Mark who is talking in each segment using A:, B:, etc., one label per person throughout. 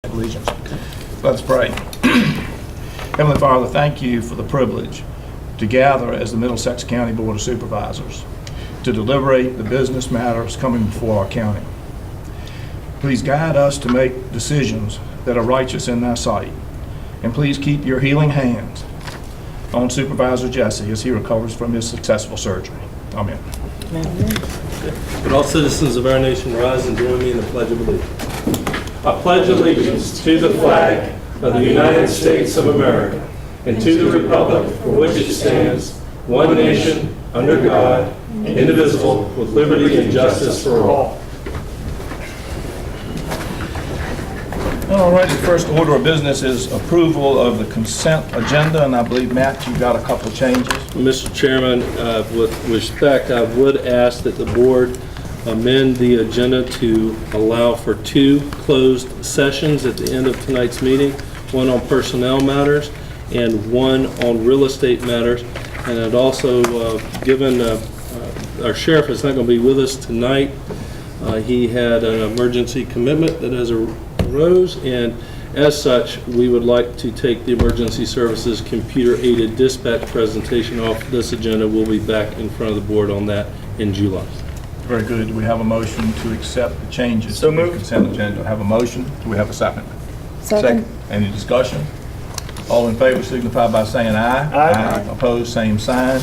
A: Allegiance. Let's pray. Heavenly Father, thank you for the privilege to gather as the Middlesex County Board of Supervisors to deliberate the business matters coming before our county. Please guide us to make decisions that are righteous in thy sight, and please keep your healing hands on Supervisor Jesse as he recovers from his successful surgery. Amen.
B: Would all citizens of our nation rise and join me in the Pledge of Allegiance? I pledge allegiance to the flag of the United States of America and to the republic for which it stands, one nation, under God, indivisible, with liberty and justice for all.
A: All right, the first order of business is approval of the consent agenda, and I believe, Matt, you've got a couple of changes.
B: Mr. Chairman, with respect, I would ask that the board amend the agenda to allow for 2 closed sessions at the end of tonight's meeting, one on personnel matters and one on real estate matters. And I'd also, given our sheriff is not going to be with us tonight, he had an emergency commitment that has arose, and as such, we would like to take the emergency services computer-aided dispatch presentation off this agenda. We'll be back in front of the board on that in July.
A: Very good. Do we have a motion to accept the changes to the consent agenda? Have a motion. Do we have a second?
C: Second.
A: Any discussion? All in favor signify by saying aye. Aye. Opposed, same sign.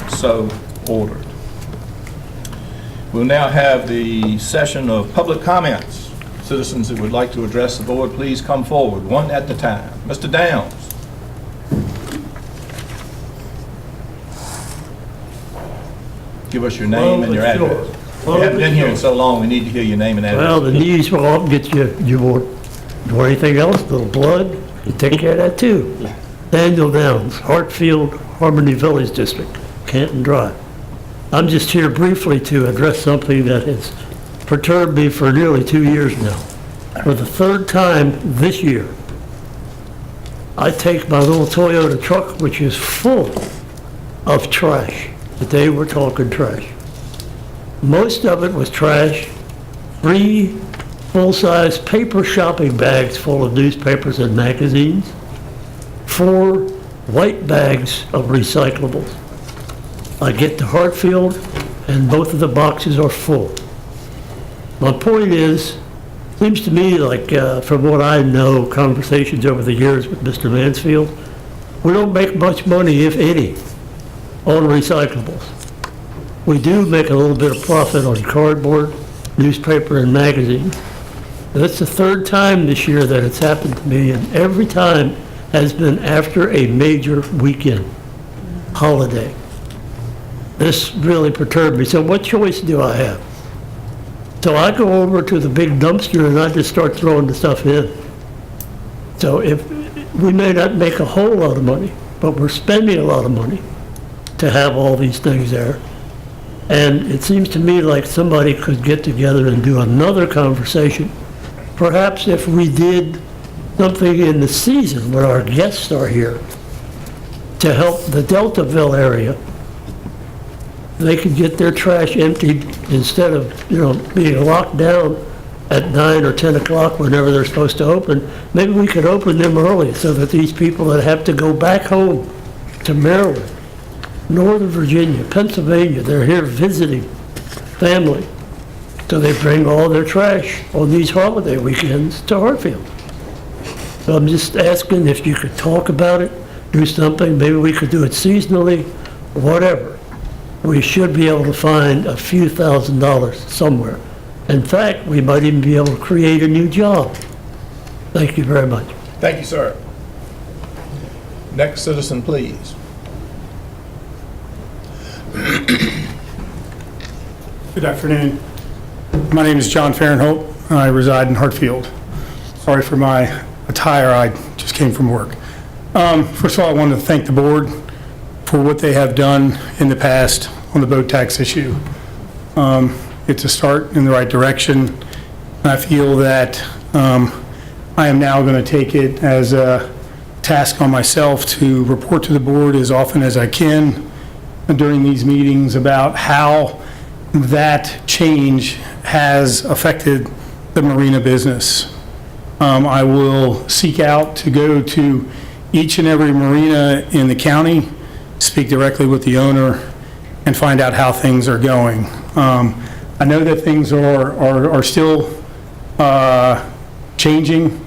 A: So ordered. We'll now have the session of public comments. Citizens that would like to address the board, please come forward, one at a time. Mr. Downs. Give us your name and your address. You haven't been here in so long, we need to hear your name and address.
D: Well, the knees will often get you want anything else, a little blood, you take care of that too. Daniel Downs, Hartfield, Harmony Village District, Canton Drive. I'm just here briefly to address something that has perturbed me for nearly 2 years now. For the 3rd time this year, I take my little Toyota truck, which is full of trash. Today we're talking trash. Most of it was trash, 3 full-size paper shopping bags full of newspapers and magazines, 4 white bags of recyclables. I get to Hartfield and both of the boxes are full. My point is, seems to me like from what I know, conversations over the years with Mr. Mansfield, we don't make much money, if any, on recyclables. We do make a little bit of profit on cardboard, newspaper, and magazines. That's the 3rd time this year that it's happened to me, and every time has been after a major weekend holiday. This really perturbed me. So what choice do I have? So I go over to the big dumpster and I just start throwing the stuff in. So if we may not make a whole lot of money, but we're spending a lot of money to have all these things there. And it seems to me like somebody could get together and do another conversation. Perhaps if we did something in the season where our guests are here to help the Deltaville area, they could get their trash emptied instead of, being locked down at 9 or 10 o'clock whenever they're supposed to open. Maybe we could open them early so that these people that have to go back home to Maryland, Northern Virginia, Pennsylvania, they're here visiting family. So they bring all their trash on these holiday weekends to Hartfield. So I'm just asking if you could talk about it, do something, maybe we could do it seasonally, whatever. We should be able to find a few $1,000s somewhere. In fact, we might even be able to create a new job. Thank you very much.
A: Thank you, sir. Next citizen, please.
E: Good afternoon. My name is John Fahrenholt. I reside in Hartfield. Sorry for my attire. I just came from work. First of all, I wanted to thank the board for what they have done in the past on the boat tax issue. It's a start in the right direction. I feel that I am now going to take it as a task on myself to report to the board as often as I can during these meetings about how that change has affected the marina business. I will seek out to go to each and every marina in the county, speak directly with the owner, and find out how things are going. I know that things are still changing,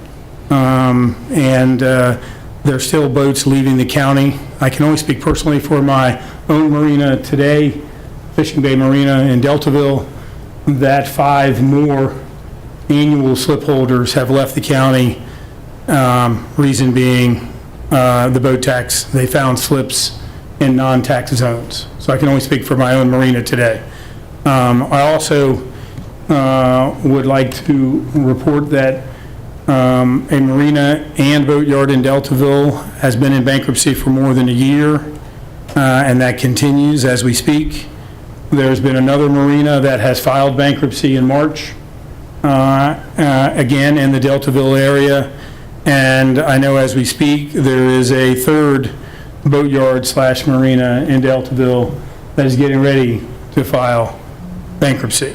E: and there's still boats leaving the county. I can only speak personally for my own marina today, Fishing Bay Marina in Deltaville, that 5 more annual slip holders have left the county. Reason being the boat tax. They found slips in non-tax zones. So I can only speak for my own marina today. I also would like to report that a marina and boatyard in Deltaville has been in bankruptcy for more than a year, and that continues as we speak. There's been another marina that has filed bankruptcy in March, again in the Deltaville area, and I know as we speak there is a third boatyard / marina in Deltaville that is getting ready to file bankruptcy.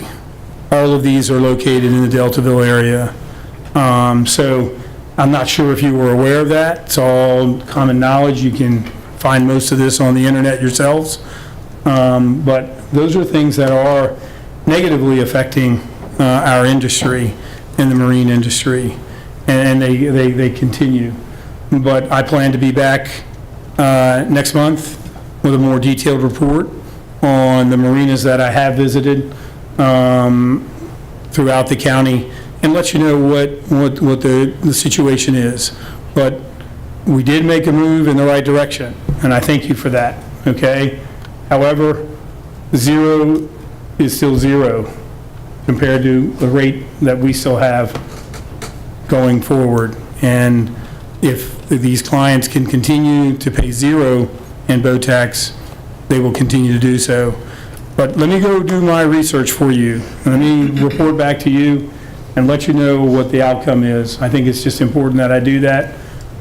E: All of these are located in the Deltaville area. So I'm not sure if you were aware of that. It's all common knowledge. You can find most of this on the internet yourselves. But those are things that are negatively affecting our industry in the marine industry, and they continue. But I plan to be back next month with a more detailed report on the marinas that I have visited throughout the county, and let you know what the situation is. But we did make a move in the right direction, and I thank you for that, okay? However, 0 is still 0 compared to the rate that we still have going forward. And if these clients can continue to pay 0 in boat tax, they will continue to do so. But let me go do my research for you. Let me report back to you and let you know what the outcome is. I think it's just important that I do that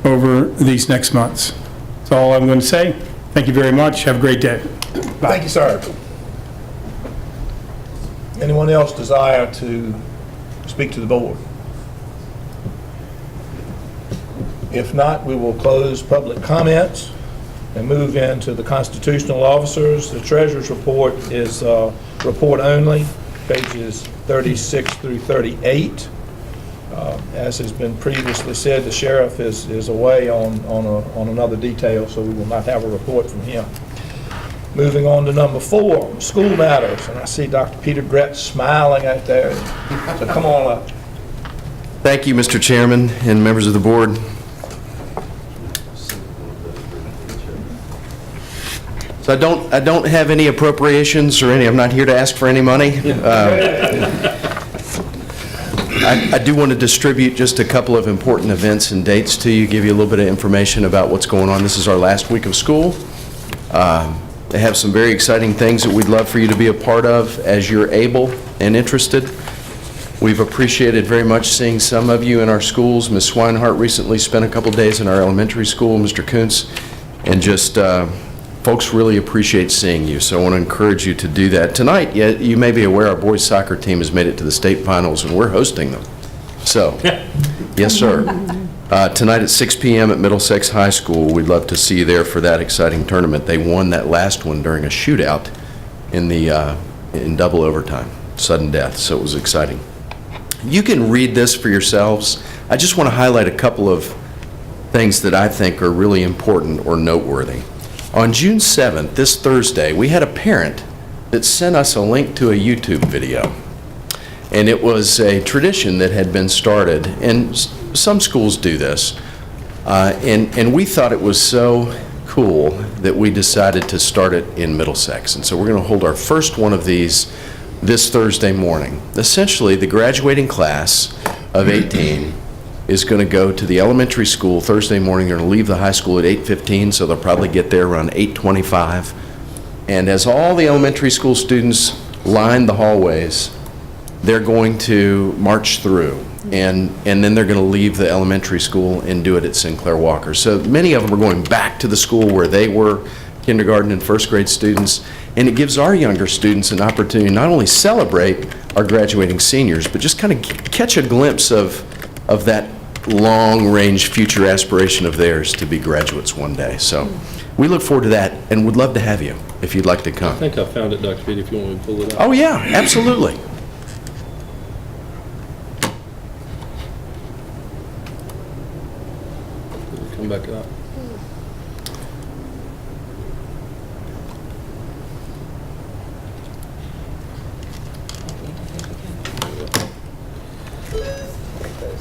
E: over these next months. That's all I'm going to say. Thank you very much. Have a great day. Bye.
A: Thank you, sir. Anyone else desire to speak to the board? If not, we will close public comments and move into the constitutional officers. The treasurer's report is report only, pages 36 through 38. As has been previously said, the sheriff is away on another detail, so we will not have a report from him. Moving on to number 4, school matters, and I see Dr. Peter Gretz smiling out there, so come on up.
C: Thank you, Mr. Chairman and members of the board. So I don't have any appropriations or I'm not here to ask for any money. I do want to distribute just a couple of important events and dates to you, give you a little bit of information about what's going on. This is our last week of school. They have some very exciting things that we'd love for you to be a part of as you're able and interested. We've appreciated very much seeing some of you in our schools. Ms. Swinehart recently spent a couple days in our elementary school, Mr. Kuntz, and just folks really appreciate seeing you, so I want to encourage you to do that. Tonight, you may be aware our boys soccer team has made it to the state finals, and we're hosting them. So, yes, sir. Tonight at 6 p.m. at Middlesex High School, we'd love to see you there for that exciting tournament. They won that last one during a shootout in double overtime, sudden death, so it was exciting. You can read this for yourselves. I just want to highlight a couple of things that I think are really important or noteworthy. On June 7th, this Thursday, we had a parent that sent us a link to a YouTube video. And it was a tradition that had been started, and some schools do this. And we thought it was so cool that we decided to start it in Middlesex. And so we're going to hold our first one of these this Thursday morning. Essentially, the graduating class of 18 is going to go to the elementary school Thursday morning. They're going to leave the high school at 8:15, so they'll probably get there around 8:25. And as all the elementary school students line the hallways, they're going to march through, and then they're going to leave the elementary school and do it at Sinclair Walker. So many of them are going back to the school where they were kindergarten and first grade students, and it gives our younger students an opportunity to not only celebrate our graduating seniors, but just kind of catch a glimpse of that long-range future aspiration of theirs to be graduates one day. So we look forward to that and would love to have you if you'd like to come.
B: I think I found it, Dr. Beatty, if you want me to pull it up.
C: Oh, yeah, absolutely.
B: Come back up.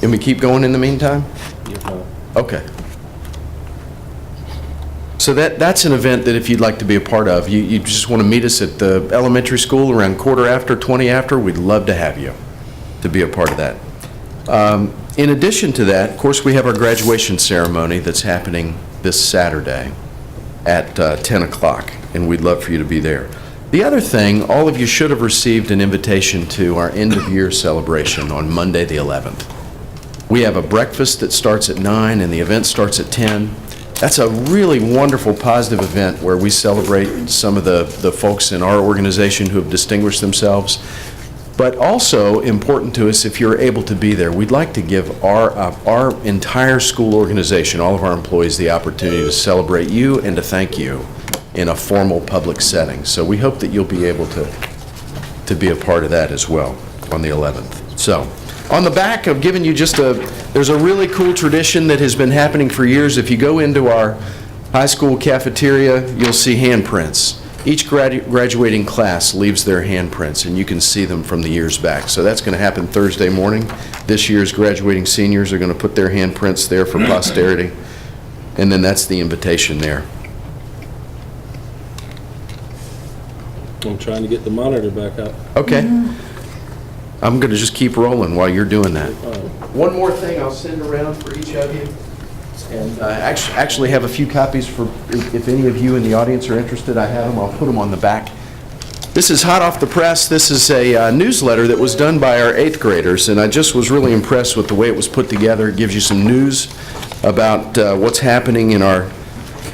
C: And we keep going in the meantime?
B: Yeah.
C: Okay. So that's an event that if you'd like to be a part of, you just want to meet us at the elementary school around 20 after, we'd love to have you to be a part of that. In addition to that, of course, we have our graduation ceremony that's happening this Saturday at 10 o'clock, and we'd love for you to be there. The other thing, all of you should have received an invitation to our end-of-year celebration on Monday, the 11th. We have a breakfast that starts at 9, and the event starts at 10. That's a really wonderful, positive event where we celebrate some of the folks in our organization who have distinguished themselves. But also important to us, if you're able to be there, we'd like to give our entire school organization, all of our employees, the opportunity to celebrate you and to thank you in a formal public setting. So we hope that you'll be able to be a part of that as well on the 11th. So on the back, I've given you just there's a really cool tradition that has been happening for years. If you go into our high school cafeteria, you'll see handprints. Each graduating class leaves their handprints, and you can see them from the years back. So that's going to happen Thursday morning. This year's graduating seniors are going to put their handprints there for posterity, and then that's the invitation there.
B: I'm trying to get the monitor back up.
C: Okay. I'm going to just keep rolling while you're doing that. One more thing I'll send around for each of you. And I actually have a few copies for if any of you in the audience are interested. I have them. I'll put them on the back. This is hot off the press. This is a newsletter that was done by our 8th graders, and I just was really impressed with the way it was put together. It gives you some news about what's happening in our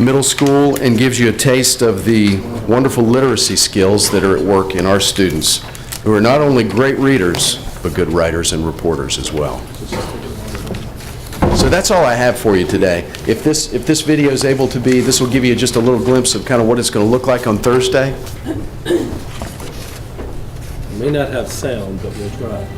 C: middle school and gives you a taste of the wonderful literacy skills that are at work in our students, who are not only great readers, but good writers and reporters as well. So that's all I have for you today. If this video is able to be, this will give you just a little glimpse of kind of what it's going to look like on Thursday.
B: It may not have sound, but we'll try.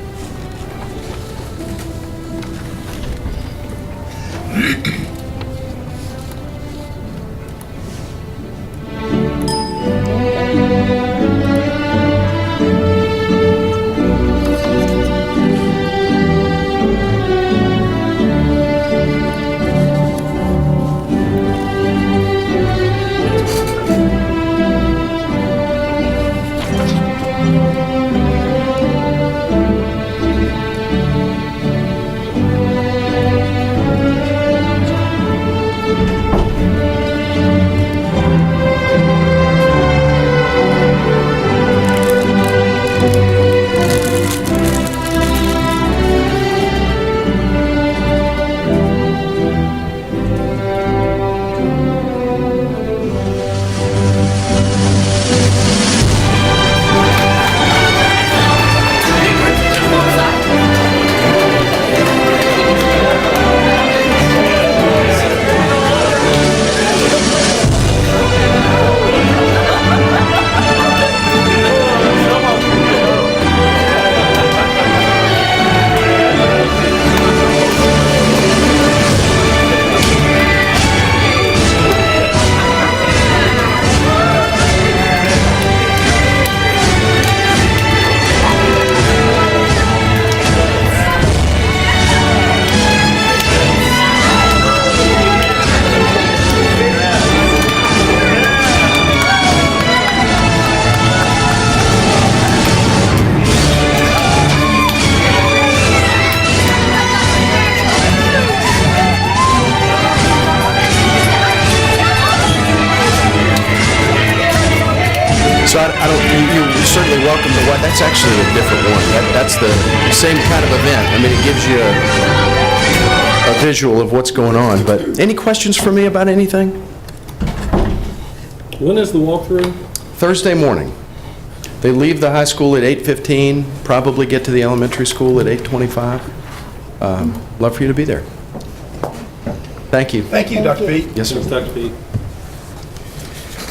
C: So you're certainly welcome to what, that's actually a different one. That's the same kind of event. I mean, it gives you a visual of what's going on. But any questions for me about anything?
B: When is the walkthrough?
C: Thursday morning. They leave the high school at 8:15, probably get to the elementary school at 8:25. Love for you to be there. Thank you.
A: Thank you, Dr. Pete.
C: Yes, sir.
B: Dr. Pete.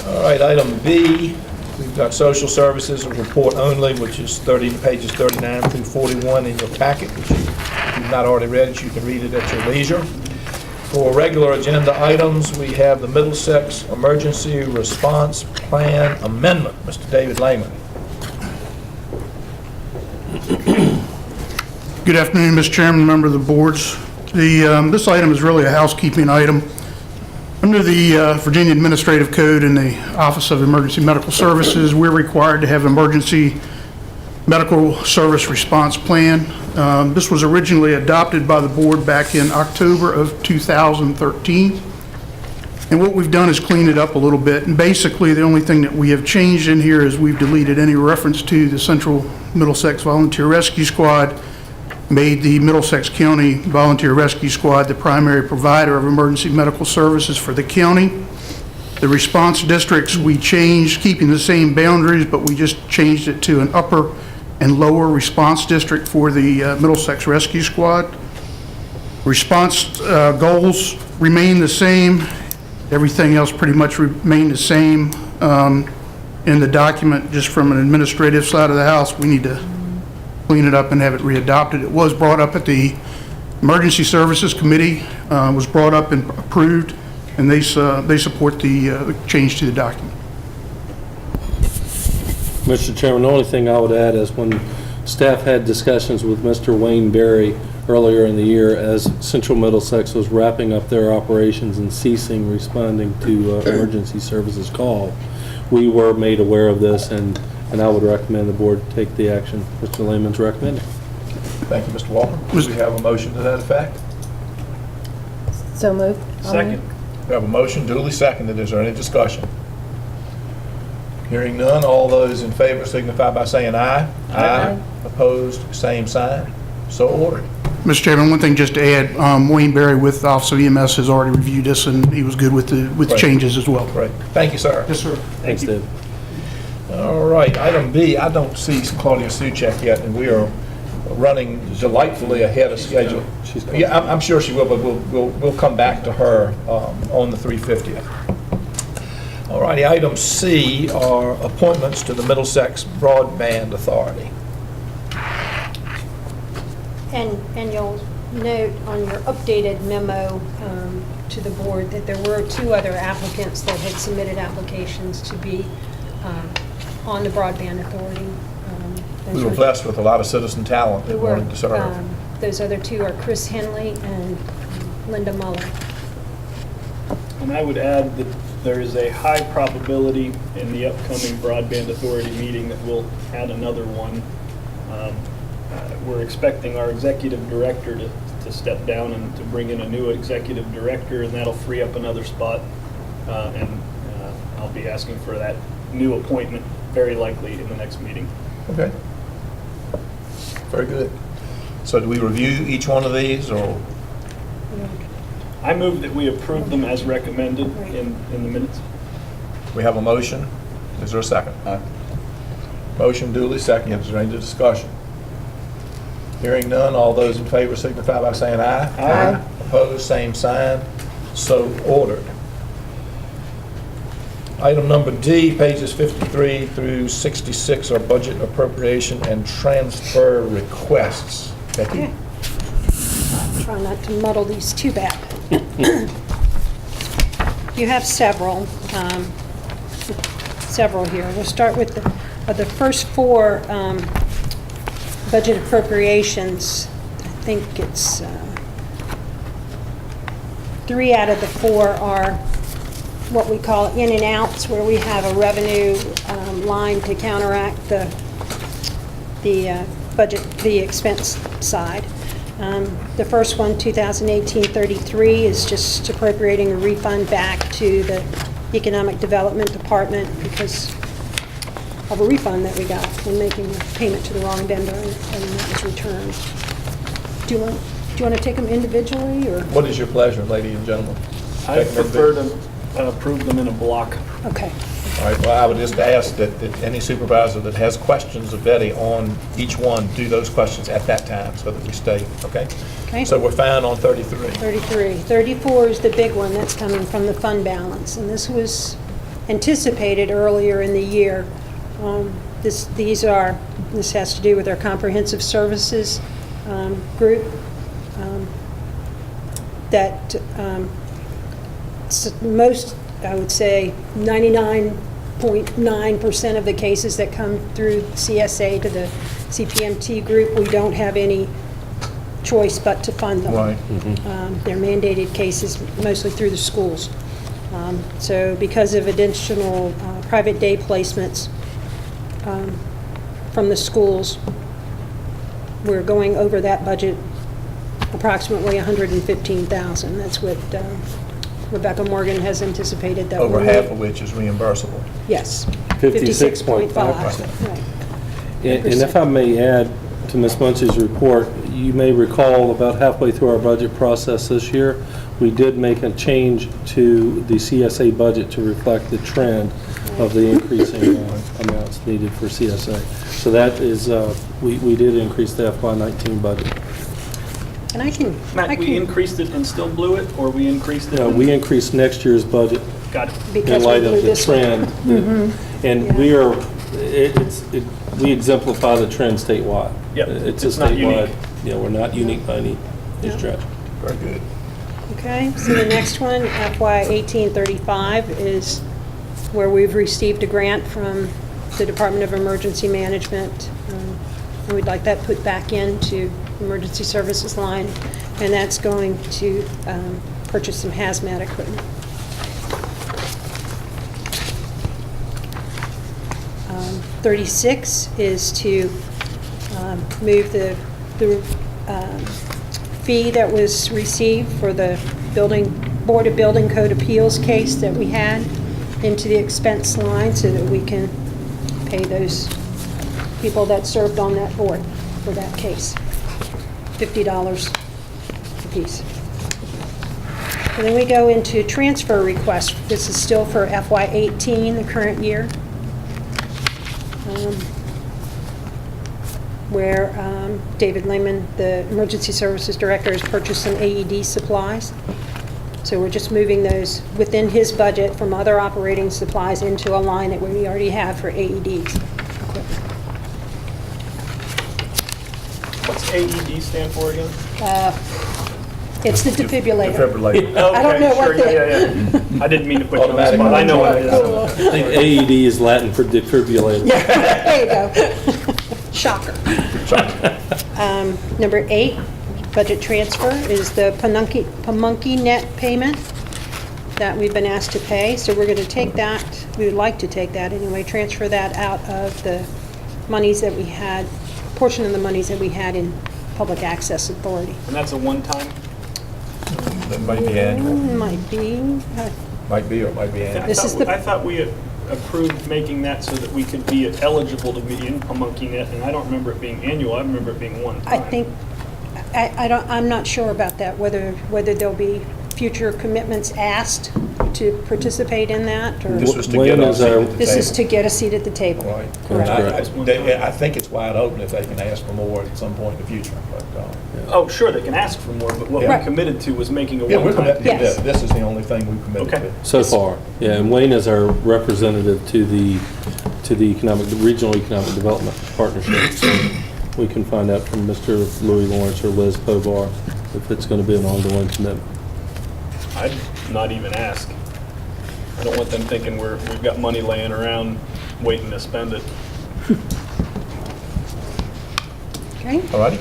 A: All right, item B, we've got social services, a report only, which is pages 39 through 41 in your packet, which if you've not already read it, you can read it at your leisure. For regular agenda items, we have the Middlesex Emergency Response Plan Amendment. Mr. David Lehman.
F: Good afternoon, Mr. Chairman, member of the boards. This item is really a housekeeping item. Under the Virginia Administrative Code and the Office of Emergency Medical Services, we're required to have emergency medical service response plan. This was originally adopted by the board back in October of 2013. And what we've done is clean it up a little bit. And basically, the only thing that we have changed in here is we've deleted any reference to the Central Middlesex Volunteer Rescue Squad, made the Middlesex County Volunteer Rescue Squad the primary provider of emergency medical services for the county. The response districts we changed, keeping the same boundaries, but we just changed it to an upper and lower response district for the Middlesex Rescue Squad. Response goals remain the same. Everything else pretty much remained the same. In the document, just from an administrative side of the house, we need to clean it up and have it readopted. It was brought up at the Emergency Services Committee, was brought up and approved, and they support the change to the document.
B: Mr. Chairman, the only thing I would add is when staff had discussions with Mr. Wayne Berry earlier in the year as Central Middlesex was wrapping up their operations and ceasing responding to emergency services call, we were made aware of this, and I would recommend the board take the action Mr. Lehman's recommending.
A: Thank you, Mr. Walker. Do we have a motion to that effect?
G: So moved.
H: Second.
A: We have a motion duly seconded. Is there any discussion? Hearing none, all those in favor signify by saying aye. Aye. Opposed, same sign. So ordered.
F: Mr. Chairman, one thing just to add, Wayne Berry with the Office of EMS has already reviewed this, and he was good with the
A: Right.
F: changes as well.
A: Great. Thank you, sir.
F: Yes, sir.
B: Thanks, Dave.
A: All right, item B, I don't see Claudia Suchek yet, and we are running delightfully ahead of schedule.
B: She's coming.
A: Yeah, I'm sure she will, but we'll come back to her on the 350th. All righty, item C are appointments to the Middlesex Broadband Authority.
G: And you'll note on your updated memo to the board that there were two other applicants that had submitted applications to be on the Broadband Authority.
A: We were blessed with a lot of citizen talent
G: We
A: that
G: were,
A: wanted to serve.
G: those other two are Chris Henley and Linda Muller.
H: And I would add that there is a high probability in the upcoming Broadband Authority meeting that we'll add another one. We're expecting our executive director to step down and to bring in a new executive director, and that'll free up another spot. And I'll be asking for that new appointment very likely in the next meeting.
A: Okay. Very good. So do we review each one of these, or?
H: I move that we approve them as recommended in the minutes.
A: We have a motion. Is there a second? Motion duly seconded. Is there any discussion? Hearing none, all those in favor signify by saying aye. Aye. Opposed, same sign. So ordered. Item number D, pages 53 through 66 are budget appropriation and transfer requests. Becky?
G: Okay. Try not to muddle these too bad. You have several here. We'll start with the first four budget appropriations. I think it's 3 out of the 4 are what we call in and outs, where we have a revenue line to counteract the budget, the expense side. The first one, 2018-33, is just appropriating a refund back to the Economic Development Department because of a refund that we got when making a payment to the wrong vendor, and that was returned. Do you want to take them individually, or?
A: What is your pleasure, ladies and gentlemen?
H: I prefer to approve them in a block.
G: Okay.
A: All right, well, I would just ask that any supervisor that has questions of Betty on each one, do those questions at that time so that we stay, okay?
G: Okay.
A: So we're fine on 33.
G: 33. 34 is the big one that's coming from the fund balance, and this was anticipated earlier in the year. This has to do with our comprehensive services group that most, I would say, 99.9% of the cases that come through CSA to the CPMT group, we don't have any choice but to fund them.
A: Right.
G: They're mandated cases mostly through the schools. So because of additional private day placements from the schools, we're going over that budget approximately $115,000. That's what Rebecca Morgan has anticipated that
A: Over
G: we'll
A: half
G: need.
A: of which is reimbursable.
G: Yes.
B: 56.5%.
G: Right.
B: And if I may add to Ms. Muncy's report, you may recall about halfway through our budget process this year, we did make a change to the CSA budget to reflect the trend of the increasing amounts needed for CSA. So that is, we did increase the FY19 budget.
G: And I can.
H: Matt, we increased it and still blew it, or we increased it?
B: We increased next year's budget
H: Got it.
G: because
B: in
G: we
B: light
G: blew
B: of the
G: this one.
B: trend. And
G: Yeah.
B: we are, we exemplify the trend statewide.
H: Yep,
B: It's a
H: it's not
B: statewide,
H: unique.
B: we're not unique by any stretch.
A: Very good.
G: Okay, so the next one, FY 1835, is where we've received a grant from the Department of Emergency Management. And we'd like that put back into emergency services line, and that's going to purchase some hazmat equipment. 36 is to move the fee that was received for the Board of Building Code Appeals case that we had into the expense line so that we can pay those people that served on that board for that case. $50 apiece. And then we go into transfer requests. This is still for FY18, the current year, where David Lehman, the Emergency Services Director, has purchased some AED supplies. So we're just moving those within his budget from other operating supplies into a line that we already have for AEDs.
H: What's AED stand for again?
G: It's the defibrillator.
A: Defibrillator.
G: I don't know what the-
H: Yeah. I didn't mean to put you on the
A: Automatic
H: spot. I know what it is.
B: I think AED is Latin for defibrillator.
G: There you go. Shocker. Number 8, budget transfer, is the Pamunkey net payment that we've been asked to pay. So we're going to take that, we would like to take that anyway, transfer that out of the monies that we had, portion of the monies that we had in Public Access Authority.
H: And that's a one-time?
A: That might be annual.
G: Might be.
A: Might be or might be annual.
G: This is the-
H: I thought we had approved making that so that we could be eligible to be in Pamunkey net, and I don't remember it being annual. I remember it being one time.
G: I think, I'm not sure about that, whether there'll be future commitments asked to participate in that, or
A: This was to
B: When
A: get
B: is
A: us at
B: our-
A: the
G: this is
A: table.
G: to get a seat at the table.
A: Right.
G: Correct.
A: I think it's wide open if they can ask for more at some point in the future, but,
H: Oh, sure, they can ask for more, but what we
G: Right.
H: committed to was making a
A: yeah, we're
H: one-time.
A: committed to
G: Yes.
A: this. This is the only thing we've committed
H: Okay.
A: to.
B: So far, yeah, and Wayne is our representative to the Regional Economic Development Partnership. So we can find out from Mr. Louis Lawrence or Liz Pobar if it's going to be an ongoing commitment.
H: I'd not even ask. I don't want them thinking we've got money laying around waiting to spend it.
G: Okay,
A: All righty?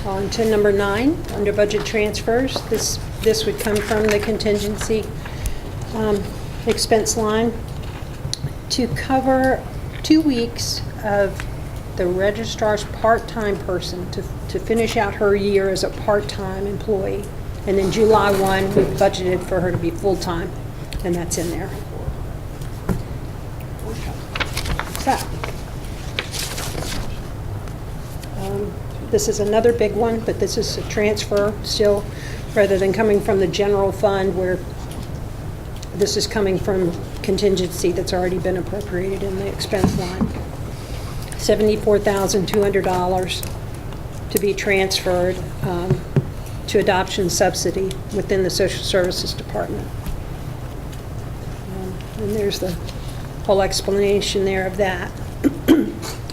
G: on to number 9, under budget transfers. This would come from the contingency expense line to cover 2 weeks of the registrar's part-time person to finish out her year as a part-time employee. And then July 1, we budgeted for her to be full-time, and that's in there. So, this is another big one, but this is a transfer still, rather than coming from the general fund where This is coming from contingency that's already been appropriated in the expense line. $74,200 to be transferred to adoption subsidy within the Social Services Department. And there's the whole explanation there of that.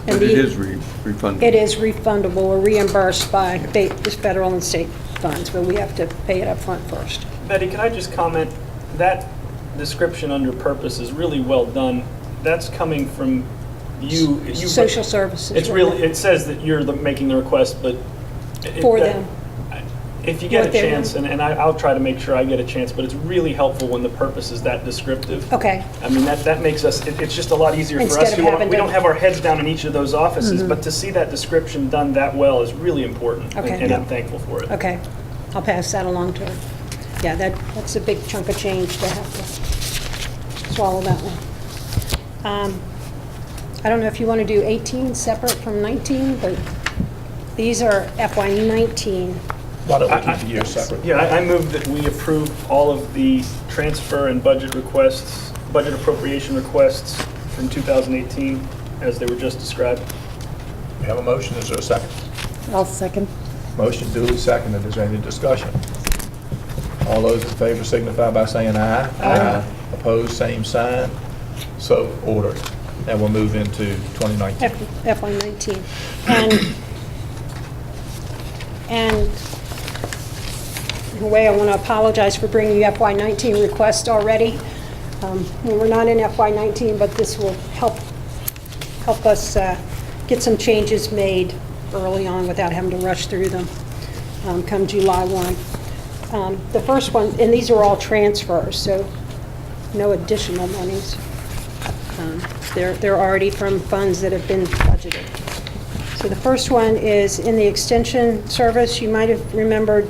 I: But it is refundable.
G: It is refundable or reimbursed by the federal and state funds, but we have to pay it up front first.
H: Betty, can I just comment, that description under purpose is really well done. That's coming from you.
G: Social services.
H: It's really, it says that you're making the request, but.
G: For them.
H: If you get
G: What
H: a
G: they're
H: chance, and I'll try to make sure I get a chance, but it's really helpful when the purpose is that descriptive.
G: Okay.
H: I mean, that makes us, it's just a lot easier for us
G: Instead of
H: who,
G: having
H: we
G: to-
H: don't have our heads down in each of those offices, but to see that description done that well is really important.
G: Okay.
H: And I'm thankful for it.
G: Okay, I'll pass that along to her. Yeah, that's a big chunk of change to have to swallow that one. I don't know if you want to do 18 separate from 19, but these are FY19.
A: Why don't we keep the years separate?
H: Yeah, I move that we approve all of the transfer and budget requests, budget appropriation requests from 2018 as they were just described.
A: We have a motion, is there a second?
G: I'll second.
A: Motion duly seconded, is there any discussion? All those in favor signify by saying aye. Aye. Opposed, same sign. So ordered. And we'll move into 2019.
G: FY19. And in a way, I want to apologize for bringing you FY19 requests already. We're not in FY19, but this will help us get some changes made early on without having to rush through them come July 1. The first one, and these are all transfers, so no additional monies. They're already from funds that have been budgeted. So the first one is in the extension service. You might have remembered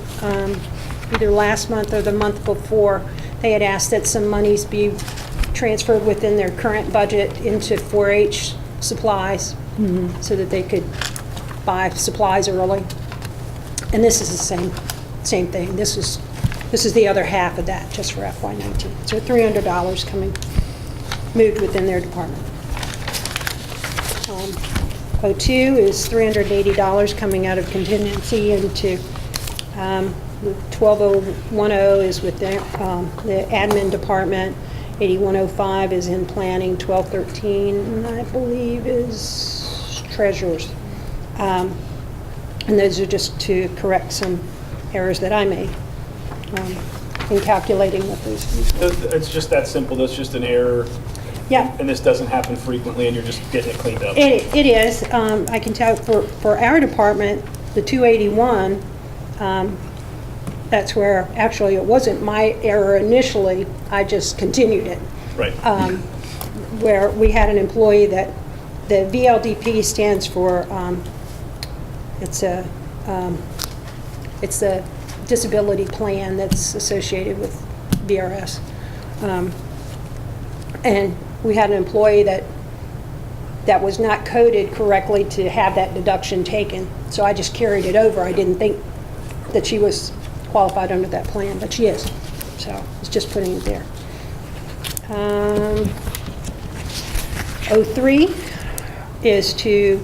G: either last month or the month before, they had asked that some monies be transferred within their current budget into 4-H supplies so that they could buy supplies early. And this is the same thing. This is the other half of that, just for FY19. So $300 moved within their department. O2 is $380 coming out of contingency into 12010 is with the admin department. 8105 is in planning. 1213, I believe, is treasurers. And those are just to correct some errors that I made in calculating what those fees were.
H: It's just that simple. That's just an error.
G: Yeah.
H: And this doesn't happen frequently, and you're just getting it cleaned up.
G: It is. I can tell for our department, the 281, that's where, actually, it wasn't my error initially. I just continued it.
H: Right.
G: Where we had an employee that, the VLDP stands for, it's a disability plan that's associated with VRS. And we had an employee that was not coded correctly to have that deduction taken. So I just carried it over. I didn't think that she was qualified under that plan, but she is. So it's just putting it there. 03 is to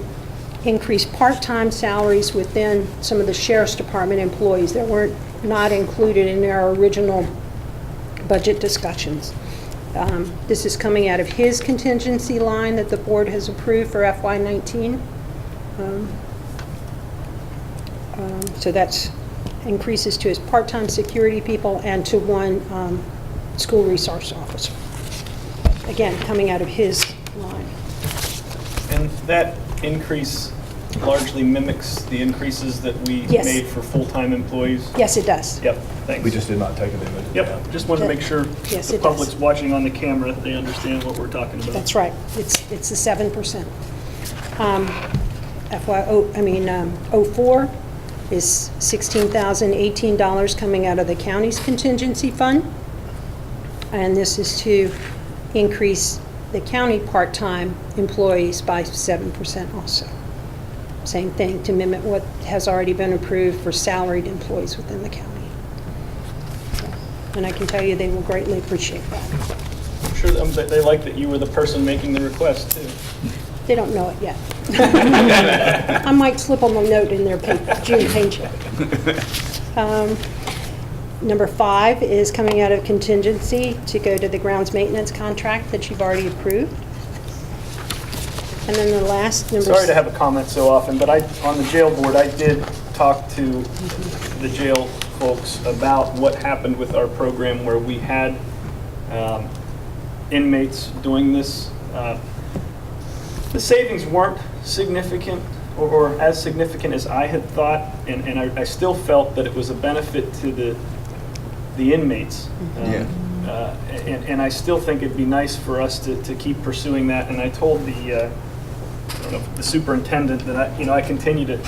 G: increase part-time salaries within some of the Sheriff's Department employees that were not included in our original budget discussions. This is coming out of his contingency line that the board has approved for FY19. So that's increases to his part-time security people and to one school resource officer. Again, coming out of his line.
H: And that increase largely mimics the increases that we
G: Yes.
H: made for full-time employees?
G: Yes, it does.
H: Yep, thanks.
A: We just did not take it into.
H: Yep, just wanted to make sure
G: Yes,
H: the
G: it does.
H: public's watching on the camera, they understand what we're talking about.
G: That's right. It's the 7%. 04 is $16,018 coming out of the county's contingency fund. And this is to increase the county part-time employees by 7% also. Same thing, to mimic what has already been approved for salaried employees within the county. and I can tell you they will greatly appreciate that.
H: I'm sure that they like that you were the person making the request, too.
G: They don't know it yet. I might slip them a note in their June paycheck. Number 5 is coming out of contingency to go to the grounds maintenance contract that you've already approved. And then the last number...
H: Sorry to have a comment so often, but on the jail board, I did talk to the jail folks about what happened with our program where we had inmates doing this. The savings weren't significant or as significant as I had thought, and I still felt that it was a benefit to the inmates. And I still think it'd be nice for us to keep pursuing that. And I told the superintendent that I continue to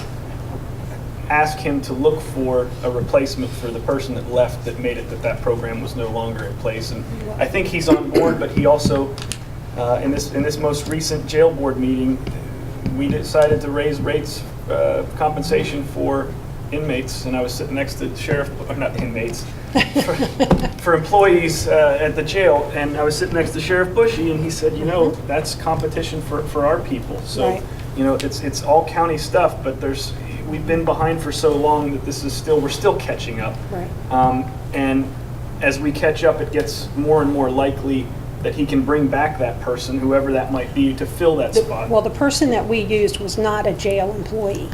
H: ask him to look for a replacement for the person that left that made it that program was no longer in place. And I think he's on board, but he also, in this most recent jail board meeting, we decided to raise rates, compensation for inmates, and I was sitting next to not inmates, for employees at the jail, and I was sitting next to Sheriff Bushy, and he said, that's competition for our people. So,
G: Right.
H: It's all county stuff, but we've been behind for so long that we're still catching up.
G: Right.
H: And as we catch up, it gets more and more likely that he can bring back that person, whoever that might be, to fill that spot.
G: Well, the person that we used was not a jail employee.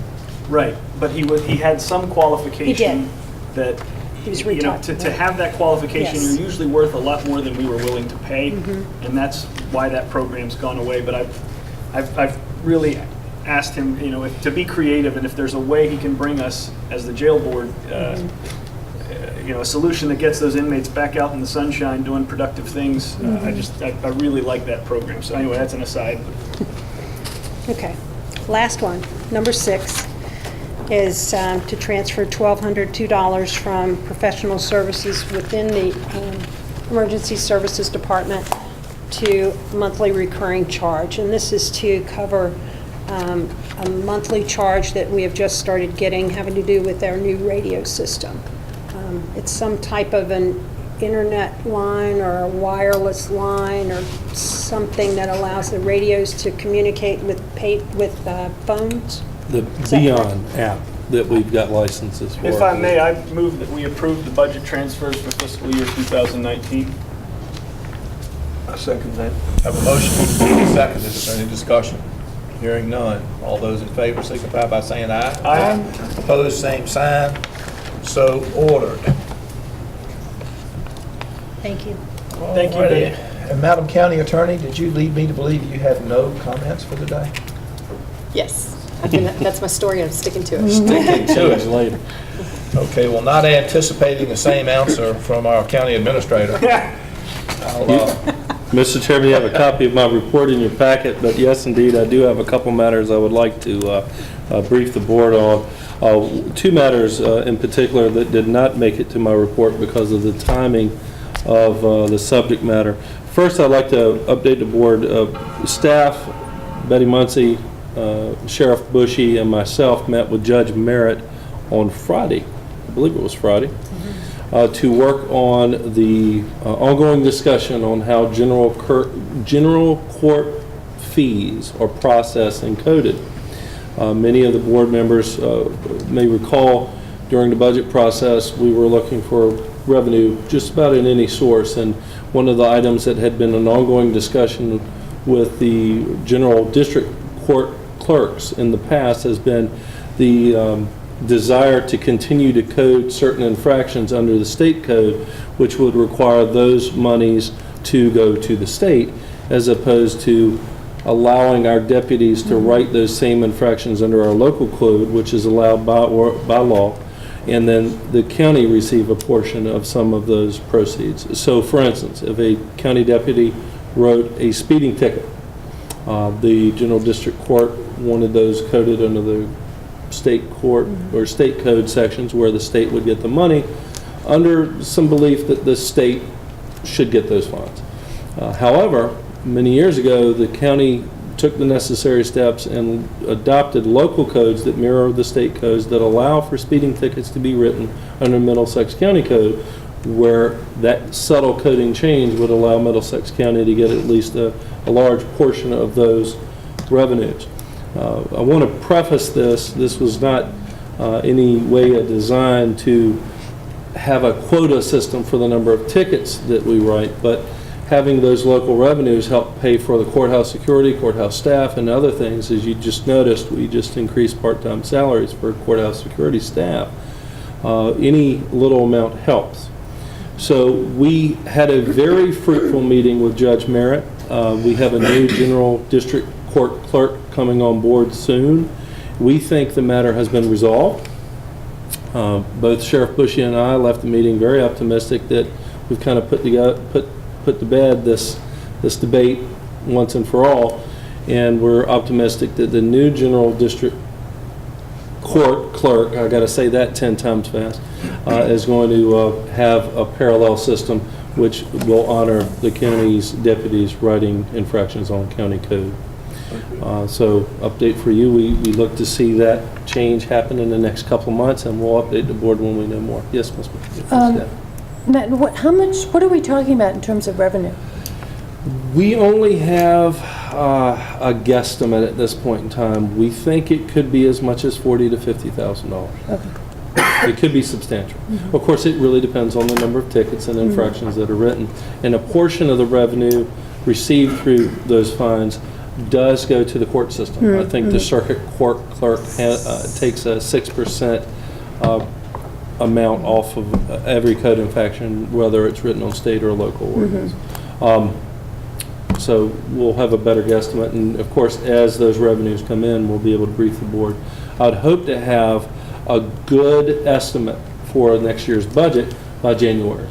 H: Right, but he had some qualification.
G: He did.
H: That,
G: He was retired.
H: to have that qualification,
G: Yes.
H: you're usually worth a lot more than we were willing to pay, and that's why that program's gone away. But I've really asked him, to be creative, and if there's a way he can bring us as the jail board, a solution that gets those inmates back out in the sunshine doing productive things. I really like that program. So anyway, that's an aside.
G: Okay. Last one, number 6, is to transfer $1,202 from professional services within the Emergency Services Department to monthly recurring charge. And this is to cover a monthly charge that we have just started getting, having to do with our new radio system. It's some type of an internet line or a wireless line or something that allows the radios to communicate with phones.
B: The
G: that
B: Beyond app that we've got licenses for.
H: If I may, I move that we approve the budget transfers for fiscal year 2019.
I: I second that.
A: Have a motion, second. Is there any discussion? Hearing none. All those in favor signify by saying aye.
H: Aye.
A: Opposed, same sign. So ordered.
G: Thank you.
H: Thank you,
A: Alrighty.
H: Dave.
A: And Madam County Attorney, did you lead me to believe you have no comments for the day?
J: Yes, that's my story, I'm sticking to it.
A: Sticking to it.
B: Later.
A: Okay, well, not anticipating the same answer from our county administrator.
B: Mr. Chairman, you have a copy of my report in your packet, but yes, indeed, I do have a couple matters I would like to brief the board on. 2 matters in particular that did not make it to my report because of the timing of the subject matter. First, I'd like to update the board. Staff, Betty Muncie, Sheriff Bushy, and myself met with Judge Merritt on Friday, I believe it was Friday, to work on the ongoing discussion on how general court fees are processed and coded. Many of the board members may recall during the budget process we were looking for revenue just about in any source, and one of the items that had been an ongoing discussion with the general district court clerks in the past has been the desire to continue to code certain infractions under the state code, which would require those monies to go to the state, as opposed to allowing our deputies to write those same infractions under our local code, which is allowed by law, and then the county receive a portion of some of those proceeds. So, for instance, if a county deputy wrote a speeding ticket, the general district court wanted those coded under the state court or state code sections where the state would get the money, under some belief that the state should get those funds. However, many years ago, the county took the necessary steps and adopted local codes that mirror the state codes that allow for speeding tickets to be written under Middlesex County Code, where that subtle coding change would allow Middlesex County to get at least a large portion of those revenues. I want to preface this was not any way a design to have a quota system for the number of tickets that we write, but having those local revenues help pay for the courthouse security, courthouse staff, and other things. As you just noticed, we just increased part-time salaries for courthouse security staff. Any little amount helps. So we had a very fruitful meeting with Judge Merritt. We have a new general district court clerk coming on board soon. We think the matter has been resolved. Both Sheriff Bushy and I left the meeting very optimistic that we've kind of put to bed this debate once and for all, and we're optimistic that the new general district court clerk, I got to say that 10 times fast, is going to have a parallel system which will honor the county's deputies writing infractions on county code. So update for you, we look to see that change happen in the next couple of months, and we'll update the board when we know more. Yes, Ms. McPherson.
K: Matt, what are we talking about in terms of revenue?
B: We only have a guesstimate at this point in time. We think it could be as much as $40,000 to $50,000.
K: Okay.
B: It could be substantial. Of course, it really depends on the number of tickets and infractions that are written. And a portion of the revenue received through those fines does go to the court system. I think the circuit court clerk takes a 6% amount off of every code infraction, whether it's written on state or local ordinance. So we'll have a better guesstimate, and of course, as those revenues come in, we'll be able to brief the board. I'd hope to have a good estimate for next year's budget by January.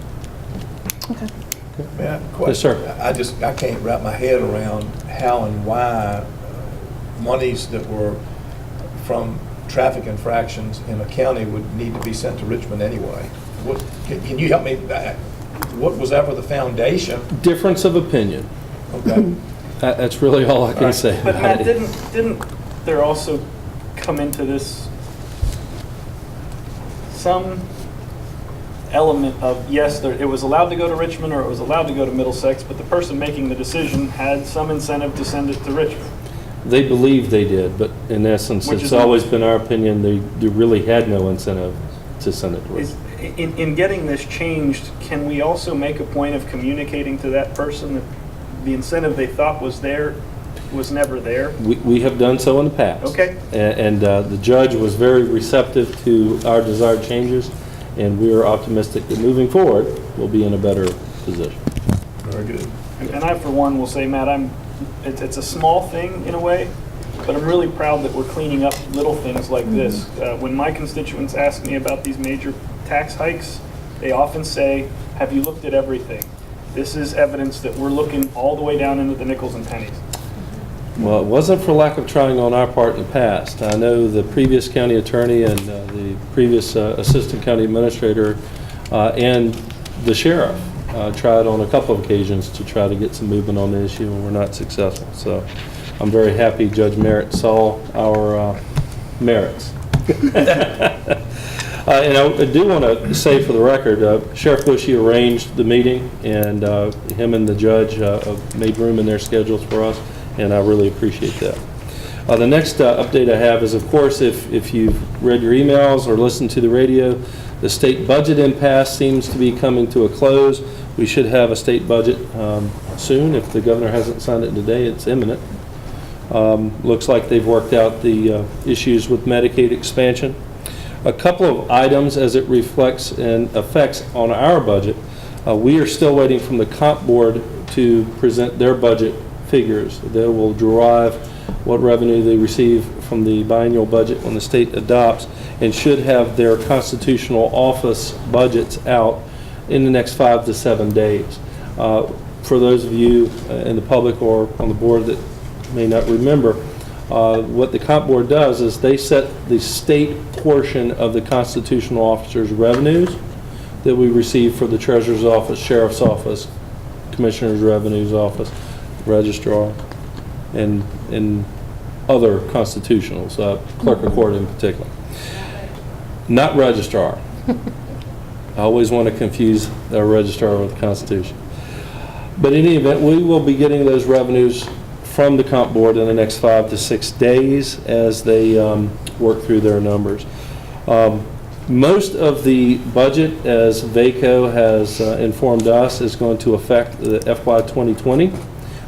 K: Okay.
B: Yes, sir.
I: I can't wrap my head around how and why monies that were from traffic infractions in a county would need to be sent to Richmond anyway. Can you help me? What was ever the foundation?
B: Difference of opinion.
I: Okay.
B: That's really all I can say.
H: But Matt, didn't there also come into this some element of, yes, it was allowed to go to Richmond or it was allowed to go to Middlesex, but the person making the decision had some incentive to send it to Richmond?
B: They believe they did, but in essence, it's always been our opinion they really had no incentive to send it to Richmond.
H: In getting this changed, can we also make a point of communicating to that person that the incentive they thought was there was never there?
B: We have done so in the past.
H: Okay.
B: And the judge was very receptive to our desired changes, and we are optimistic that moving forward, we'll be in a better position.
I: Very good.
H: And I, for one, will say, Matt, it's a small thing in a way, but I'm really proud that we're cleaning up little things like this. When my constituents ask me about these major tax hikes, they often say, have you looked at everything? This is evidence that we're looking all the way down into the nickels and pennies.
B: Well, it wasn't for lack of trying on our part in the past. I know the previous county attorney and the previous assistant county administrator and the sheriff tried on a couple of occasions to try to get some movement on the issue, and we're not successful. So I'm very happy Judge Merritt saw our merits. And I do want to say for the record, Sheriff Bushy arranged the meeting, and him and the judge made room in their schedules for us, and I really appreciate that. The next update I have is, of course, if you've read your emails or listened to the radio, the state budget impasse seems to be coming to a close. We should have a state budget soon. If the governor hasn't signed it today, it's imminent. Looks like they've worked out the issues with Medicaid expansion. A couple of items as it reflects and affects on our budget. We are still waiting from the comp board to present their budget figures. They will derive what revenue they receive from the biennial budget when the state adopts, and should have their constitutional office budgets out in the next 5 to 7 days. For those of you in the public or on the board that may not remember, what the comp board does is they set the state portion of the constitutional officer's revenues that we receive for the treasurer's office, sheriff's office, commissioner's revenues office, registrar, and other constitutionals, clerk of court in particular. Not registrar. I always want to confuse our registrar with the Constitution. But in any event, we will be getting those revenues from the comp board in the next 5 to 6 days as they work through their numbers. Most of the budget, as VACO has informed us, is going to affect the FY 2020.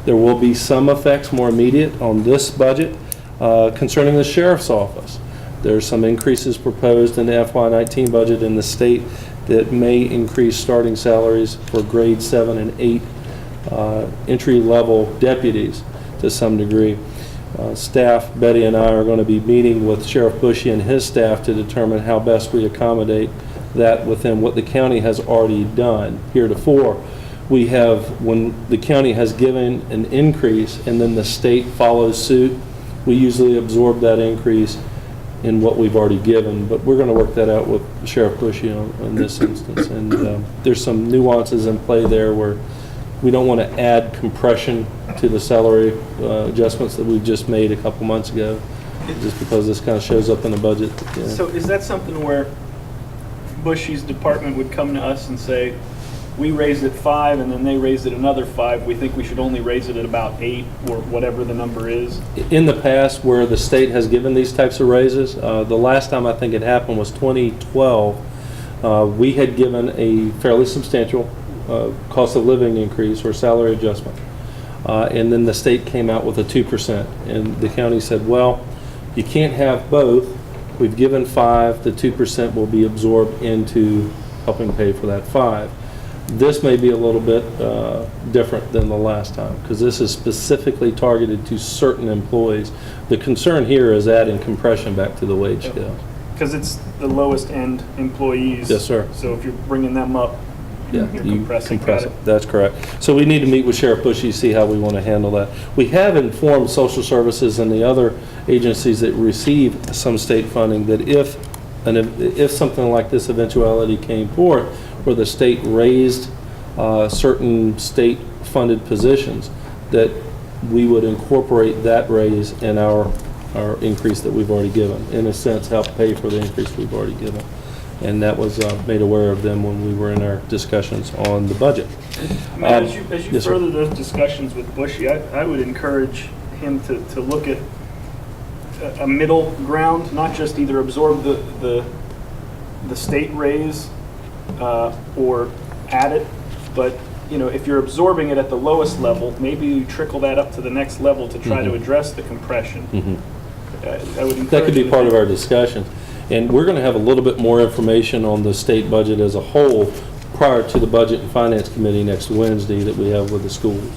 B: There will be some effects more immediate on this budget concerning the sheriff's office. There's some increases proposed in the FY 19 budget in the state that may increase starting salaries for grade 7 and 8 entry-level deputies to some degree. Staff, Betty and I are going to be meeting with Sheriff Bushy and his staff to determine how best we accommodate that within what the county has already done heretofore. We have, when the county has given an increase and then the state follows suit, we usually absorb that increase in what we've already given, but we're going to work that out with Sheriff Bushy in this instance. And there's some nuances in play there where we don't want to add compression to the salary adjustments that we've just made a couple months ago, just because this kind of shows up in the budget. Yeah.
H: So is that something where Bushy's department would come to us and say, we raised it 5 and then they raised it another 5, we think we should only raise it at about 8 or whatever the number is?
B: In the past, where the state has given these types of raises, the last time I think it happened was 2012. We had given a fairly substantial cost of living increase or salary adjustment. And then the state came out with a 2%. And the county said, well, you can't have both. We've given 5, the 2% will be absorbed into helping pay for that 5. This may be a little bit different than the last time because this is specifically targeted to certain employees. The concern here is adding compression back to the wage scale.
H: Because it's the lowest end employees.
B: Yes, sir.
H: So if you're bringing them up,
B: Yeah,
H: you're
B: you
H: compressing.
B: compress
H: Got
B: it. That's correct. So we need to meet with Sheriff Bushy, see how we want to handle that. We have informed social services and the other agencies that receive some state funding that if something like this eventuality came forth, where the state raised certain state-funded positions, that we would incorporate that raise in our increase that we've already given. In a sense, help pay for the increase we've already given. And that was made aware of them when we were in our discussions on the budget.
H: As you
B: yes, sir.
H: further those discussions with Bushy, I would encourage him to look at a middle ground, not just either absorb the state raise or add it, but if you're absorbing it at the lowest level, maybe you trickle that up to the next level to try to address the compression. I would encourage
B: That could be
H: him to
B: part of
H: think-
B: our discussion. And we're going to have a little bit more information on the state budget as a whole prior to the Budget and Finance Committee next Wednesday that we have with the schools.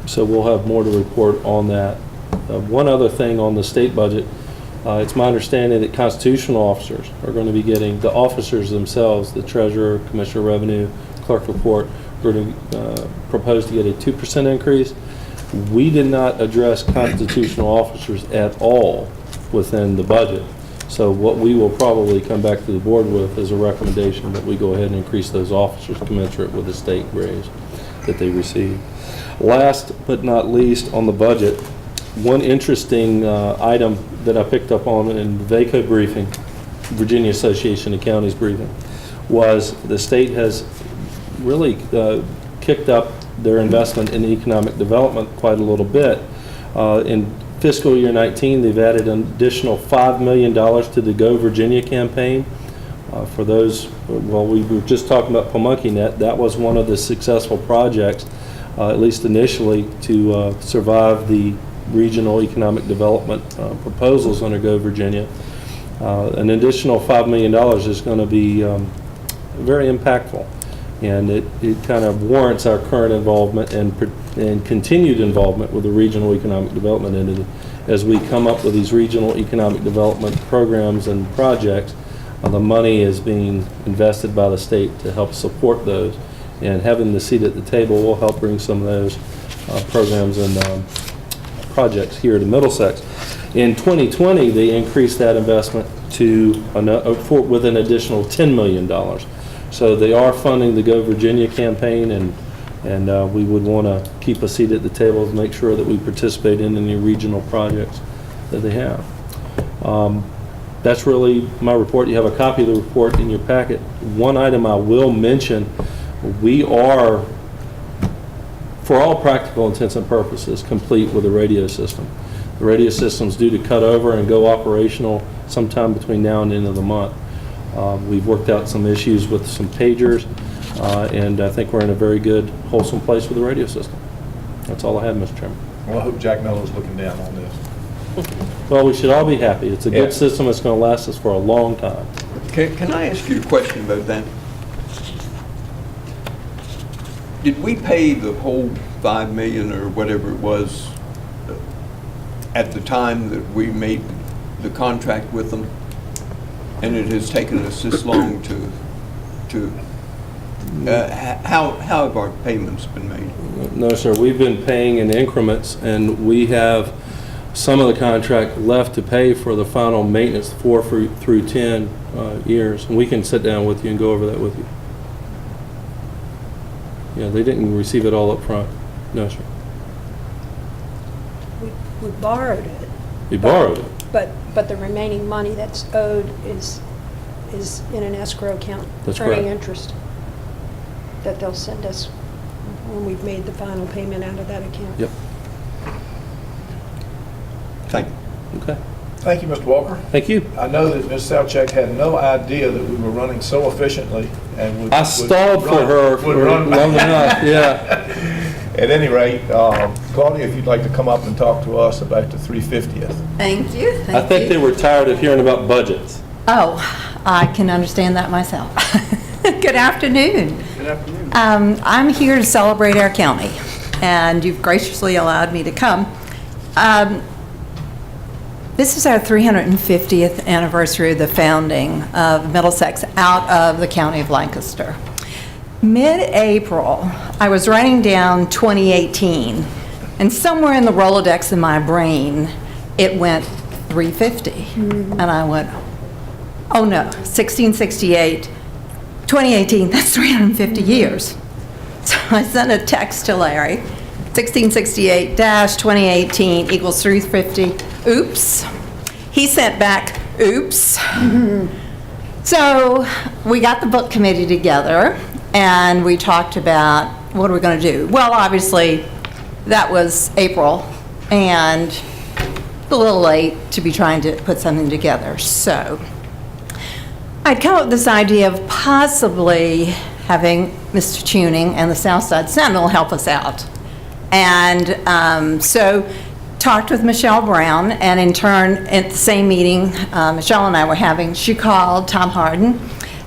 B: So we'll have more to report on that. One other thing on the state budget, it's my understanding that constitutional officers are going to be getting, the officers themselves, the treasurer, commissioner of revenue, clerk of court, are going to propose to get a 2% increase. We did not address constitutional officers at all within the budget. So what we will probably come back to the board with is a recommendation that we go ahead and increase those officers commensurate with the state raise that they receive. Last but not least on the budget, one interesting item that I picked up on in VACO briefing, Virginia Association of Counties briefing, was the state has really kicked up their investment in economic development quite a little bit. In fiscal year 19, they've added an additional $5 million to the Go Virginia campaign. For those, well, we were just talking about Pamunkey Net. That was one of the successful projects, at least initially, to survive the regional economic development proposals under Go Virginia. An additional $5 million is going to be very impactful, and it kind of warrants our current involvement and continued involvement with the regional economic development entity as we come up with these regional economic development programs and projects. The money is being invested by the state to help support those, and having the seat at the table will help bring some of those programs and projects here to Middlesex. In 2020, they increased that investment to with an additional $10 million. So they are funding the Go Virginia campaign, and we would want to keep a seat at the table to make sure that we participate in any regional projects that they have. That's really my report. You have a copy of the report in your packet. One item I will mention, we are, for all practical intents and purposes, complete with the radio system. The radio system's due to cut over and go operational sometime between now and the end of the month. We've worked out some issues with some pagers, and I think we're in a very good, wholesome place with the radio system. That's all I have, Mr. Chairman.
I: Well, I hope Jack Mello's looking down on this.
B: Well, we should all be happy. It's a
I: Yeah.
B: good system that's going to last us for a long time.
L: Can I ask you a question about that? Did we pay the whole $5 million or whatever it was at the time that we made the contract with them? And it has taken us this long how have our payments been made?
B: No, sir. We've been paying in increments, and we have some of the contract left to pay for the final maintenance, 4 through 10 years. And we can sit down with you and go over that with you. Yeah, they didn't receive it all up front. No, sir.
G: We borrowed it,
B: We borrowed it.
G: but the remaining money that's owed is in an escrow account.
B: That's correct.
G: Earning interest that they'll send us when we've made the final payment out of that account.
B: Yep.
L: Thank you.
B: Okay.
I: Thank you, Mr. Walker.
B: Thank you.
I: I know that Ms. Salchek had no idea that we were running so efficiently and would...
B: I stalled for her for long enough, yeah.
I: At any rate, Claudia, if you'd like to come up and talk to us about the 350th.
M: Thank you.
B: I think they were tired of hearing about budgets.
M: Oh, I can understand that myself. Good afternoon.
H: Good afternoon.
M: I'm here to celebrate our county, and you've graciously allowed me to come. This is our 350th anniversary of the founding of Middlesex out of the county of Lancaster. Mid-April, I was writing down 2018, and somewhere in the Rolodex in my brain, it went 350. And I went, oh no, 1668, 2018, that's 350 years. So I sent a text to Larry, 1668-2018 equals 350. Oops. He sent back, oops. So we got the book committee together and we talked about what are we going to do. Well, obviously, that was April and a little late to be trying to put something together. So I'd come up with this idea of possibly having Mr. Tuning and the Southside Sentinel help us out. And so talked with Michelle Brown, and in turn, at the same meeting Michelle and I were having, she called Tom Harden,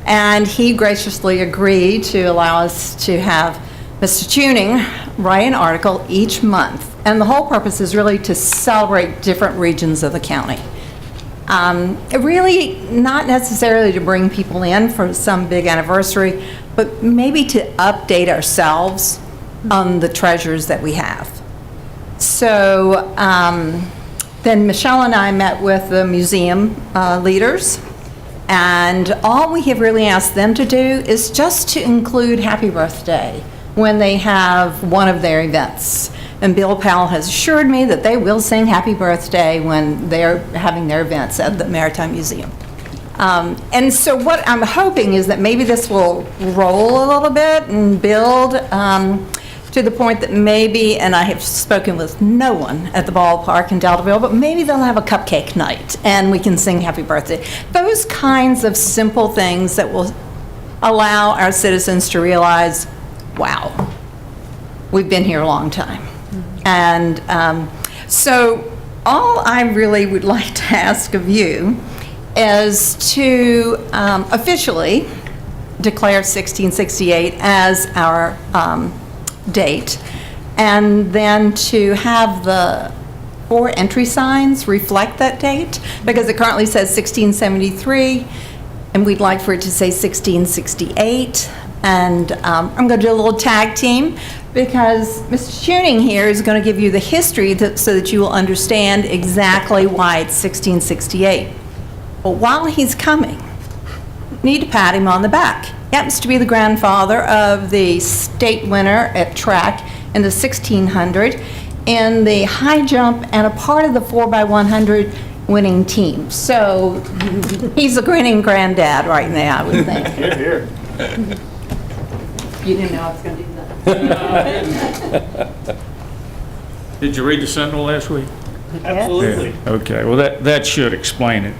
M: and he graciously agreed to allow us to have Mr. Tuning write an article each month. And the whole purpose is really to celebrate different regions of the county. Really not necessarily to bring people in for some big anniversary, but maybe to update ourselves on the treasures that we have. So then Michelle and I met with the museum leaders, and all we have really asked them to do is just to include Happy Birthday when they have one of their events. And Bill Powell has assured me that they will sing Happy Birthday when they're having their events at the Maritime Museum. And so what I'm hoping is that maybe this will roll a little bit and build to the point that maybe, and I have spoken with no one at the ballpark in Deltaville, but maybe they'll have a cupcake night and we can sing Happy Birthday. Those kinds of simple things that will allow our citizens to realize, wow, we've been here a long time. And so all I really would like to ask of you is to officially declare 1668 as our date, and then to have the 4 entry signs reflect that date, because it currently says 1673, and we'd like for it to say 1668. And I'm going to do a little tag team, because Mr. Tuning here is going to give you the history so that you will understand exactly why it's 1668. But while he's coming, you need to pat him on the back. He happens to be the grandfather of the state winner at track in the 1600. In the high jump and a part of the 4x100, winning team. So he's a grinning granddad right now, I would think.
H: Here, here.
M: You didn't know I was going to do that.
N: Did you read the Sentinel last week?
H: Absolutely.
N: Okay, well, that should explain it.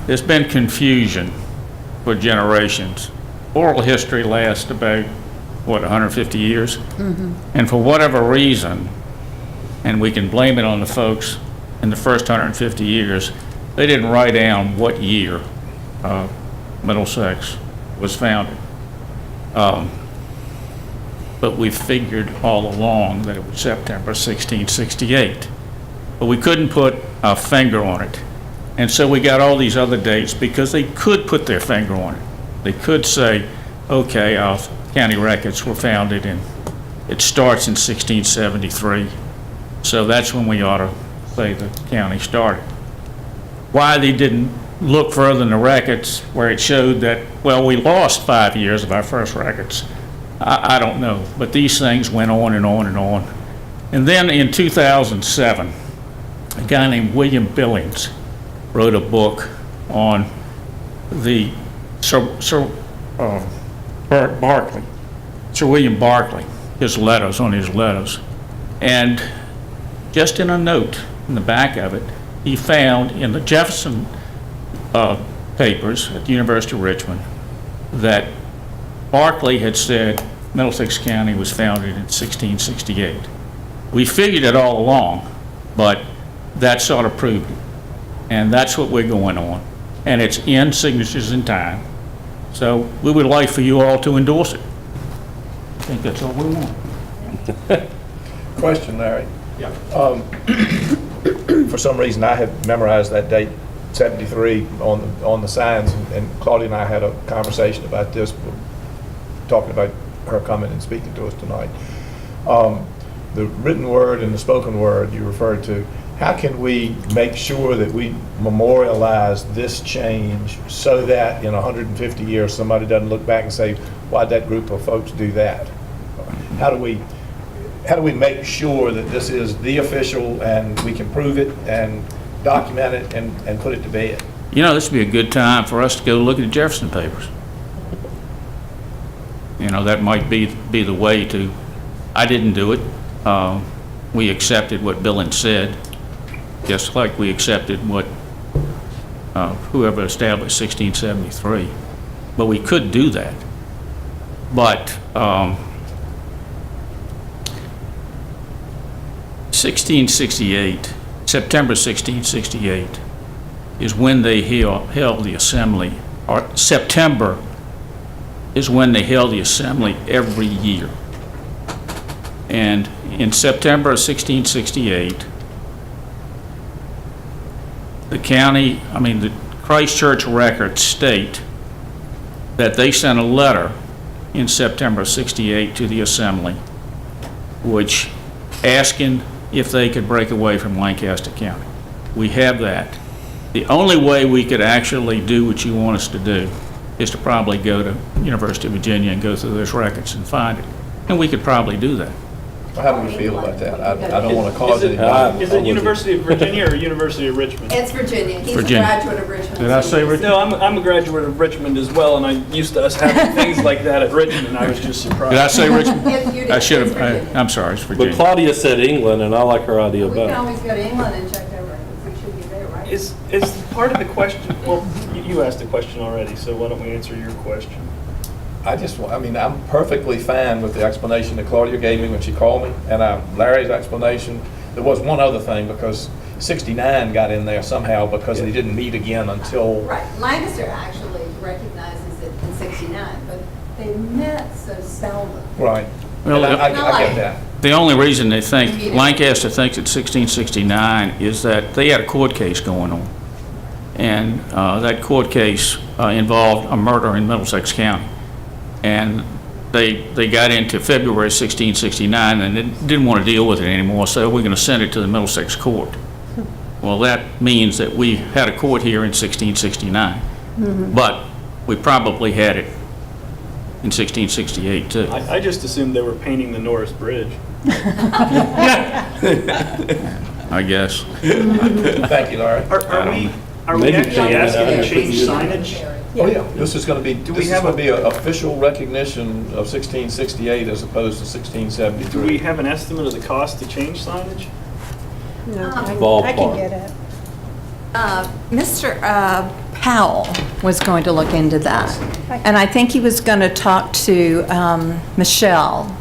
N: There's been confusion for generations. Oral history lasts about, 150 years? And for whatever reason, and we can blame it on the folks in the first 150 years, they didn't write down what year Middlesex was founded. But we figured all along that it was September 1668. But we couldn't put a finger on it. And so we got all these other dates because they could put their finger on it. They could say, okay, our county records were founded in, it starts in 1673. So that's when we ought to say the county started. Why they didn't look further in the records where it showed that, well, we lost 5 years of our first records, I don't know. But these things went on and on and on. And then in 2007, a guy named William Billings wrote a book on the Sir William Berkeley, his letters. And just in a note in the back of it, he found in the Jefferson papers at the University of Richmond that Berkeley had said Middlesex County was founded in 1668. We figured it all along, but that sort of proved it. And that's what we're going on. And it's in Signatures in Time. So we would like for you all to endorse it. I think that's all we want.
I: Question, Larry. Yeah. For some reason, I had memorized that date, 73, on the signs, and Claudia and I had a conversation about this, talking about her coming and speaking to us tonight. The written word and the spoken word you referred to, how can we make sure that we memorialize this change so that in 150 years somebody doesn't look back and say, why'd that group of folks do that? How do we make sure that this is the official and we can prove it and document it and put it to bed?
N: You know, this would be a good time for us to go look at the Jefferson papers. You know, that might be the way to. I didn't do it. We accepted what Billings said, just like we accepted what whoever established 1673. But we could do that. But 1668, September 1668, is when they held the assembly, or September is when they held the assembly every year. And in September of 1668, the Christ Church records state that they sent a letter in September of 68 to the assembly, which asking if they could break away from Lancaster County. We have that. The only way we could actually do what you want us to do is to probably go to University of Virginia and go through those records and find it. And we could probably do that.
I: How do we feel about that? I don't want to cause anybody.
H: Is it University of Virginia or University of Richmond?
M: It's Virginia. He's
N: Virginia.
M: a graduate of Richmond.
N: Did I say Richmond?
H: No, I'm a graduate of Richmond as well, and I'm used to us having things like that at Richmond, and I was just surprised.
N: Did I say Richmond?
M: Yes, you did.
N: I should
M: It's
N: have,
M: Virginia.
N: I'm sorry, it's
B: But
N: Virginia.
B: Claudia said England, and I like her idea
M: We can
B: better.
M: always go to England and check their records. We should be there, right?
H: Is part of the question, well, you asked the question already, so why don't we answer your question?
I: I'm perfectly fine with the explanation that Claudia gave me when she called me, and Larry's explanation. There was one other thing, because 69 got in there somehow because they didn't meet again until.
M: Right. Lancaster actually recognizes it in 69, but they met so seldom.
I: Right.
N: Well,
I: And I get that.
N: The only reason they think, Lancaster thinks it's 1669 is that they had a court case going on. And that court case involved a murder in Middlesex County. And they got into February 1669 and they didn't want to deal with it anymore, so we're going to send it to the Middlesex court. Well, that means that we had a court here in 1669, but we probably had it in 1668 too.
H: I just assumed they were painting the Norris Bridge.
N: I guess.
I: Thank you, Larry.
H: Are we
B: Maybe
H: actually
B: change it
H: asking
B: out.
H: to change signage?
I: Oh, yeah, this is going to be,
H: we
I: this is
H: have
I: going to be an official recognition of 1668 as opposed to
H: Do we
I: 1673.
H: have an estimate of the cost to change signage?
G: No, I can
B: Ballpark.
G: get it.
M: Mr. Powell was going to look into that, and I think he was going to talk to Michelle,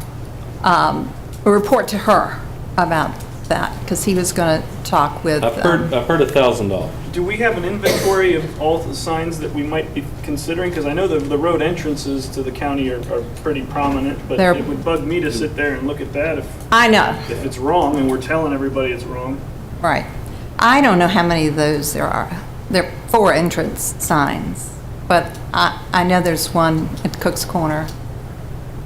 M: report to her about that, because he was going to talk with...
B: I've heard $1,000.
H: Do we have an inventory of all the signs that we might be considering? Because I know the road entrances to the county are pretty prominent, but
M: They're-
H: it would bug me to sit there and look at that
M: I know,
H: if it's wrong and we're telling everybody it's wrong.
M: right. I don't know how many of those there are. There are 4 entrance signs, but I know there's one at Cook's Corner,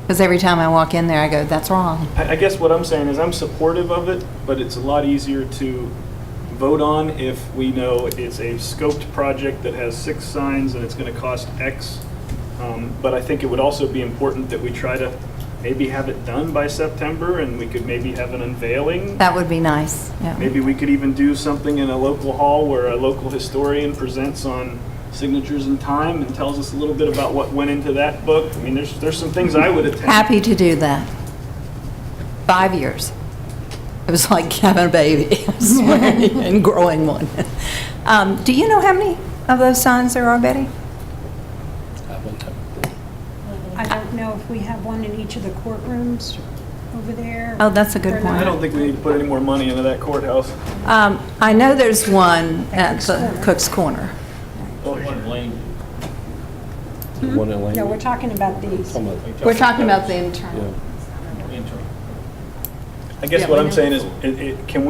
M: because every time I walk in there, I go, that's wrong.
H: I guess what I'm saying is I'm supportive of it, but it's a lot easier to vote on if we know it's a scoped project that has 6 signs and it's going to cost X. But I think it would also be important that we try to maybe have it done by September, and we could maybe have an unveiling.
M: That would be nice, yeah.
H: Maybe we could even do something in a local hall where a local historian presents on signatures and time and tells us a little bit about what went into that book. I mean, there's some things I would attend.
M: Happy to do that. 5 years. It was like having a baby, I swear, and growing one. Do you know how many of those signs there are, Betty?
G: I don't know if we have one in each of the courtrooms over there.
M: Oh, that's a good
G: or not.
M: point.
H: I don't think we need to put any more money into that courthouse.
M: I know there's one at the Cook's Corner.
B: One in Lane.
G: No, we're talking about these.
M: We're talking about the internal.
H: I guess what I'm saying is, can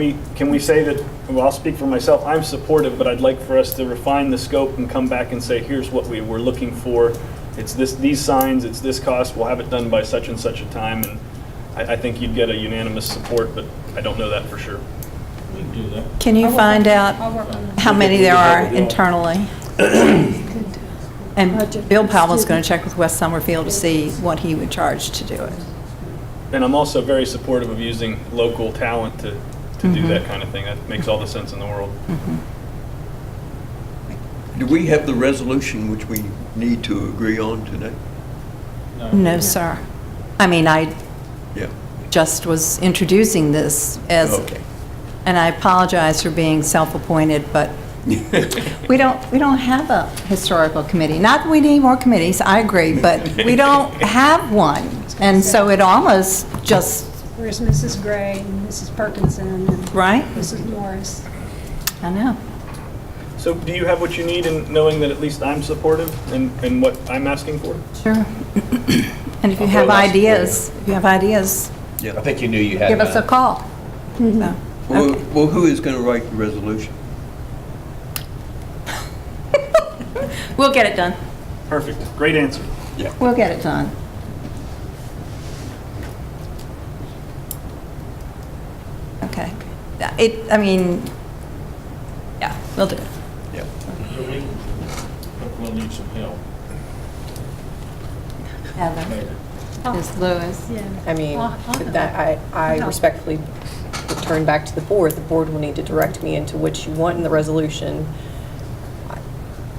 H: we say that, well, I'll speak for myself, I'm supportive, but I'd like for us to refine the scope and come back and say, here's what we were looking for. It's these signs, it's this cost, we'll have it done by such and such a time, and I think you'd get a unanimous support, but I don't know that for sure.
N: We can do that.
M: Can you find out
G: I'll work on that.
M: how many there are internally? And Bill Powell's going to check with West Summerfield to see what he would charge to do it.
H: And I'm also very supportive of using local talent to do that kind of thing. That makes all the sense in the world.
L: Do we have the resolution which we need to agree on today?
M: No, sir. I mean, I
L: Yeah.
M: just was introducing this as,
L: Okay.
M: and I apologize for being self-appointed, but we don't have a historical committee. Not that we need more committees, I agree, but we don't have one. And so it almost just,
G: Where's Mrs. Gray and Mrs. Perkinson and
M: right?
G: Mrs. Morris?
M: I know.
H: So do you have what you need in knowing that at least I'm supportive in what I'm asking for?
M: Sure. And if you have ideas,
I: I think you knew you had
M: give us a
I: that.
M: call. So,
L: Well, who is going to write the resolution?
M: we'll get it done.
H: Perfect. Great answer.
M: We'll get it done. Okay. I mean, yeah, we'll do it.
L: Yeah.
N: We'll need some help.
M: Heather. Ms. Lewis.
J: I mean,
G: I'll have
J: that, I
G: No.
J: respectfully return back to the board. The board will need to direct me into what you want in the resolution.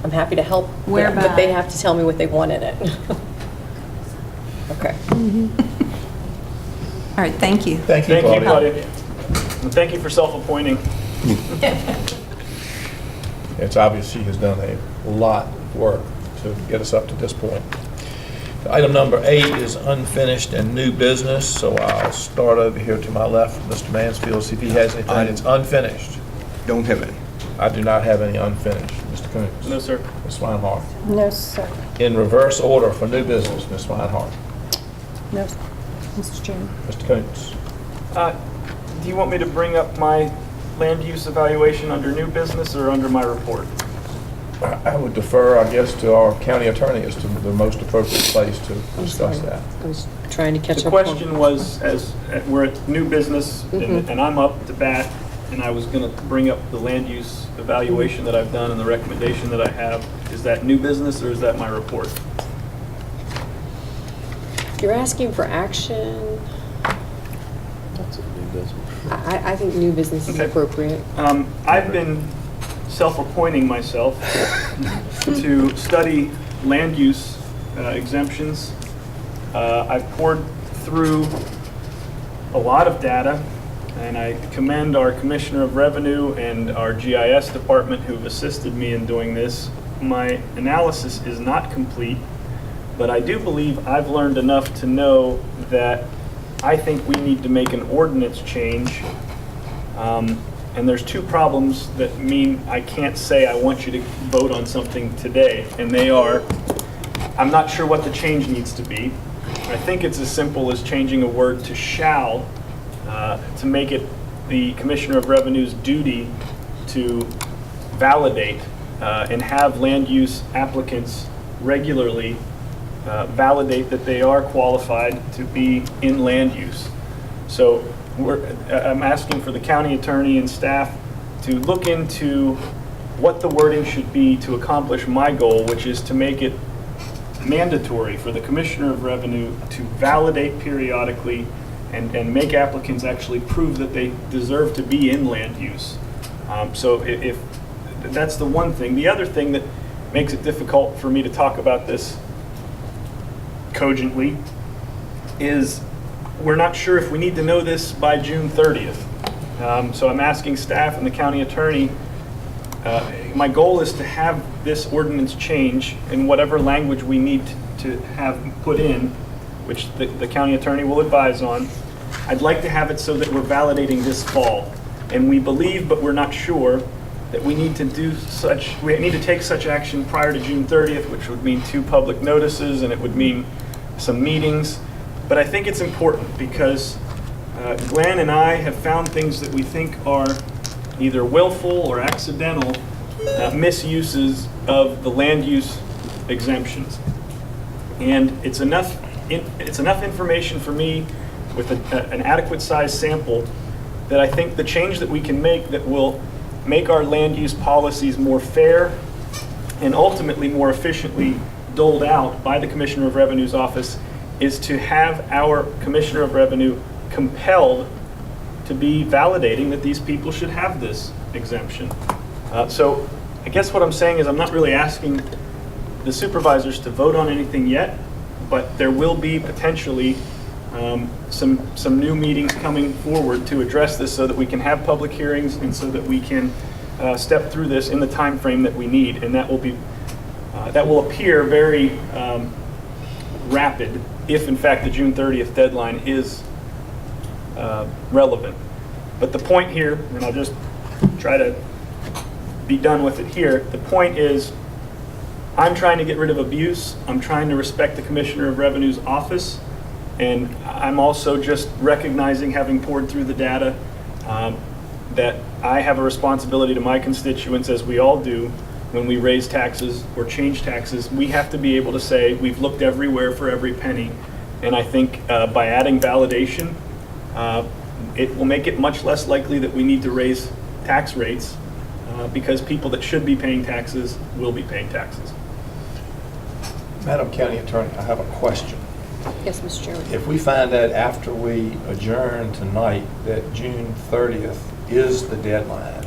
J: I'm happy to help,
M: Where
J: but they
M: by?
J: have to tell me what they want in it. Okay.
M: All right, thank you.
I: Thank you,
H: Thank you,
I: Claudia.
H: Claudia. And thank you for self-appointing.
I: It's obvious she has done a lot of work to get us up to this point. Item number 8 is unfinished and new business, so I'll start over here to my left, Mr. Mansfield, see if he has anything that's unfinished.
L: Don't have any.
I: I do not have any unfinished. Mr. Coons?
H: No, sir.
I: Ms. Swinehart?
K: No, sir.
I: In reverse order for new business, Ms. Swinehart?
K: No, Mr. Chairman.
I: Mr. Coons?
H: Do you want me to bring up my land use evaluation under new business or under my report?
I: I would defer, I guess, to our county attorney as to the most appropriate place to discuss that.
J: I was trying to catch
H: The
J: up. on-
H: question was, we're at new business, and I'm up to bat, and I was going to bring up the land use evaluation that I've done and the recommendation that I have. Is that new business, or is that my report?
J: You're asking for action. I think new business is
H: Okay.
J: appropriate.
H: I've been self-appointing myself to study land use exemptions. I've poured through a lot of data, and I commend our Commissioner of Revenue and our GIS department who've assisted me in doing this. My analysis is not complete, but I do believe I've learned enough to know that I think we need to make an ordinance change. And there's two problems that mean I can't say I want you to vote on something today, and they are, I'm not sure what the change needs to be. I think it's as simple as changing a word to shall, to make it the Commissioner of Revenue's duty to validate and have land use applicants regularly validate that they are qualified to be in land use. So I'm asking for the county attorney and staff to look into what the wording should be to accomplish my goal, which is to make it mandatory for the Commissioner of Revenue to validate periodically and make applicants actually prove that they deserve to be in land use. So if that's the one thing. The other thing that makes it difficult for me to talk about this cogently is we're not sure if we need to know this by June 30th. So I'm asking staff and the county attorney, my goal is to have this ordinance change in whatever language we need to have put in, which the county attorney will advise on. I'd like to have it so that we're validating this fall. And we believe, but we're not sure, that we need to take such action prior to June 30th, which would mean 2 public notices, and it would mean some meetings. But I think it's important because Glenn and I have found things that we think are either willful or accidental misuses of the land use exemptions. And it's enough information for me with an adequate size sample that I think the change that we can make that will make our land use policies more fair and ultimately more efficiently doled out by the Commissioner of Revenue's office is to have our Commissioner of Revenue compelled to be validating that these people should have this exemption. So I guess what I'm saying is I'm not really asking the supervisors to vote on anything yet, but there will be potentially some new meetings coming forward to address this so that we can have public hearings and so that we can step through this in the time frame that we need. And that will appear very rapid if in fact the June 30th deadline is relevant. But the point here, and I'll just try to be done with it here, the point is I'm trying to get rid of abuse. I'm trying to respect the Commissioner of Revenue's office. And I'm also just recognizing, having poured through the data, that I have a responsibility to my constituents, as we all do, when we raise taxes or change taxes. We have to be able to say we've looked everywhere for every penny. And I think by adding validation, it will make it much less likely that we need to raise tax rates because people that should be paying taxes will be paying taxes.
I: Madam County Attorney, I have a question.
J: Yes, Mr. Chairman.
I: If we find out after we adjourn tonight that June 30th is the deadline,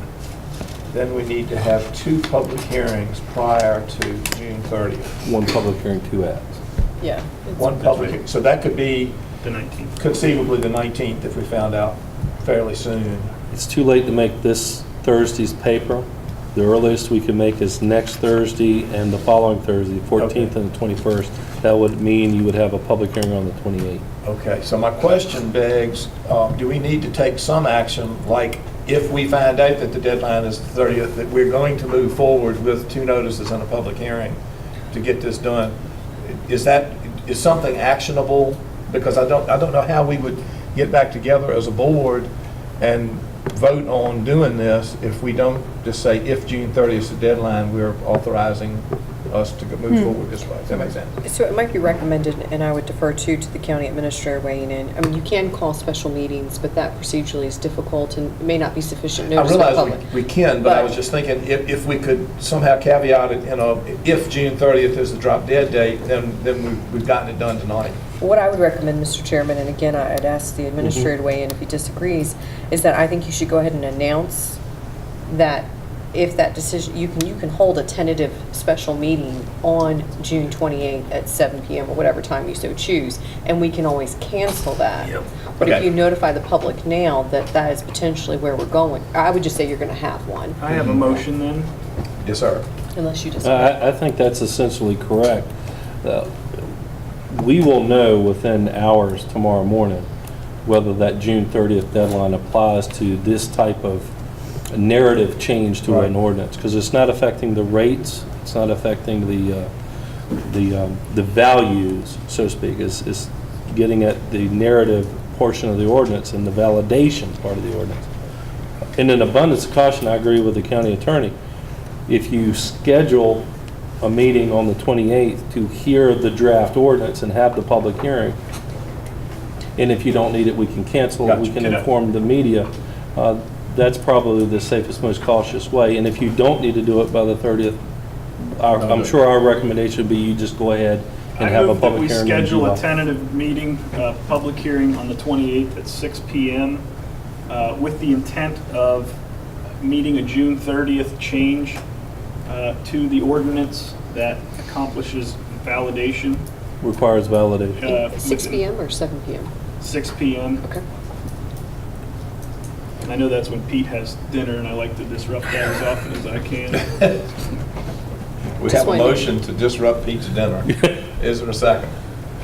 I: then we need to have 2 public hearings prior to June 30th.
B: 1 public hearing, 2 ads.
J: Yeah.
I: 1 public,
H: right.
I: So that could be
H: The 19th.
I: conceivably the 19th if we found out fairly soon.
B: It's too late to make this Thursday's paper. The earliest we can make is next Thursday and the following Thursday, 14th and the 21st. That would mean you would have a public hearing on the 28th.
I: Okay, so my question begs, do we need to take some action, like if we find out that the deadline is the 30th, that we're going to move forward with 2 notices and a public hearing to get this done? Is something actionable? Because I don't know how we would get back together as a board and vote on doing this if we don't just say if June 30th is the deadline, we're authorizing us to move forward this way. Does that make sense?
J: So it might be recommended, and I would defer to the county administrator weighing in. I mean, you can call special meetings, but that procedurally is difficult and may not be sufficient notice
I: I
J: to the
I: realize
J: public.
I: we can, but I was just thinking if we could somehow caveat it, if June 30th is the drop dead date, then we've gotten it done tonight.
J: What I would recommend, Mr. Chairman, and again, I'd ask the administrator to weigh in if he disagrees, is that I think you should go ahead and announce that if that decision, you can hold a tentative special meeting on June 28th at 7 PM or whatever time you so choose, and we can always cancel that. But if
A: Okay.
J: you notify the public now that that is potentially where we're going, I would just say you're going to have one,
H: I have a motion then.
I: Yes, sir.
J: unless you disagree.
B: I think that's essentially correct. We will know within hours tomorrow morning whether that June 30th deadline applies to this type of narrative change to an ordinance, because it's not affecting the rates, it's not affecting the values, so to speak. It's getting at the narrative portion of the ordinance and the validation part of the ordinance. In an abundance of caution, I agree with the county attorney. If you schedule a meeting on the 28th to hear the draft ordinance and have the public hearing, and if you don't need it, we can cancel it, we can inform the media, that's probably the safest, most cautious way. And if you don't need to do it by the 30th, I'm sure our recommendation would be you just go ahead and have a public hearing in
H: I move that we schedule
B: July.
H: a tentative meeting, public hearing on the 28th at 6 PM with the intent of meeting a June 30th change to the ordinance that accomplishes validation.
B: Requires validation.
J: 6 PM or 7 PM?
H: 6 PM.
J: Okay.
H: And I know that's when Pete has dinner, and I like to disrupt that as often as I can.
I: We have a motion to disrupt Pete's dinner. Is there a second?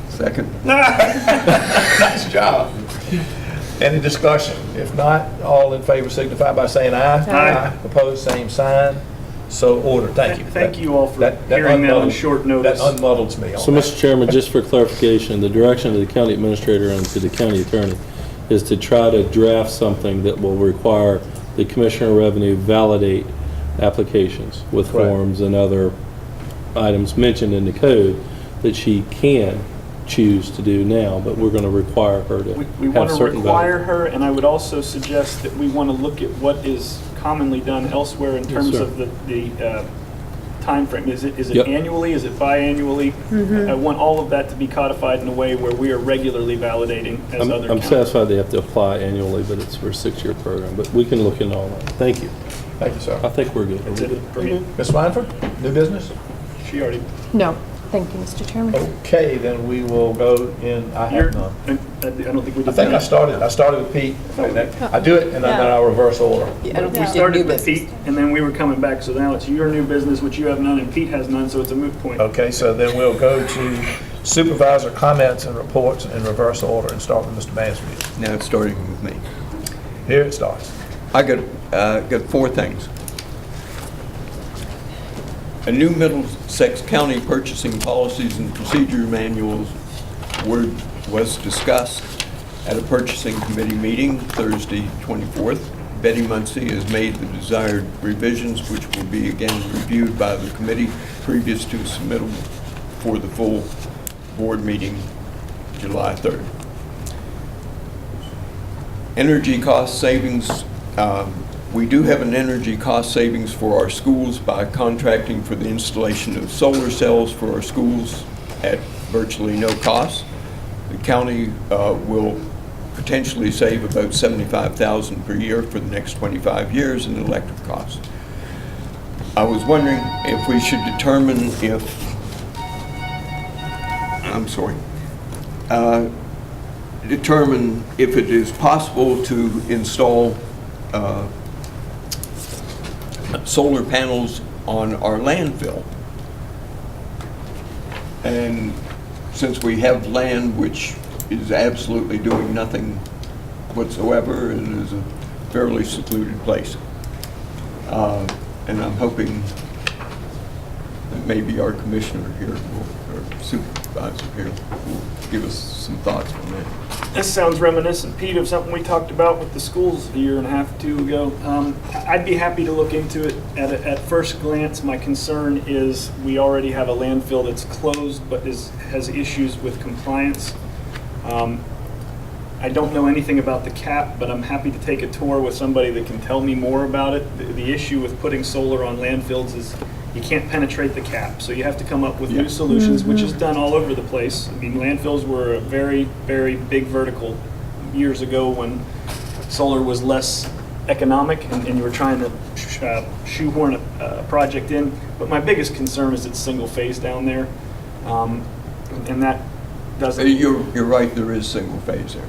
L: Second.
I: Nice job. Any discussion? If not, all in favor signify by saying aye.
H: Aye.
I: Opposed, same sign. So ordered. Thank you.
H: Thank you all for hearing that on short notice.
I: That unmuddles me on
B: So,
I: that.
B: Mr. Chairman, just for clarification, the direction of the county administrator and to the county attorney is to try to draft something that will require the Commissioner of Revenue validate applications with
I: Correct.
B: forms and other items mentioned in the code that she can choose to do now, but we're going to require her to
H: We
B: have
H: want to
B: certain
H: require
B: value.
H: her, and I would also suggest that we want to look at what is commonly done elsewhere in terms
B: sir.
H: of the timeframe. Is it
B: Yep.
H: annually? Is it biannually? I want all of that to be codified in a way where we are regularly validating as
B: I'm
H: other counties.
B: satisfied they have to apply annually, but it's for a 6-year program, but we can look into all that. Thank you.
I: Thank you, sir.
B: I think we're good.
H: That's it for me.
I: Ms. Wynford, new business?
H: She already.
K: No, thank you, Mr. Chairman.
I: Okay, then we will go in, I
H: You're-
I: have none.
H: I don't think we did.
I: I think I started with Pete. I do it and then I'll reverse order.
J: Yeah, I don't
H: We
J: think we did new
H: started with
J: business.
H: Pete, and then we were coming back, so now it's your new business, which you have none, and Pete has none, so it's a moot point.
I: Okay, so then we'll go to supervisor comments and reports in reverse order and start with Mr. Mansfield.
L: Now it's starting with me.
I: Here it starts.
L: I got 4 things. A new Middlesex County purchasing policies and procedure manuals was discussed at a purchasing committee meeting Thursday, 24th. Betty Muncy has made the desired revisions, which will be again reviewed by the committee previous to submittal for the full board meeting July 3rd. Energy cost savings. We do have an energy cost savings for our schools by contracting for the installation of solar cells for our schools at virtually no cost. The county will potentially save about $75,000 per year for the next 25 years in electric costs. I was wondering if we should determine determine if it is possible to install solar panels on our landfill. And since we have land which is absolutely doing nothing whatsoever, it is a fairly secluded place. And I'm hoping that maybe our commissioner here, or supervisor here, will give us some thoughts on that.
H: This sounds reminiscent, Pete, of something we talked about with the schools a year and a half, 2 ago. I'd be happy to look into it. At first glance, my concern is we already have a landfill that's closed but has issues with compliance. I don't know anything about the cap, but I'm happy to take a tour with somebody that can tell me more about it. The issue with putting solar on landfills is you can't penetrate the cap, so you have to come up with new solutions, which is done all over the place. I mean, landfills were a very, very big vertical years ago when solar was less economic and you were trying to shoehorn a project in. But my biggest concern is it's single phase down there, and that doesn't.
L: You're right, there is single phase there.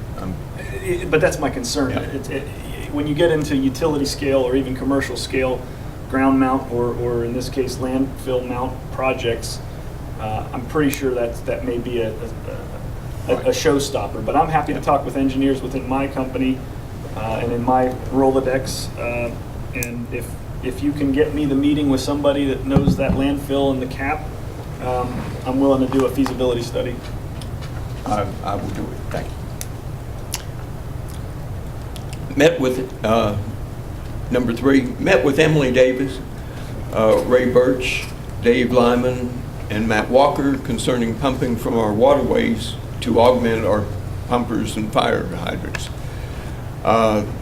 H: But that's my concern.
L: Yeah.
H: When you get into utility scale or even commercial scale ground mount or in this case landfill mount projects, I'm pretty sure that may be a showstopper. But I'm happy to talk with engineers within my company and in my Rolodex. And if you can get me the meeting with somebody that knows that landfill and the cap, I'm willing to do a feasibility study.
L: I will do it. Thank you. Met with, number 3, met with Emily Davis, Ray Birch, Dave Lyman, and Matt Walker concerning pumping from our waterways to augment our pumpers and fire hydrants.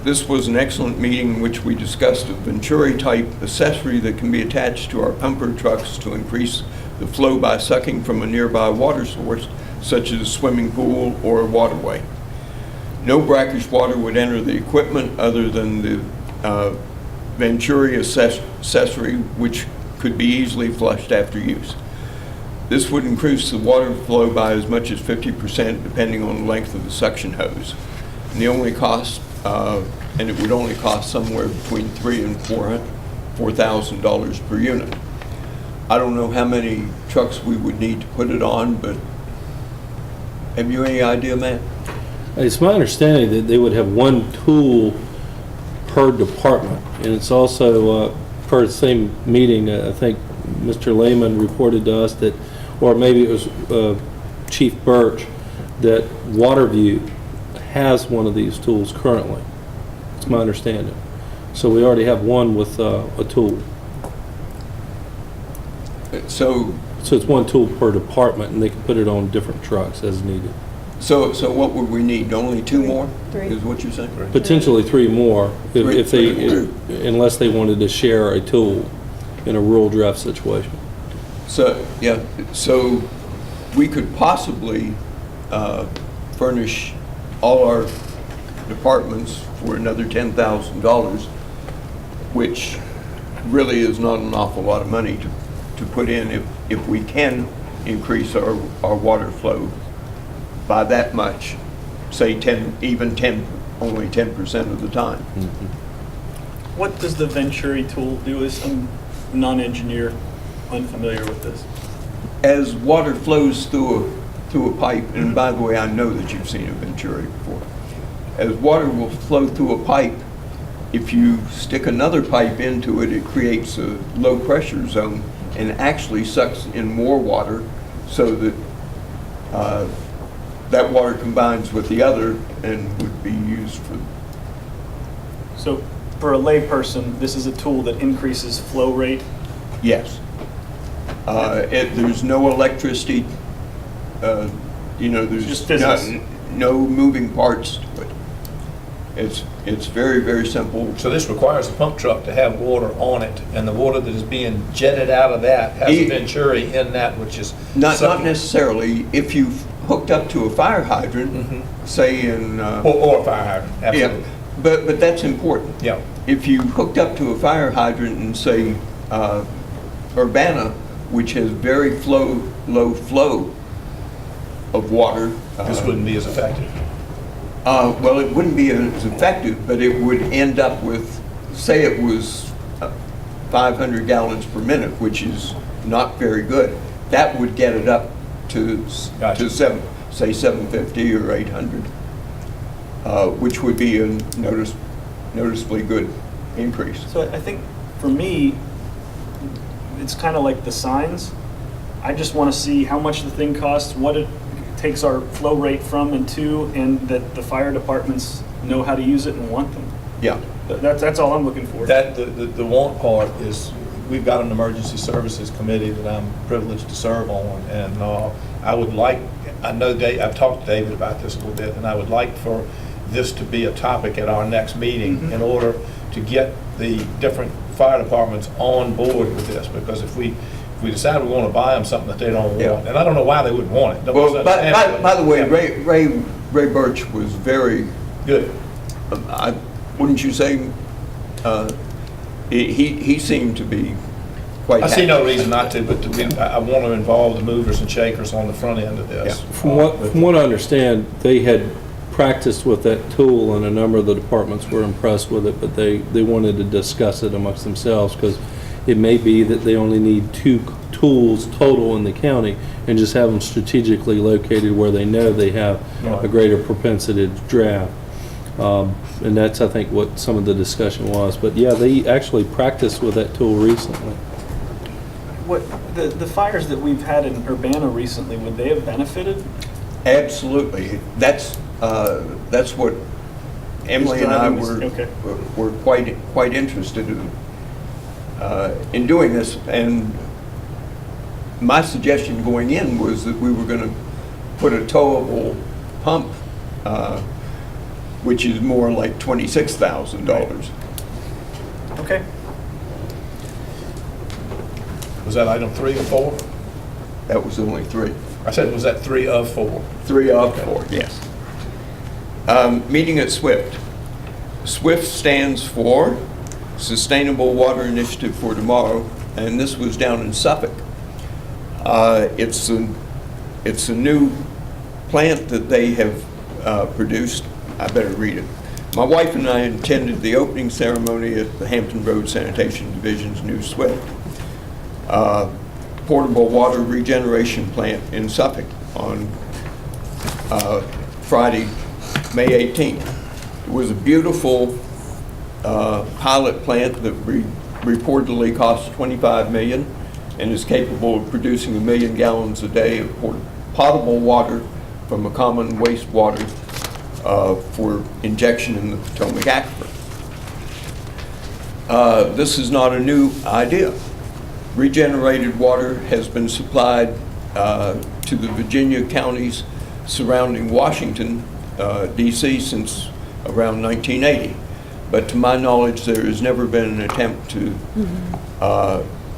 L: This was an excellent meeting in which we discussed a Venturi-type accessory that can be attached to our pumper trucks to increase the flow by sucking from a nearby water source, such as a swimming pool or a waterway. No brackish water would enter the equipment other than the Venturi accessory, which could be easily flushed after use. This would increase the water flow by as much as 50% depending on the length of the suction hose. And the only cost, and it would only cost somewhere between $3,000 and $4,000 per unit. I don't know how many trucks we would need to put it on, but have you any idea, Matt?
B: It's my understanding that they would have one tool per department, and it's also, per the same meeting, I think Mr. Lehman reported to us that, or maybe it was Chief Birch, that Waterview has one of these tools currently. It's my understanding. So we already have one with a tool.
L: So
B: it's one tool per department, and they can put it on different trucks as needed.
L: So what would we need? Only 2 more?
G: 3.
L: Is what you're saying?
B: Potentially 3 more, if they, unless they wanted to share a tool in a rural draft situation.
L: So, yeah, so we could possibly furnish all our departments for another $10,000, which really is not an awful lot of money to put in if we can increase our water flow by that much, say 10, even 10, only 10% of the time.
B: Mm-hmm.
H: What does the Venturi tool do? I'm non-engineer, unfamiliar with this.
L: As water flows through a pipe, and by the way, I know that you've seen a Venturi before. As water will flow through a pipe, if you stick another pipe into it, it creates a low pressure zone and actually sucks in more water so that that water combines with the other and would be used for.
H: So for a layperson, this is a tool that increases flow rate?
L: Yes. There's no electricity, there's
H: just physics.
L: no moving parts to it. It's very, very simple.
I: So this requires the pump truck to have water on it, and the water that is being jetted out of that has a Venturi in that, which is
L: not necessarily. If you've hooked up to a fire hydrant, say in
I: or a fire hydrant, absolutely.
L: Yeah, but that's important.
I: Yeah.
L: If you hooked up to a fire hydrant in say Urbana, which has very low flow of water,
I: this wouldn't be as effective.
L: Well, it wouldn't be as effective, but it would end up with, say it was 500 gallons per minute, which is not very good. That would get it up to,
I: Gotcha.
L: say 750 or 800, which would be a noticeably good increase.
H: So I think for me, it's kind of like the signs. I just want to see how much the thing costs, what it takes our flow rate from and to, and that the fire departments know how to use it and want them.
L: Yeah.
H: That's all I'm looking for.
I: That the want part is, we've got an emergency services committee that I'm privileged to serve on, and I would like, I know Dave, I've talked to David about this a little bit, and I would like for this to be a topic at our next meeting in order to get the different fire departments on board with this, because if we decide we want to buy them something that they don't want, and I don't know why they wouldn't want it.
L: Well, by the way, Ray Birch was very
I: good.
L: Wouldn't you say, he seemed to be quite
I: I see
L: happy.
I: no reason not to, but I want to involve the movers and shakers on the front end of this.
B: From what I understand, they had practiced with that tool, and a number of the departments were impressed with it, but they wanted to discuss it amongst themselves, because it may be that they only need 2 tools total in the county, and just have them strategically located where they know they have a greater propensity to draft. And that's, I think, what some of the discussion was. But yeah, they actually practiced with that tool recently.
H: What, the fires that we've had in Urbana recently, would they have benefited?
L: Absolutely. That's what Emily and I were quite interested in doing this. And my suggestion going in was that we were going to put a towable pump, which is more like $26,000.
H: Okay.
I: Was that item 3 or 4?
L: That was only 3.
I: I said, was that 3 of 4?
L: 3 of 4, yes. Meeting at SWIFT. SWIFT stands for Sustainable Water Initiative for Tomorrow, and this was down in Suffolk. It's a new plant that they have produced. I better read it. My wife and I attended the opening ceremony at the Hampton Road Sanitation Division's new SWIFT portable water regeneration plant in Suffolk on Friday, May 18th. It was a beautiful pilot plant that reportedly cost $25 million and is capable of producing 1 million gallons a day of potable water from a common wastewater for injection in the Potomac Aquifer. This is not a new idea. Regenerated water has been supplied to the Virginia counties surrounding Washington, D.C. since around 1980. But to my knowledge, there has never been an attempt to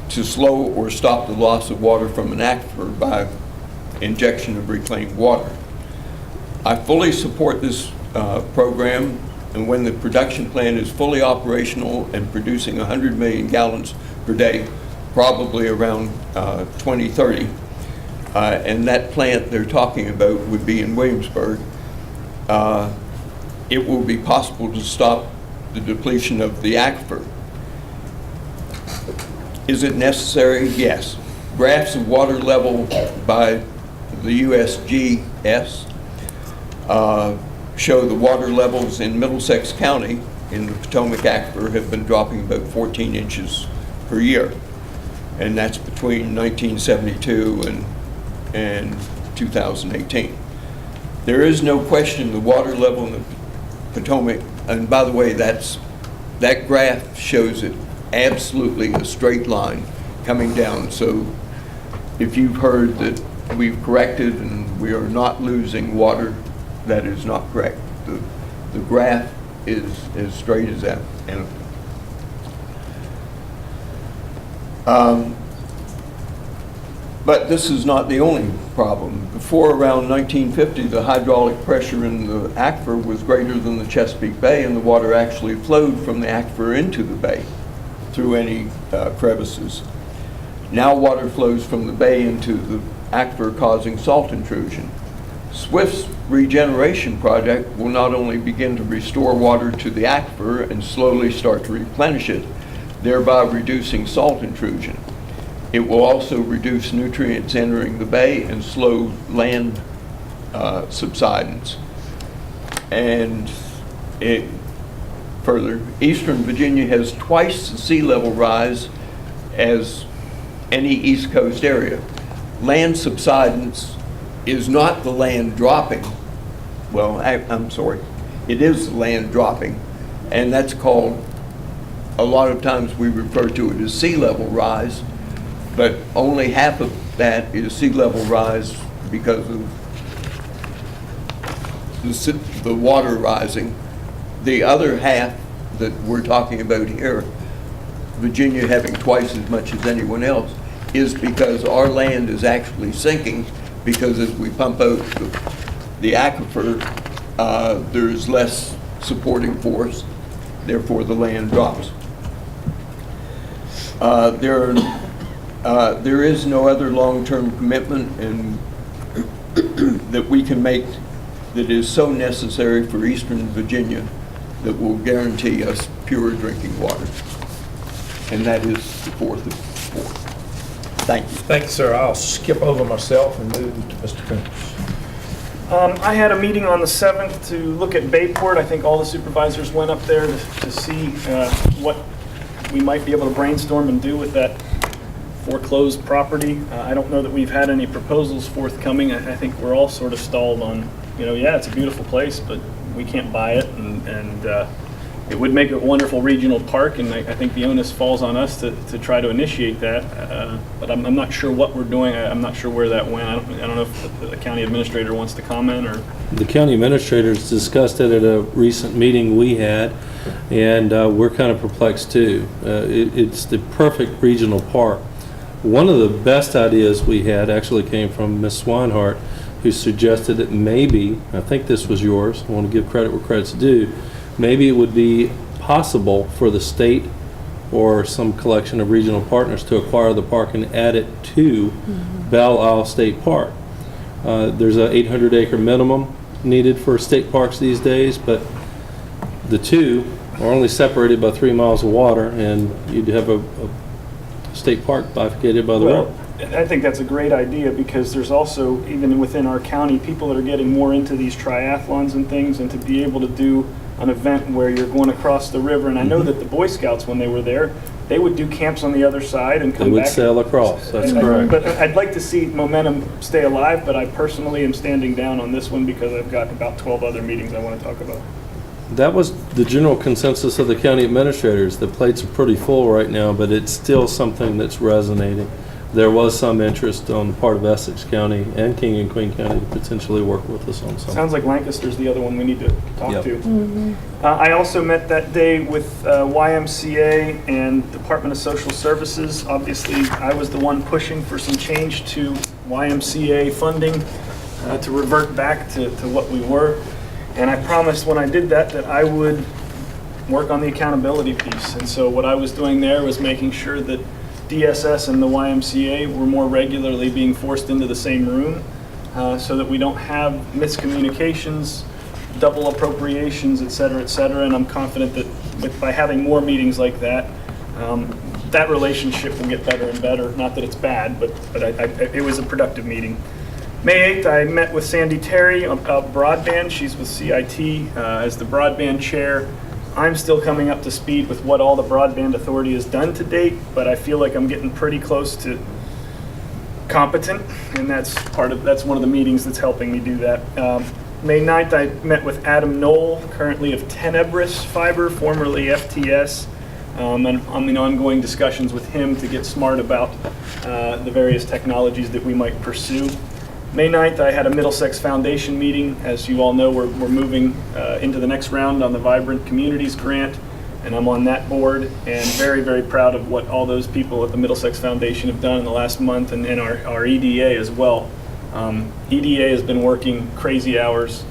L: slow or stop the loss of water from an aquifer by injection of reclaimed water. I fully support this program, and when the production plant is fully operational and producing 100 million gallons per day, probably around 2030, and that plant they're talking about would be in Williamsburg, it will be possible to stop the depletion of the aquifer. Is it necessary? Yes. Graphs of water level by the USGS show the water levels in Middlesex County in the Potomac Aquifer have been dropping about 14 inches per year. And that's between 1972 and 2018. There is no question the water level in the Potomac, and by the way, that graph shows it absolutely a straight line coming down. So if you've heard that we've corrected and we are not losing water, that is not correct. The graph is as straight as that. But this is not the only problem. Before around 1950, the hydraulic pressure in the aquifer was greater than the Chesapeake Bay, and the water actually flowed from the aquifer into the bay through any crevices. Now water flows from the bay into the aquifer, causing salt intrusion. SWIFT's regeneration project will not only begin to restore water to the aquifer and slowly start to replenish it, thereby reducing salt intrusion. It will also reduce nutrients entering the bay and slow land subsidence. And further, Eastern Virginia has twice the sea level rise as any East Coast area. Land subsidence is not the land dropping. Well, I'm sorry. It is the land dropping, and that's called, a lot of times we refer to it as sea level rise, but only half of that is sea level rise because of the water rising. The other half that we're talking about here, Virginia having twice as much as anyone else, is because our land is actually sinking, because as we pump out the aquifer, there's less supporting force, therefore the land drops. There is no other long-term commitment that we can make that is so necessary for Eastern Virginia that will guarantee us pure drinking water. And that is the fourth of four. Thank you.
A: Thank you, sir. I'll skip over myself and move to Mr. Koontz.
H: I had a meeting on the 7th to look at Bayport. I think all the supervisors went up there to see what we might be able to brainstorm and do with that foreclosed property. I don't know that we've had any proposals forthcoming. I think we're all sort of stalled on, yeah, it's a beautiful place, but we can't buy it, and it would make a wonderful regional park, and I think the onus falls on us to try to initiate that. But I'm not sure what we're doing. I'm not sure where that went. I don't know if the county administrator wants to comment, or...
B: The county administrators discussed it at a recent meeting we had, and we're kind of perplexed too. It's the perfect regional park. One of the best ideas we had actually came from Ms. Swinehart, who suggested that maybe, I think this was yours, I want to give credit where credit's due, maybe it would be possible for the state or some collection of regional partners to acquire the park and add it to Belle Isle State Park. There's a 800-acre minimum needed for state parks these days, but the two are only separated by 3 miles of water, and you'd have a state park bifurcated by the road.
H: I think that's a great idea, because there's also, even within our county, people that are getting more into these triathlons and things, and to be able to do an event where you're going across the river. And I know that the Boy Scouts, when they were there, they would do camps on the other side and come back.
B: They would sail across, that's correct.
H: But I'd like to see momentum stay alive, but I personally am standing down on this one because I've got about 12 other meetings I want to talk about.
B: That was the general consensus of the county administrators. The plates are pretty full right now, but it's still something that's resonating. There was some interest on the part of Essex County and King and Queen County to potentially work with us on something.
H: Sounds like Lancaster's the other one we need to talk
B: Yep.
H: to. I also met that day with YMCA and Department of Social Services. Obviously, I was the one pushing for some change to YMCA funding to revert back to what we were. And I promised when I did that I would work on the accountability piece. And so what I was doing there was making sure that DSS and the YMCA were more regularly being forced into the same room so that we don't have miscommunications, double appropriations, et cetera, and I'm confident that by having more meetings like that, that relationship will get better and better. Not that it's bad, but it was a productive meeting. May 8th, I met with Sandy Terry about broadband. She's with CIT as the broadband chair. I'm still coming up to speed with what all the Broadband Authority has done to date, but I feel like I'm getting pretty close to competent, and that's one of the meetings that's helping me do that. May 9th, I met with Adam Knoll, currently of Tenebris Fiber, formerly FTS, and I'm in ongoing discussions with him to get smart about the various technologies that we might pursue. May 9th, I had a Middlesex Foundation meeting. As you all know, we're moving into the next round on the Vibrant Communities Grant, and I'm on that board, and very, very proud of what all those people at the Middlesex Foundation have done in the last month, and our EDA as well. EDA has been working crazy hours.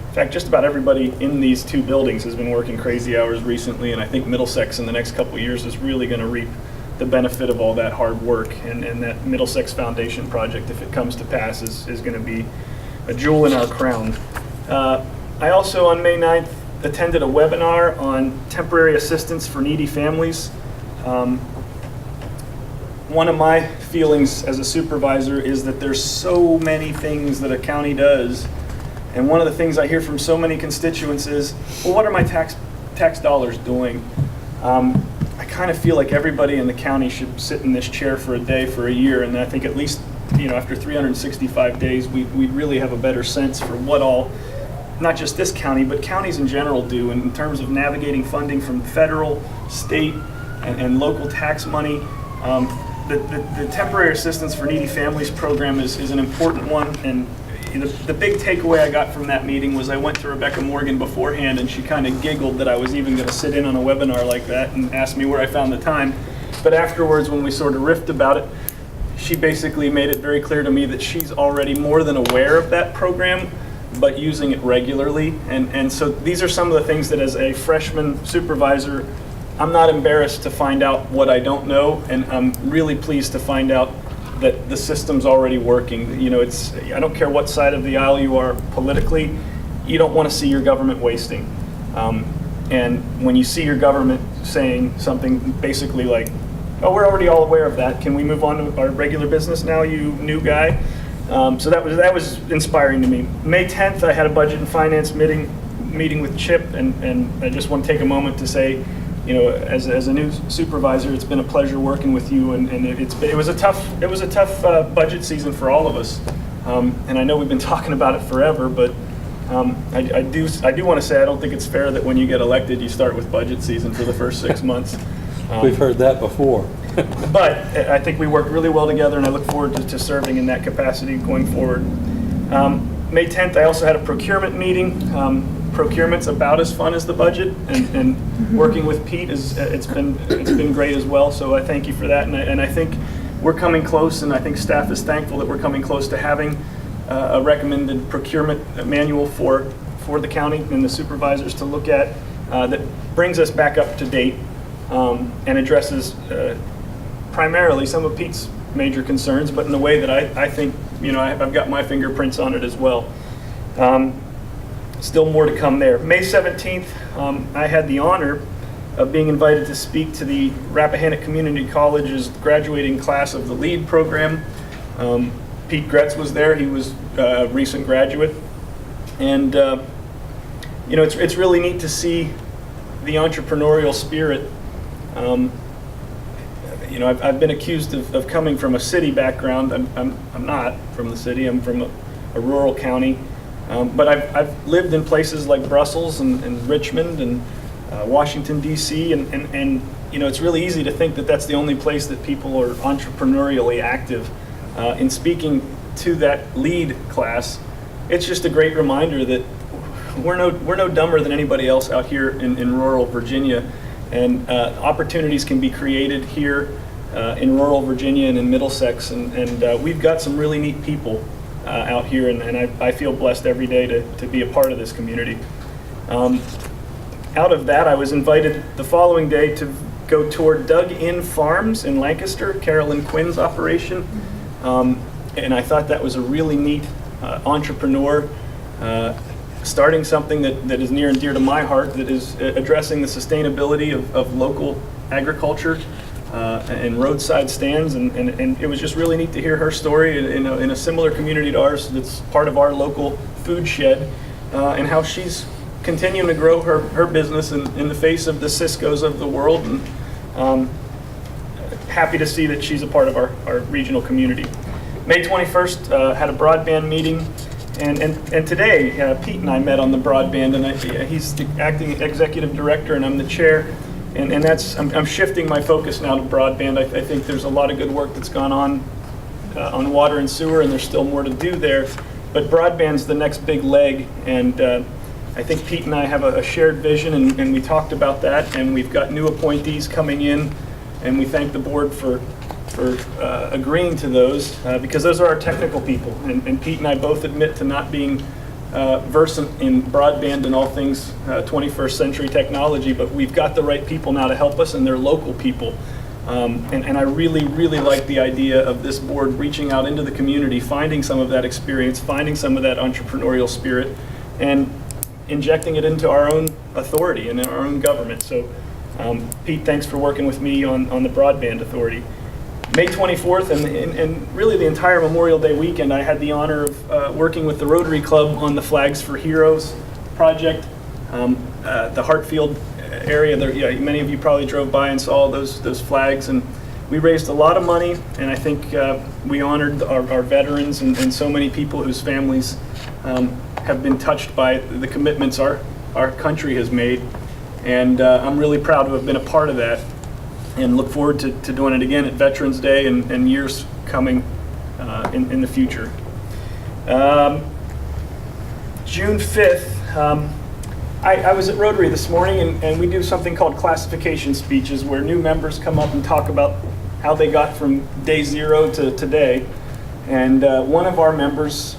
H: In fact, just about everybody in these two buildings has been working crazy hours recently, and I think Middlesex in the next couple of years is really going to reap the benefit of all that hard work, and that Middlesex Foundation project, if it comes to pass, is going to be a jewel in our crown. I also, on May 9th, attended a webinar on temporary assistance for needy families. One of my feelings as a supervisor is that there's so many things that a county does, and one of the things I hear from so many constituents is, well, what are my tax dollars doing? I kind of feel like everybody in the county should sit in this chair for a day, for a year, and I think at least, after 365 days, we'd really have a better sense for what all, not just this county, but counties in general do in terms of navigating funding from federal, state, and local tax money. the temporary assistance for needy families program is an important one, and the big takeaway I got from that meeting was I went to Rebecca Morgan beforehand, and she kind of giggled that I was even going to sit in on a webinar like that and asked me where I found the time. But afterwards, when we sort of riffed about it, she basically made it very clear to me that she's already more than aware of that program, but using it regularly. And so these are some of the things that as a freshman supervisor, I'm not embarrassed to find out what I don't know, and I'm really pleased to find out that the system's already working. You know, I don't care what side of the aisle you are politically, you don't want to see your government wasting. And when you see your government saying something basically like, oh, we're already all aware of that, can we move on to our regular business now, you new guy? So that was inspiring to me. May 10th, I had a budget and finance meeting with Chip, and I just want to take a moment to say, you know, as a new supervisor, it's been a pleasure working with you, and it was a tough budget season for all of us, and I know we've been talking about it forever, but I do want to say I don't think it's fair that when you get elected, you start with budget season for the first 6 months.
B: We've heard that before.
H: But I think we work really well together, and I look forward to serving in that capacity going forward. May 10th, I also had a procurement meeting. Procurement's about as fun as the budget, and working with Pete it's been great as well. So I thank you for that, and I think we're coming close, and I think staff is thankful that we're coming close to having a recommended procurement manual for the county and the supervisors to look at that brings us back up to date and addresses primarily some of Pete's major concerns, but in a way that I think, you know, I've got my fingerprints on it as well. Still more to come there. May 17th, I had the honor of being invited to speak to the Rappahannock Community College's graduating class of the LEAD program. Pete Gretz was there. He was a recent graduate. And, you know, it's really neat to see the entrepreneurial spirit. You know, I've been accused of coming from a city background. I'm not from the city. I'm from a rural county. But I've lived in places like Brussels and Richmond and Washington, D.C., and you know, it's really easy to think that that's the only place that people are entrepreneurially active. In speaking to that LEAD class, it's just a great reminder that we're no dumber than anybody else out here in rural Virginia, and opportunities can be created here in rural Virginia and in Middlesex, and we've got some really neat people out here, and I feel blessed every day to be a part of this community. Out of that, I was invited the following day to go tour Dug In Farms in Lancaster, Carolyn Quinn's operation, and I thought that was a really neat entrepreneur starting something that is near and dear to my heart, that is addressing the sustainability of local agriculture and roadside stands, and it was just really neat to hear her story in a similar community to ours that's part of our local food shed, and how she's continuing to grow her business in the face of the Cisco's of the world, and happy to see that she's a part of our regional community. May 21st, had a broadband meeting, and today Pete and I met on the broadband, and he's the acting executive director and I'm the chair. And I'm shifting my focus now to broadband. I think there's a lot of good work that's gone on water and sewer, and there's still more to do there. But broadband's the next big leg, and I think Pete and I have a shared vision, and we talked about that, and we've got new appointees coming in, and we thank the board for agreeing to those, because those are our technical people. And Pete and I both admit to not being versant in broadband and all things 21st century technology, but we've got the right people now to help us, and they're local people. And I really, really like the idea of this board reaching out into the community, finding some of that experience, finding some of that entrepreneurial spirit, and injecting it into our own authority and in our own government. So Pete, thanks for working with me on the broadband authority. May 24th, and really the entire Memorial Day weekend, I had the honor of working with the Rotary Club on the Flags for Heroes project. The Hartfield area, there, many of you probably drove by and saw those flags, and we raised a lot of money, and I think we honored our veterans and so many people whose families have been touched by the commitments our country has made, and I'm really proud to have been a part of that. and look forward to doing it again at Veterans Day and years coming in the future. June 5th, I was at Rotary this morning, and we do something called classification speeches, where new members come up and talk about how they got from day 0 to today. And one of our members,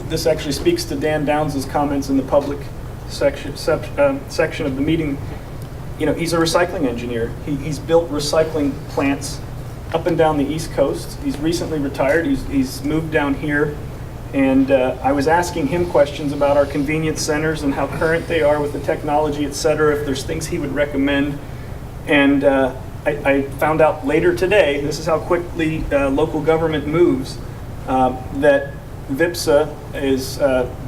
H: this actually speaks to Dan Downs' comments in the public section of the meeting. You know, he's a recycling engineer. He's built recycling plants up and down the East Coast. He's recently retired. He's moved down here. And I was asking him questions about our convenience centers and how current they are with the technology, et cetera, if there's things he would recommend. And I found out later today, this is how quickly local government moves, that VIPSA is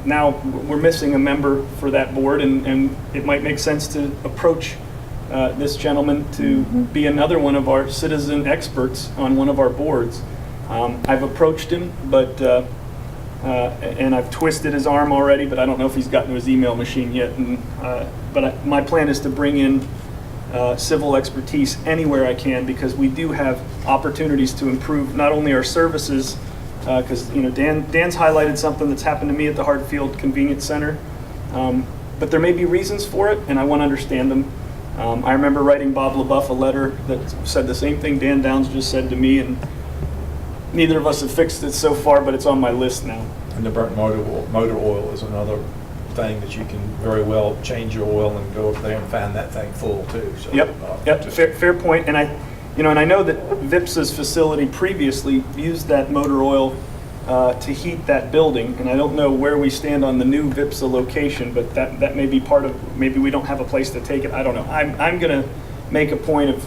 H: now, we're missing a member for that board, and it might make sense to approach this gentleman to be another one of our citizen experts on one of our boards. I've approached him, but and I've twisted his arm already, but I don't know if he's gotten to his email machine yet. And, my plan is to bring in civil expertise anywhere I can, because we do have opportunities to improve not only our services, because Dan's highlighted something that's happened to me at the Hartfield Convenience Center, but there may be reasons for it, and I want to understand them. I remember writing Bob LaBeouf a letter that said the same thing Dan Downs just said to me, and neither of us have fixed it so far, but it's on my list now.
I: And the burnt motor oil is another thing that you can very well change your oil and go up there and find that thing full too. So,
H: Yep. Fair point. And I know that VIPSA's facility previously used that motor oil to heat that building, and I don't know where we stand on the new VIPSA location, but that may be part of, maybe we don't have a place to take it. I don't know. I'm going to make a point of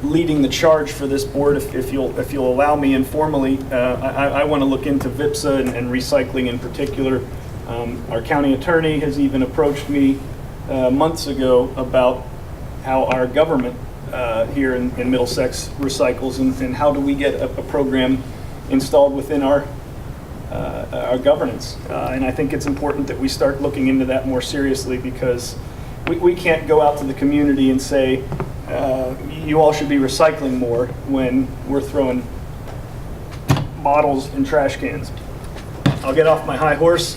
H: leading the charge for this board, if you'll allow me informally. I want to look into VIPSA and recycling in particular. Our county attorney has even approached me months ago about how our government here in Middlesex recycles, and how do we get a program installed within our governance. And I think it's important that we start looking into that more seriously, because we can't go out to the community and say, you all should be recycling more, when we're throwing bottles and trash cans. I'll get off my high horse.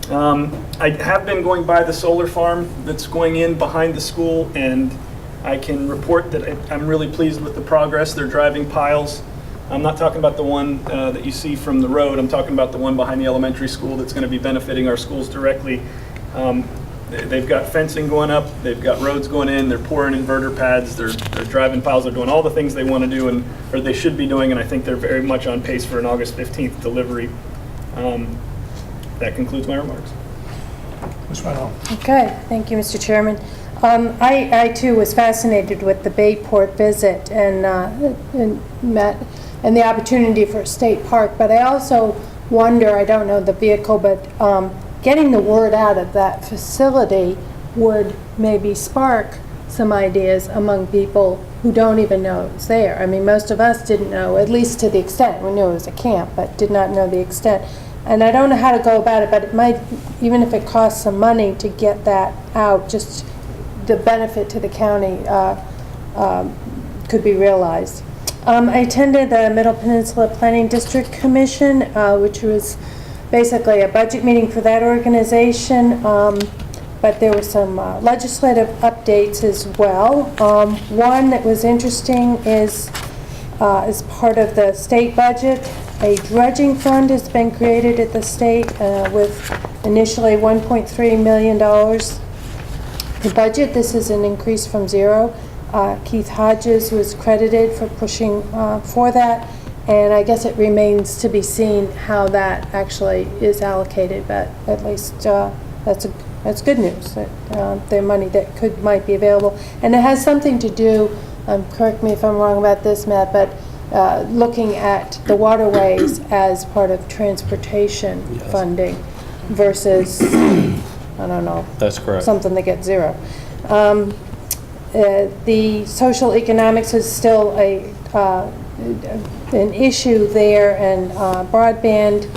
H: I have been going by the solar farm that's going in behind the school, and I can report that I'm really pleased with the progress. They're driving piles. I'm not talking about the one that you see from the road. I'm talking about the one behind the elementary school that's going to be benefiting our schools directly. They've got fencing going up, they've got roads going in, they're pouring inverter pads, they're driving piles, they're doing all the things they want to do, or they should be doing, and I think they're very much on pace for an August 15th delivery. That concludes my remarks.
I: Ms. Reynolds.
K: Okay, thank you, Mr. Chairman. I too was fascinated with the Bayport visit and the opportunity for a state park, but I also wonder, I don't know the vehicle, but getting the word out of that facility would maybe spark some ideas among people who don't even know it's there. I mean, most of us didn't know, at least to the extent. We knew it was a camp, but did not know the extent. And I don't know how to go about it, but it might, even if it costs some money to get that out, just the benefit to the county could be realized. I attended the Middle Peninsula Planning District Commission, which was basically a budget meeting for that organization, but there were some legislative updates as well. One that was interesting is, as part of the state budget, a dredging fund has been created at the state with initially $1.3 million. The budget, this is an increase from zero. Keith Hodges was credited for pushing for that. And I guess it remains to be seen how that actually is allocated, but at least that's good news, that the money that might be available. And it has something to do, correct me if I'm wrong about this, Matt, but looking at the waterways as part of transportation funding versus, I don't know.
B: That's correct.
K: Something that gets zero. The social economics is still an issue there, and broadband,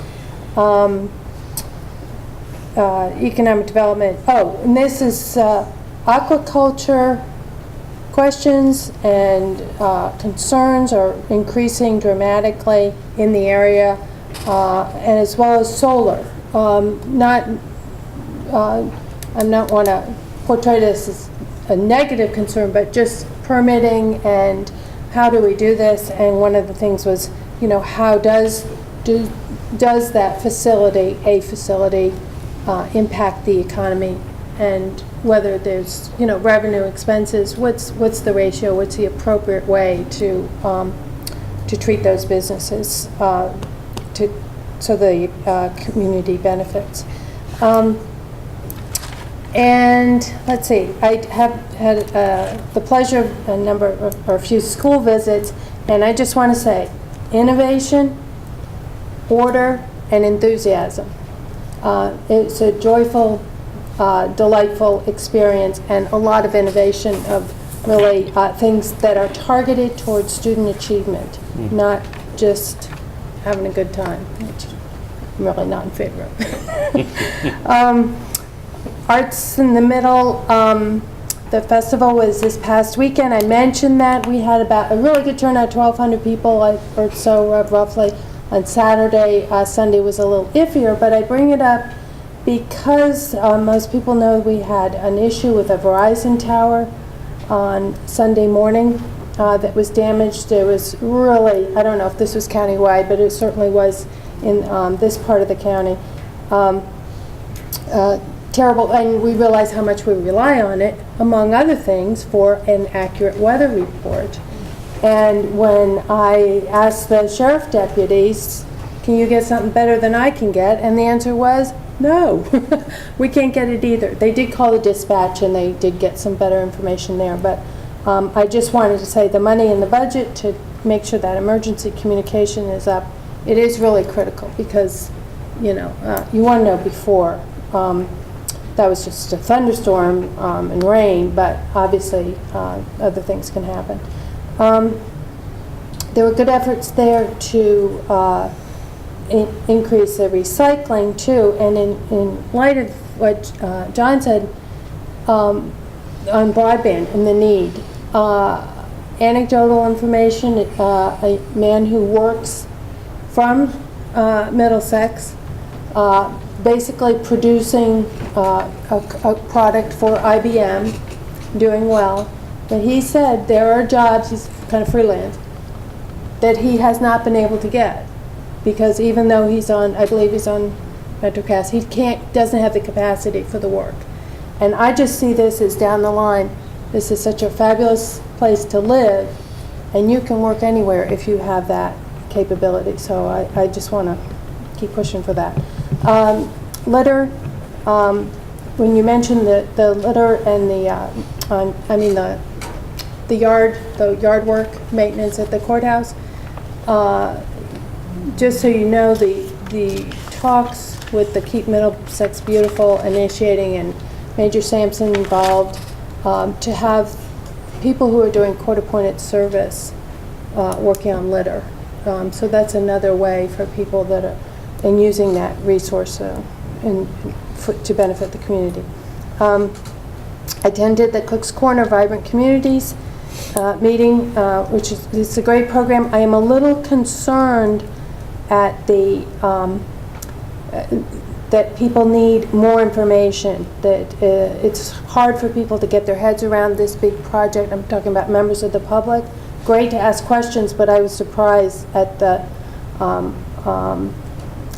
K: economic development. Oh, and this is aquaculture questions and concerns are increasing dramatically in the area, and as well as solar. I'm not want to portray this as a negative concern, but just permitting and how do we do this? And one of the things was, you know, how does that facility, impact the economy, and whether there's, you know, revenue, expenses, what's the ratio, what's the appropriate way to treat those businesses so the community benefits. And let's see, I have had the pleasure of a few school visits, and I just want to say, innovation, order, and enthusiasm. It's a joyful, delightful experience, and a lot of innovation of really things that are targeted towards student achievement, not just having a good time, which I'm really not in favor of. Arts in the Middle, the festival was this past weekend. I mentioned that we had about a really good turnout, 1,200 people or so roughly on Saturday. Sunday was a little iffier, but I bring it up because most people know we had an issue with a Verizon tower on Sunday morning that was damaged. There was really, I don't know if this was countywide, but it certainly was in this part of the county. Terrible, and we realize how much we rely on it, among other things, for an accurate weather report. And when I asked the sheriff deputies, can you get something better than I can get? And the answer was, no, we can't get it either. They did call the dispatch and they did get some better information there, but I just wanted to say the money in the budget to make sure that emergency communication is up, it is really critical because, you know, you want to know before. That was just a thunderstorm and rain, but obviously other things can happen. There were good efforts there to increase the recycling too, and in light of what John said on broadband and the need, anecdotal information, a man who works from Middlesex, basically producing a product for IBM, doing well. But he said there are jobs, he's kind of freelance, that he has not been able to get. Because even though he's on, I believe he's on MetroCast, he doesn't have the capacity for the work. And I just see this as down the line, this is such a fabulous place to live, and you can work anywhere if you have that capability. So I just want to keep pushing for that. Litter, when you mentioned the litter and the yard work maintenance at the courthouse, just so you know, the talks with the Keep Middlesex Beautiful initiating and Major Sampson involved, to have people who are doing court-appointed service working on litter. So that's another way for people that are and using that resource to benefit the community. I attended the Cook's Corner Vibrant Communities meeting, which is a great program. I am a little concerned at that people need more information, that it's hard for people to get their heads around this big project. I'm talking about members of the public. Great to ask questions, but I was surprised at the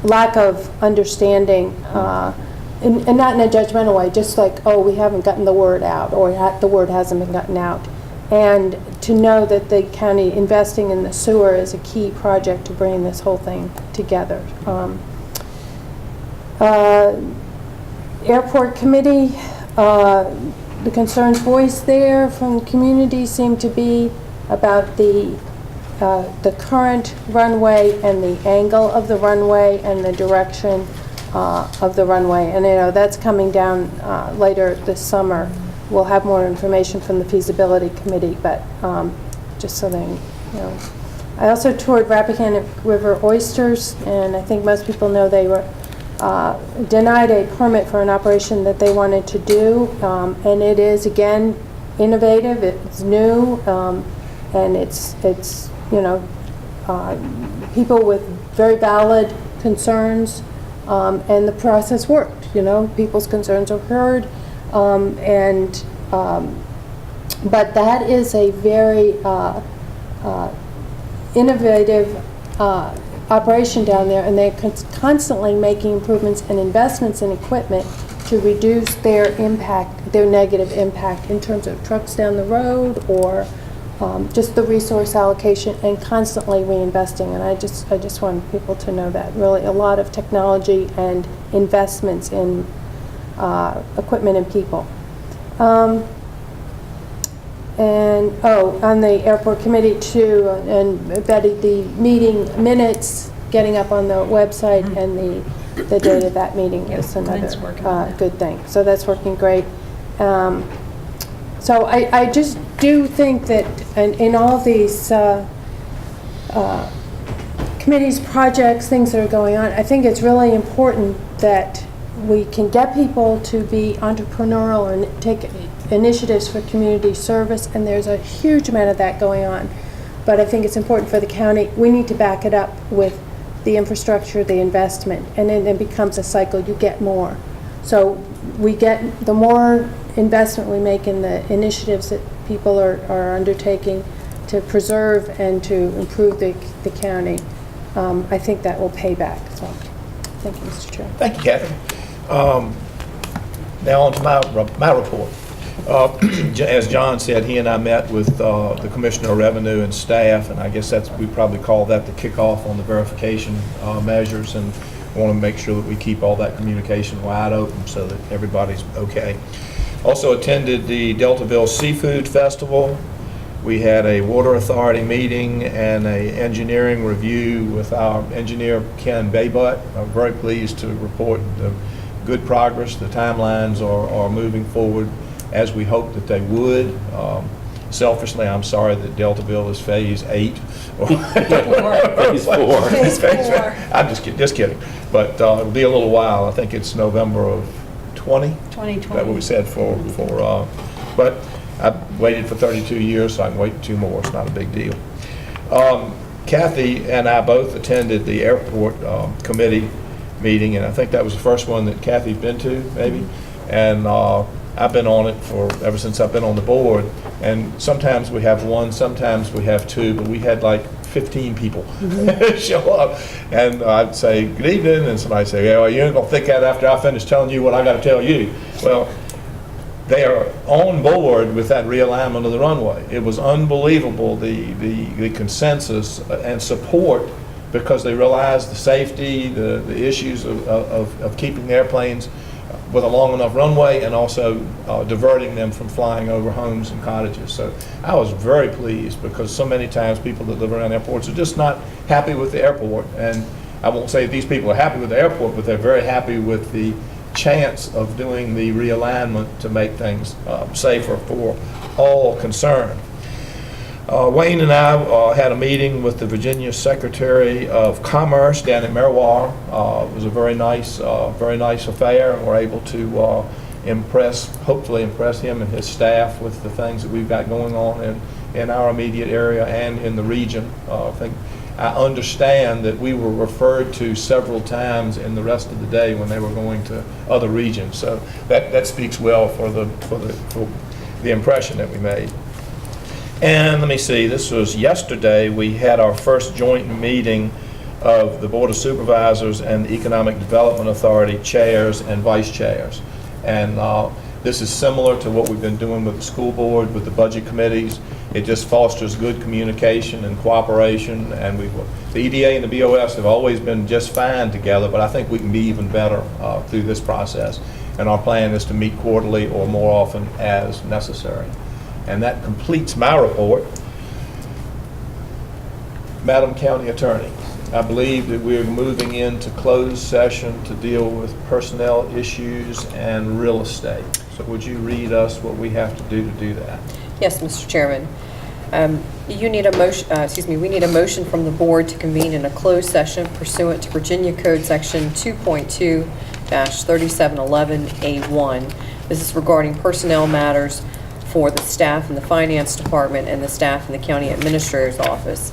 K: lack of understanding, and not in a judgmental way, just like, oh, we haven't gotten the word out, or the word hasn't been gotten out. And to know that the county investing in the sewer is a key project to bring this whole thing together. Airport committee, the concerns voiced there from the community seem to be about the current runway and the angle of the runway and the direction of the runway. And you know, that's coming down later this summer. We'll have more information from the feasibility committee, but just so they, you know. I also toured Rappahannock River Oysters, and I think most people know they were denied a permit for an operation that they wanted to do, and it is, again, innovative, it's new, and it's, people with very valid concerns, and the process worked, people's concerns are heard, but that is a very innovative operation down there, and they're constantly making improvements and investments in equipment to reduce their impact, their negative impact in terms of trucks down the road or just the resource allocation, and constantly reinvesting. And I just want people to know that really a lot of technology and investments in equipment and people. On the airport committee too, and Betty, the meeting minutes getting up on the website and the date of that meeting is another good thing. So that's working great. So I just do think that in all these committees, projects, things that are going on, I think it's really important that we can get people to be entrepreneurial and take initiatives for community service, and there's a huge amount of that going on. But I think it's important for the county, we need to back it up with the infrastructure, the investment, and then it becomes a cycle, you get more. So we get, the more investment we make in the initiatives that people are undertaking to preserve and to improve the county, I think that will pay back. So, thank you, Mr. Chair.
I: Thank you, Kathy. Now on to my report. As John said, he and I met with the Commissioner of Revenue and staff, and I guess we probably call that the kickoff on the verification measures, and want to make sure that we keep all that communication wide open so that everybody's okay. Also attended the Deltaville Seafood Festival. We had a Water Authority meeting and an engineering review with our engineer, Ken Baybutt. I'm very pleased to report the good progress. The timelines are moving forward as we hoped that they would. Selfishly, I'm sorry that Deltaville is phase 8.
B: Phase 4.
I: Phase 4. I'm just kidding. But it'll be a little while. I think it's November of 2020. That's what we said but I've waited for 32 years, so I can wait 2 more. It's not a big deal. Kathy and I both attended the airport committee meeting, and I think that was the first one that Kathy's been to, maybe. And I've been on it ever since I've been on the board, and sometimes we have 1, sometimes we have 2, but we had like 15 people show up, and I'd say, good evening, and somebody say, yeah, well, you ain't gonna think that after I finish telling you what I gotta tell you. Well, they are on board with that realignment of the runway. It was unbelievable, the consensus and support, because they realized the safety, the issues of keeping the airplanes with a long enough runway, and also diverting them from flying over homes and cottages. So I was very pleased, because so many times people that live around airports are just not happy with the airport. And I won't say these people are happy with the airport, but they're very happy with the chance of doing the realignment to make things safer for all concerned. Wayne and I had a meeting with the Virginia Secretary of Commerce down in Merriwar. It was a very nice affair, and we're able to hopefully impress him and his staff with the things that we've got going on in our immediate area and in the region. I understand that we were referred to several times in the rest of the day when they were going to other regions. So that speaks well for the impression that we made. And let me see, this was yesterday, we had our first joint meeting of the Board of Supervisors and the Economic Development Authority chairs and vice chairs. And this is similar to what we've been doing with the school board, with the budget committees. It just fosters good communication and cooperation, and the EDA and the BOS have always been just fine together, but I think we can be even better through this process. And our plan is to meet quarterly or more often as necessary. And that completes my report. Madam County Attorney, I believe that we're moving into closed session to deal with personnel issues and real estate. So would you read us what we have to do that?
J: Yes, Mr. Chairman. You need a motion, we need a motion from the board to convene in a closed session pursuant to Virginia Code Section 2.2-3711A1. This is regarding personnel matters for the staff in the finance department and the staff in the county administrator's office.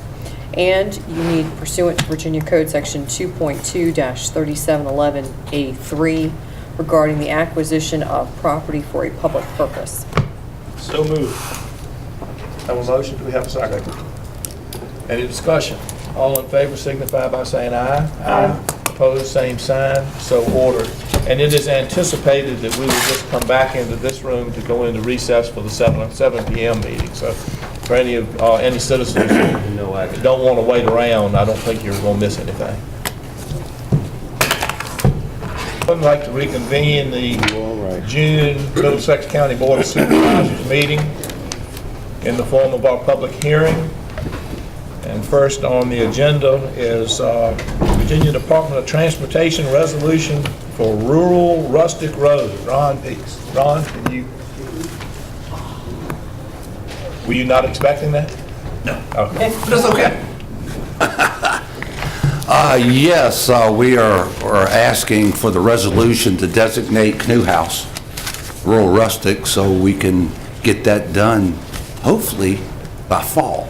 J: And you need pursuant to Virginia Code Section 2.2-3711A3 regarding the acquisition of property for a public purpose.
H: So moved.
I: Have a motion, do we have a second? Any discussion? All in favor signify by saying aye. Aye. Opposed, same sign, so ordered. And it is anticipated that we will just come back into this room to go into recess for the 7 p.m. meeting. So for any citizens who don't want to wait around, I don't think you're going to miss anything. I'd like to reconvene the June Middlesex County Board of Supervisors meeting in the form of our public hearing. And first on the agenda is Virginia Department of Transportation resolution for rural rustic road. Ron Peaks. Ron, were you not expecting that?
O: No.
I: Okay.
O: That's okay. Yes, we are asking for the resolution to designate Canoe House rural rustic so we can get that done, hopefully, by fall.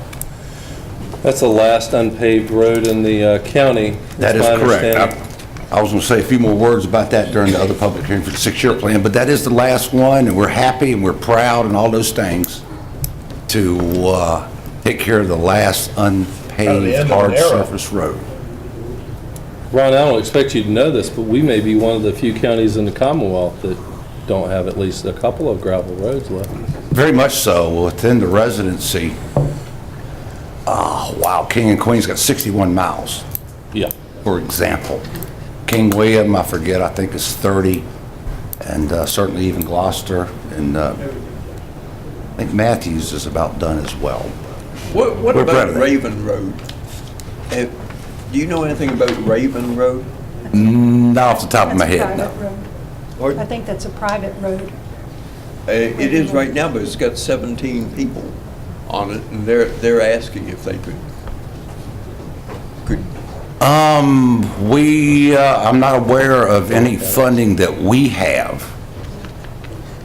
B: That's the last unpaved road in the county.
O: That is
B: my
O: correct.
B: understanding.
O: I was going to say a few more words about that during the other public hearing for the 6-year plan, but that is the last one, and we're happy and we're proud and all those things to take care of the last unpaved hard surface road.
B: Ron, I don't expect you to know this, but we may be one of the few counties in the Commonwealth that don't have at least a couple of gravel roads left.
O: Very much so. Within the residency, wow, King and Queen's got 61 miles.
B: Yeah.
O: For example. King William, I forget, I think is 30, and certainly even Gloucester, and I think Matthews is about done as well.
L: What about Raven Road? Do you know anything about Raven Road?
O: Not off the top of my head, no.
G: I think that's a private road.
L: It is right now, but it's got 17 people on it, and they're asking if they could.
O: I'm not aware of any funding that we have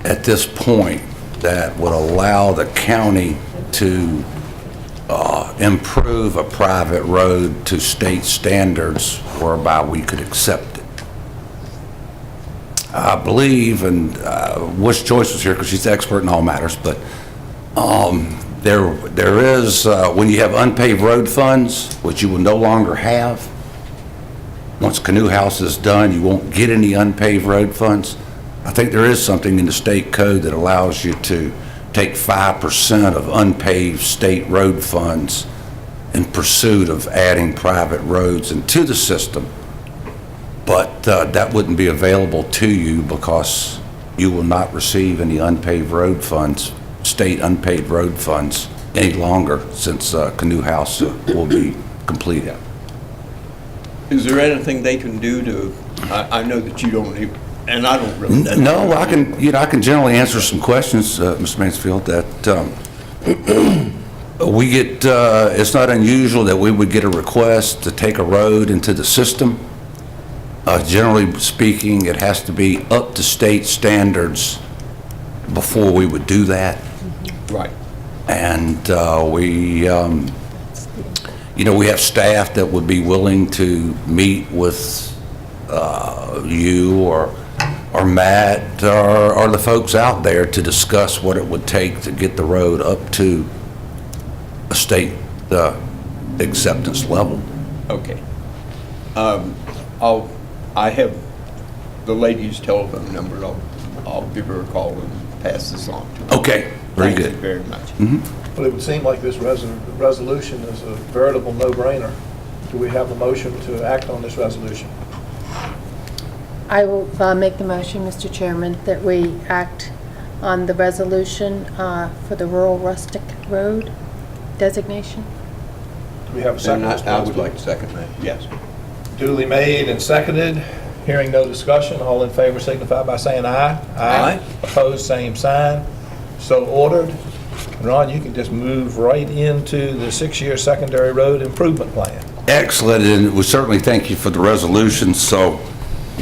O: at this point that would allow the county to improve a private road to state standards whereby we could accept it. I believe, and Wish Joyce was here because she's the expert in all matters, but there is, when you have unpaved road funds, which you will no longer have, once Canoe House is done, you won't get any unpaved road funds. I think there is something in the state code that allows you to take 5% of unpaved state road funds in pursuit of adding private roads into the system. But that wouldn't be available to you because you will not receive any unpaved road funds, state unpaved road funds, any longer since Canoe House will be completed.
L: Is there anything they can do to, I know that you don't even, and I don't really.
O: No, I can generally answer some questions, Mr. Mansfield, that we get, it's not unusual that we would get a request to take a road into the system. Generally speaking, it has to be up to state standards before we would do that.
L: Right.
O: And we have staff that would be willing to meet with you or Matt or the folks out there to discuss what it would take to get the road up to a state acceptance level.
L: Okay. I have the lady's telephone number. I'll give her a call and pass this on to her.
O: Okay, very good.
L: Thank you very much.
O: Mm-hmm.
I: Well, it would seem like this resolution is a veritable no-brainer. Do we have a motion to act on this resolution?
K: I will make the motion, Mr. Chairman, that we act on the resolution for the rural rustic road designation.
I: Do we have a second?
L: And I would like to second that, yes.
I: Duly made and seconded. Hearing no discussion, all in favor signify by saying aye.
L: Aye.
I: Opposed, same sign. So ordered. Ron, you can just move right into the 6-year secondary road improvement plan.
O: Excellent, and we certainly thank you for the resolution, so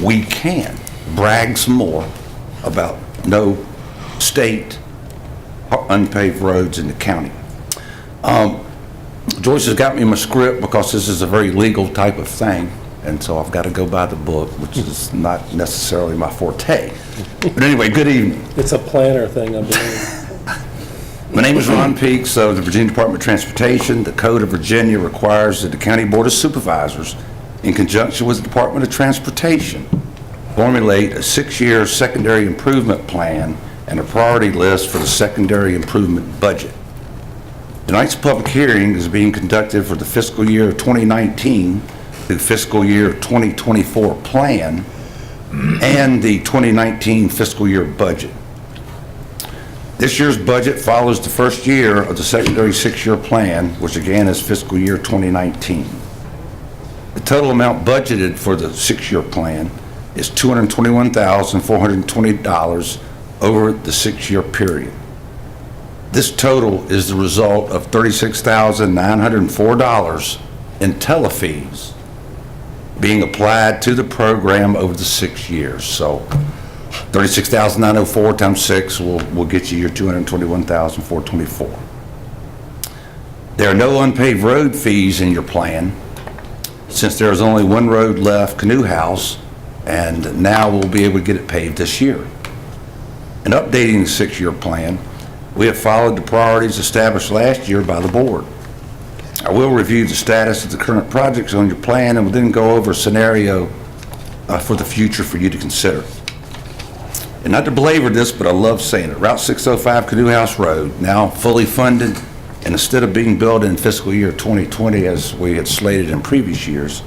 O: we can brag some more about no state unpaved roads in the county. Joyce has got me my script because this is a very legal type of thing, and so I've got to go by the book, which is not necessarily my forte. But anyway, good evening.
B: It's a planner thing, I believe.
O: My name is Ron Peaks of the Virginia Department of Transportation. The Code of Virginia requires that the County Board of Supervisors, in conjunction with the Department of Transportation, formulate a 6-year secondary improvement plan and a priority list for the secondary improvement budget. Tonight's public hearing is being conducted for the fiscal year 2019 through fiscal year 2024 plan and the 2019 fiscal year budget. This year's budget follows the first year of the secondary 6-year plan, which again is fiscal year 2019. The total amount budgeted for the 6-year plan is $221,420 over the 6-year period. This total is the result of $36,904 in telefees being applied to the program over the 6 years. So $36,904 times 6 will get you your $221,424. There are no unpaved road fees in your plan, since there is only one road left, Canoe House, and now we'll be able to get it paved this year. In updating the 6-year plan, we have followed the priorities established last year by the board. I will review the status of the current projects on your plan and will then go over a scenario for the future for you to consider. And not to belabor this, but I love saying it, Route 605 Canoe House Road, now fully funded, and instead of being built in fiscal year 2020 as we had slated in previous years,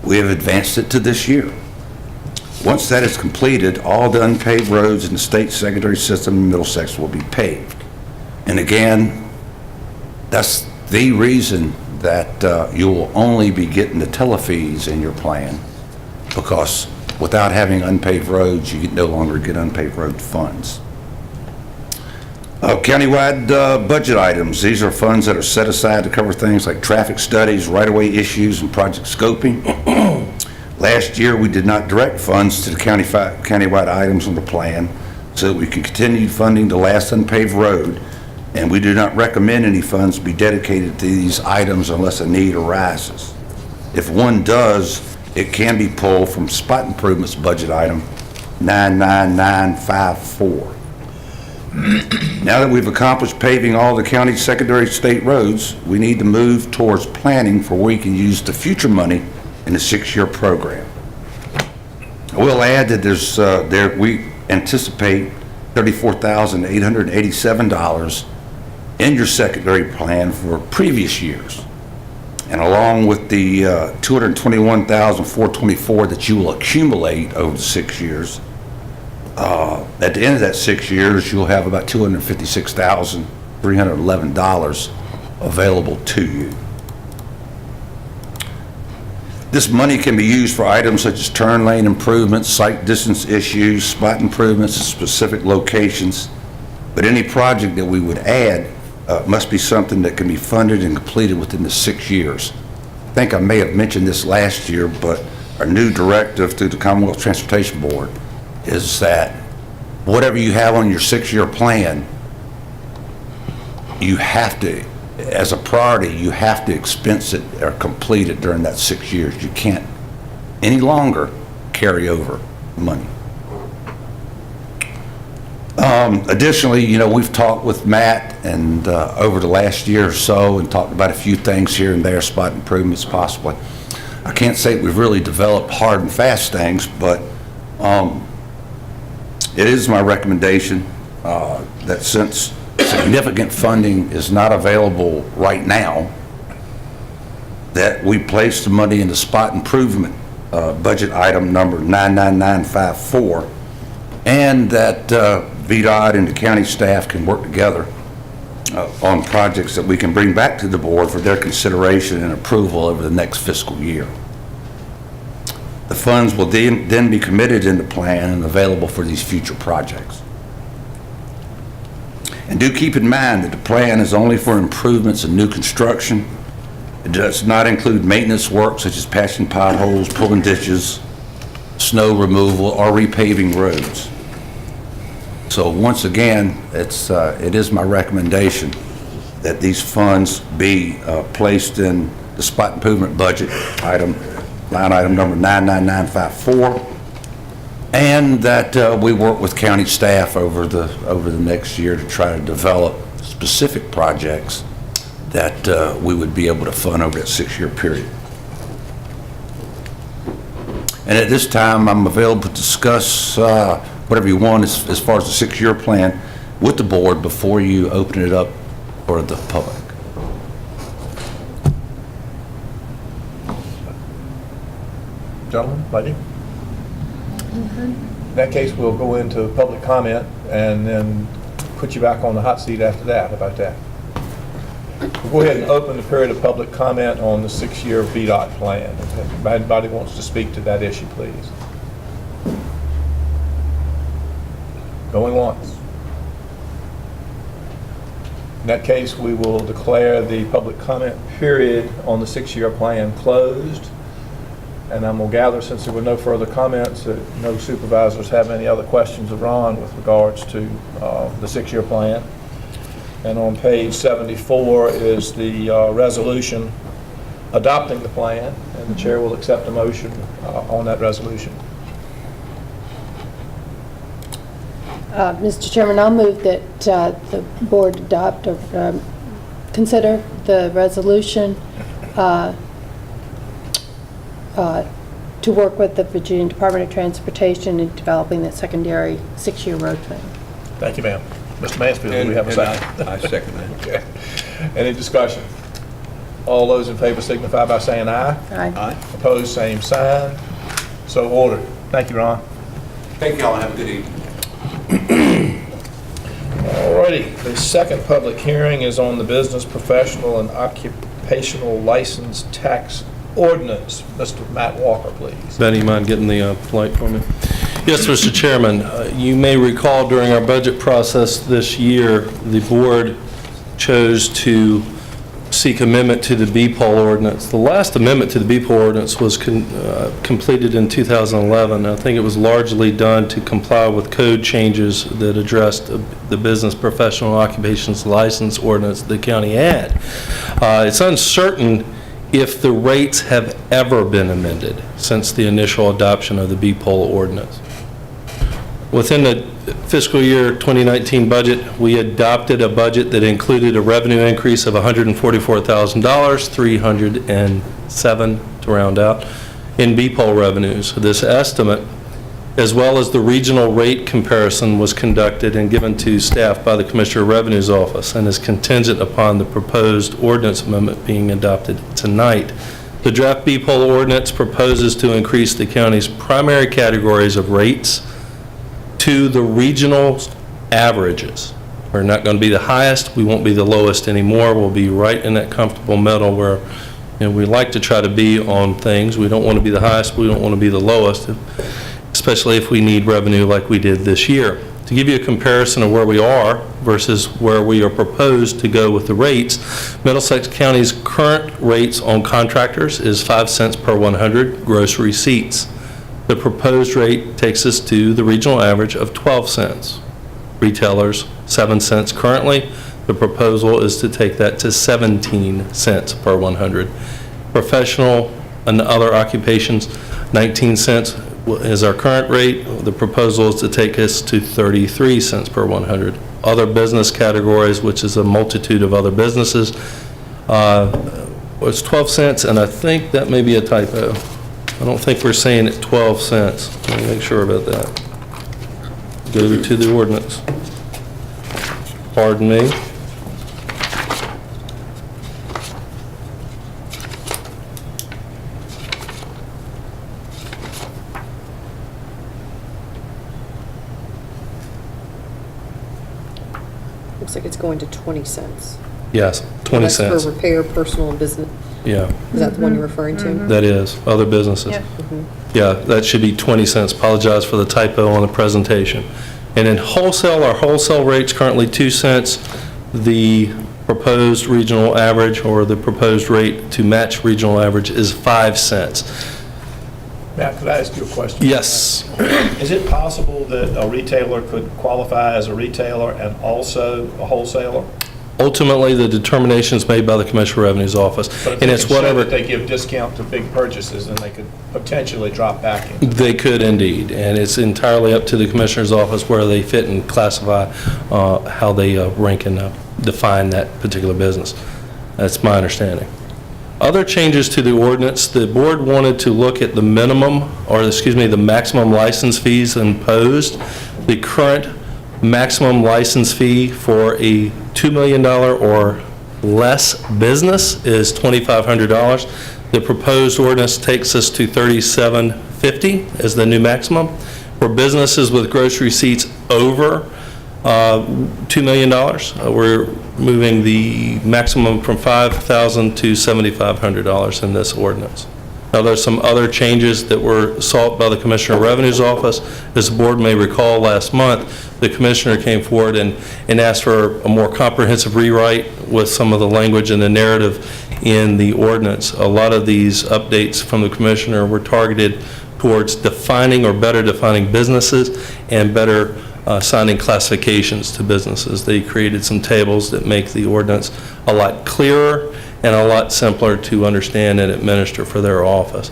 O: we have advanced it to this year. Once that is completed, all the unpaved roads in the state secondary system in Middlesex will be paved. And again, that's the reason that you will only be getting the telefees in your plan, because without having unpaved roads, you no longer get unpaved road funds. Countywide budget items. These are funds that are set aside to cover things like traffic studies, right-of-way issues, and project scoping. Last year, we did not direct funds to the countywide items on the plan so that we can continue funding the last unpaved road, and we do not recommend any funds be dedicated to these items unless a need arises. If one does, it can be pulled from spot improvements budget item 99954. Now that we've accomplished paving all the county's secondary state roads, we need to move towards planning for where we can use the future money in the 6-year program. I will add that we anticipate $34,887 in your secondary plan for previous years. And along with the $221,424 that you will accumulate over the 6 years, at the end of that 6 years, you'll have about $256,311 available to you. This money can be used for items such as turn lane improvements, site distance issues, spot improvements at specific locations. But any project that we would add must be something that can be funded and completed within the 6 years. I think I may have mentioned this last year, but our new directive through the Commonwealth Transportation Board is that whatever you have on your 6-year plan, you have to, as a priority, you have to expense it or complete it during that 6 years. You can't any longer carry over money. Additionally, we've talked with Matt and over the last year or so and talked about a few things here and there, spot improvements possibly. I can't say we've really developed hard and fast things, but it is my recommendation that since significant funding is not available right now, that we place the money in the spot improvement budget item number 99954, and that VDOT and the county staff can work together on projects that we can bring back to the board for their consideration and approval over the next fiscal year. The funds will then be committed in the plan and available for these future projects. And do keep in mind that the plan is only for improvements and new construction. It does not include maintenance work such as patching potholes, pulling ditches, snow removal, or repaving roads. So once again, it is my recommendation that these funds be placed in the spot improvement budget line item number 99954, and that we work with county staff over the next year to try to develop specific projects that we would be able to fund over that 6-year period. And at this time, I'm available to discuss whatever you want as far as the 6-year plan with the board before you open it up for the public.
I: Gentlemen, lady? In that case, we'll go into public comment and then put you back on the hot seat after that. How about that? We'll go ahead and open the period of public comment on the 6-year VDOT plan. If anybody wants to speak to that issue, please. Going once. In that case, we will declare the public comment period on the 6-year plan closed. And I'm going to gather, since there were no further comments, that no supervisors have any other questions of Ron with regards to the 6-year plan. And on page 74 is the resolution adopting the plan, and the chair will accept a motion on that resolution.
K: Mr. Chairman, I'll move that the board adopt or consider the resolution to work with the Virginia Department of Transportation in developing that secondary 6-year road plan.
I: Thank you, ma'am. Mr. Mansfield, do we have a second?
L: I second that.
I: Okay. Any discussion? All those in favor signify by saying aye.
K: Aye.
I: Opposed, same sign. So ordered. Thank you, Ron.
O: Thank y'all, have a good evening.
I: All righty. The second public hearing is on the business, professional, and occupational license tax ordinance. Mr. Matt Walker, please.
B: Benny, you mind getting the light for me? Yes, Mr. Chairman. You may recall during our budget process this year, the board chose to seek amendment to the B-Pol ordinance. The last amendment to the B-Pol ordinance was completed in 2011. I think it was largely done to comply with code changes that addressed the business, professional, and occupations license ordinance the county had. It's uncertain if the rates have ever been amended since the initial adoption of the B-Pol ordinance. Within the fiscal year 2019 budget, we adopted a budget that included a revenue increase of $144,000, 307 to round out, in B-Pol revenues. This estimate, as well as the regional rate comparison, was conducted and given to staff by the Commissioner of Revenue's office and is contingent upon the proposed ordinance amendment being adopted tonight. The draft B-Pol ordinance proposes to increase the county's primary categories of rates to the regional averages. We're not going to be the highest, we won't be the lowest anymore, we'll be right in that comfortable middle where we like to try to be on things. We don't want to be the highest, we don't want to be the lowest, especially if we need revenue like we did this year. To give you a comparison of where we are versus where we are proposed to go with the rates, Middlesex County's current rates on contractors is 5 cents per 100 gross receipts. The proposed rate takes us to the regional average of 12 cents. Retailers, 7 cents currently. The proposal is to take that to 17 cents per 100. Professional and other occupations, 19 cents is our current rate. The proposal is to take us to 33 cents per 100. Other business categories, which is a multitude of other businesses, was 12 cents, and I think that may be a typo. I don't think we're saying it 12 cents. Let me make sure about that. Go to the ordinance. Pardon me.
J: Looks like it's going to 20 cents.
B: Yes, 20
J: That's
B: cents.
J: for repair, personal, and business.
B: Yeah,
J: Is that the one you're referring to?
B: that is, other businesses.
K: Yep.
B: Yeah, that should be 20 cents. Apologize for the typo on the presentation. And in wholesale, our wholesale rate's currently 2 cents. The proposed regional average, or the proposed rate to match regional average, is 5 cents.
I: Matt, could I ask you a question?
B: Yes.
I: Is it possible that a retailer could qualify as a retailer and also a wholesaler?
B: Ultimately, the determination is made by the Commissioner of Revenue's office,
I: But if
B: and
I: they
B: it's
I: can show
B: whatever.
I: that they give discount to big purchases, then they could potentially drop back in.
B: They could indeed, and it's entirely up to the Commissioner's office where they fit and classify how they rank and define that particular business. That's my understanding. Other changes to the ordinance, the board wanted to look at the minimum, or excuse me, the maximum license fees imposed. The current maximum license fee for a $2 million or less business is $2,500. The proposed ordinance takes us to $3,750 as the new maximum. For businesses with gross receipts over $2 million, we're moving the maximum from $5,000 to $7,500 in this ordinance. Now, there's some other changes that were sought by the Commissioner of Revenue's office. As the board may recall, last month, the Commissioner came forward and asked for a more comprehensive rewrite with some of the language and the narrative in the ordinance. A lot of these updates from the Commissioner were targeted towards defining or better defining businesses and better assigning classifications to businesses. They created some tables that make the ordinance a lot clearer and a lot simpler to understand and administer for their office.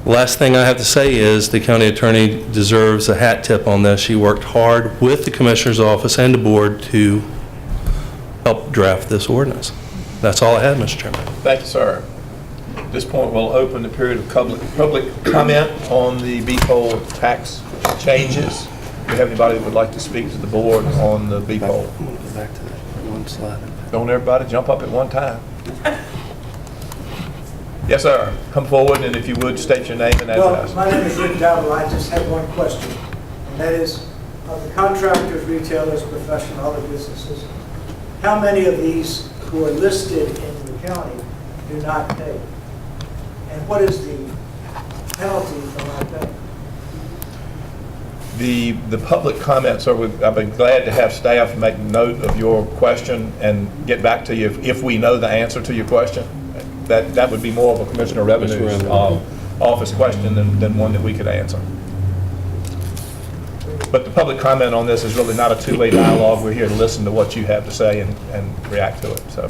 B: Last thing I have to say is the county attorney deserves a hat tip on this. She worked hard with the Commissioner's office and the board to help draft this ordinance. That's all I had, Mr. Chairman.
I: Thank you, sir. At this point, we'll open the period of public comment on the B-poll tax changes. Do you have anybody that would like to speak to the board on the B-poll?
B: I'm going to go back to that one slide.
I: Don't everybody jump up at one time. Yes, sir. Come forward, and if you would, state your name and address.
P: Well, my name is Rick Dowdle. I just have one question, and that is, of the contractors, retailers, professional, other businesses, how many of these who are listed in the county do not pay? And what is the penalty for not paying?
I: The public comment, sir, I've been glad to have staff make note of your question and get back to you if we know the answer to your question. That would be more of a Commissioner of Revenue's office question than one that we could answer. But the public comment on this is really not a two-way dialogue. We're here to listen to what you have to say and react to it. So,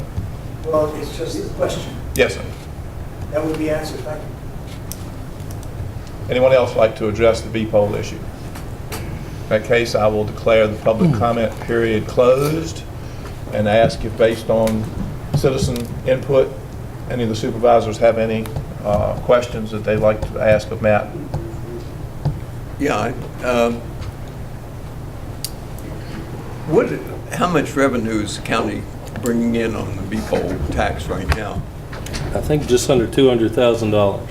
P: Well, it's just a question.
I: yes, sir.
P: That would be answered. Thank you.
I: Anyone else like to address the B-poll issue? In that case, I will declare the public comment period closed and ask if, based on citizen input, any of the supervisors have any questions that they'd like to ask of Matt.
L: Yeah, how much revenue is the county bringing in on the B-poll tax right now?
B: I think just under $200,000.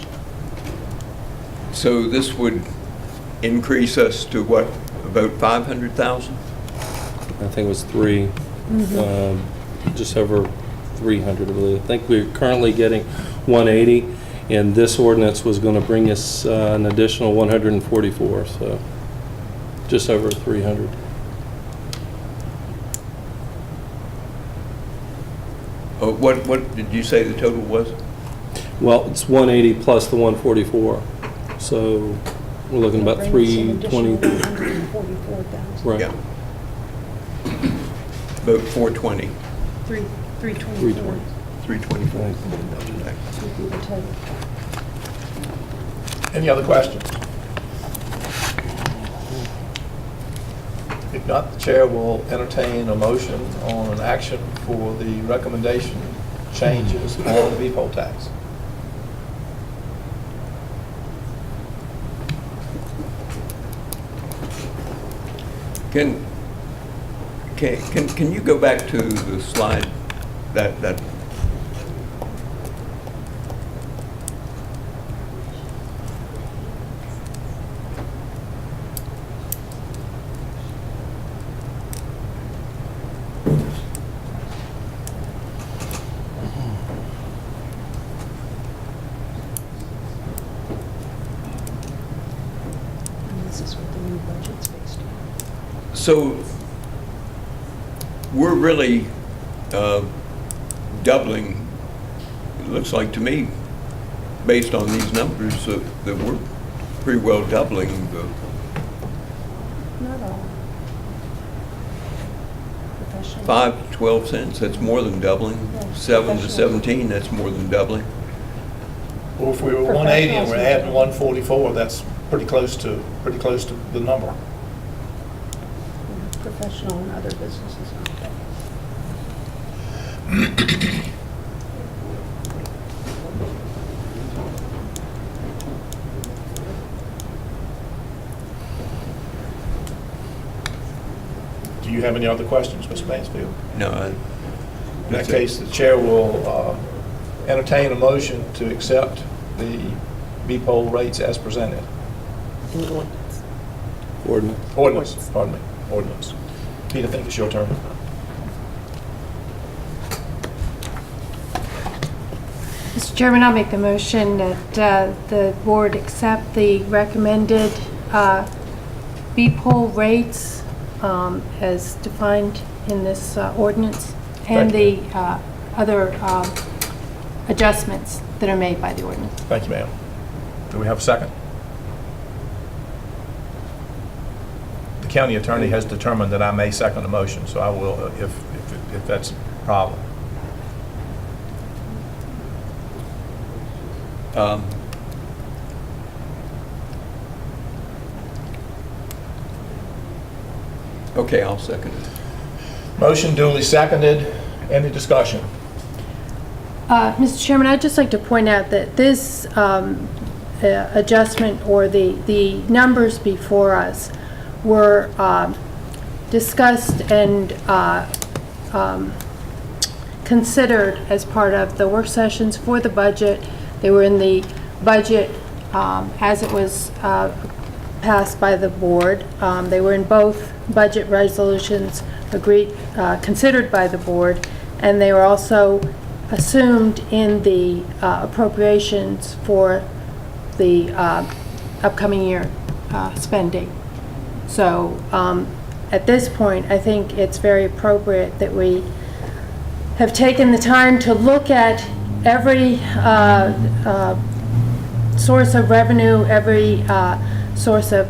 L: So this would increase us to what, about 500,000?
B: I think it was just over 300, I believe. I think we're currently getting 180, and this ordinance was going to bring us an additional 144, so just over 300.
L: What did you say the total was?
B: Well, it's 180 plus the 144, so we're looking about 320. Right.
L: Yeah. About 420.
G: 324.
L: 324.
I: Any other questions? If not, the chair will entertain a motion on an action for the recommendation changes on the B-poll tax.
L: Can you go back to the slide that
G: This is what the new budget's based on.
L: So we're really doubling, it looks like to me, based on these numbers that we're pretty well doubling the,
K: Not all. Professional.
L: 5 to 12 cents, that's more than doubling. 7 to 17, that's more than doubling.
A: Well, if we were 180 and we're adding 144, that's pretty close to the number.
K: Professional and other businesses.
A: Do you have any other questions, Mr. Mansfield?
L: No,
A: In that case, the chair will entertain a motion to accept the B-poll rates as presented. Ordinance, pardon me, ordinance. Pete, I think it's your turn.
K: Mr. Chairman, I'll make the motion that the board accept the recommended B-poll rates as defined in this ordinance and the other adjustments that are made by the ordinance.
A: Thank you, ma'am. Do we have a second? The county attorney has determined that I may second the motion, so I will, if that's a problem.
L: Okay, I'll second it.
A: Motion duly seconded. Any discussion?
K: Mr. Chairman, I'd just like to point out that this adjustment or the numbers before us were discussed and considered as part of the work sessions for the budget. They were in the budget as it was passed by the board. They were in both budget resolutions considered by the board, and they were also assumed in the appropriations for the upcoming year spending. So at this point, I think it's very appropriate that we have taken the time to look at every source of revenue, every source of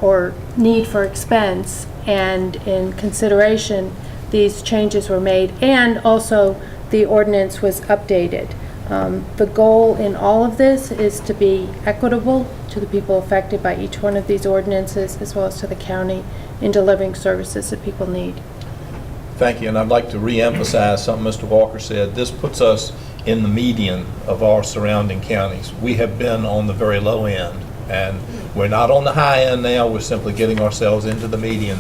K: or need for expense, and in consideration, these changes were made, and also the ordinance was updated. The goal in all of this is to be equitable to the people affected by each one of these ordinances, as well as to the county in delivering services that people need.
A: Thank you, and I'd like to re-emphasize something Mr. Walker said. This puts us in the median of our surrounding counties. We have been on the very low end, and we're not on the high end now. We're simply getting ourselves into the median.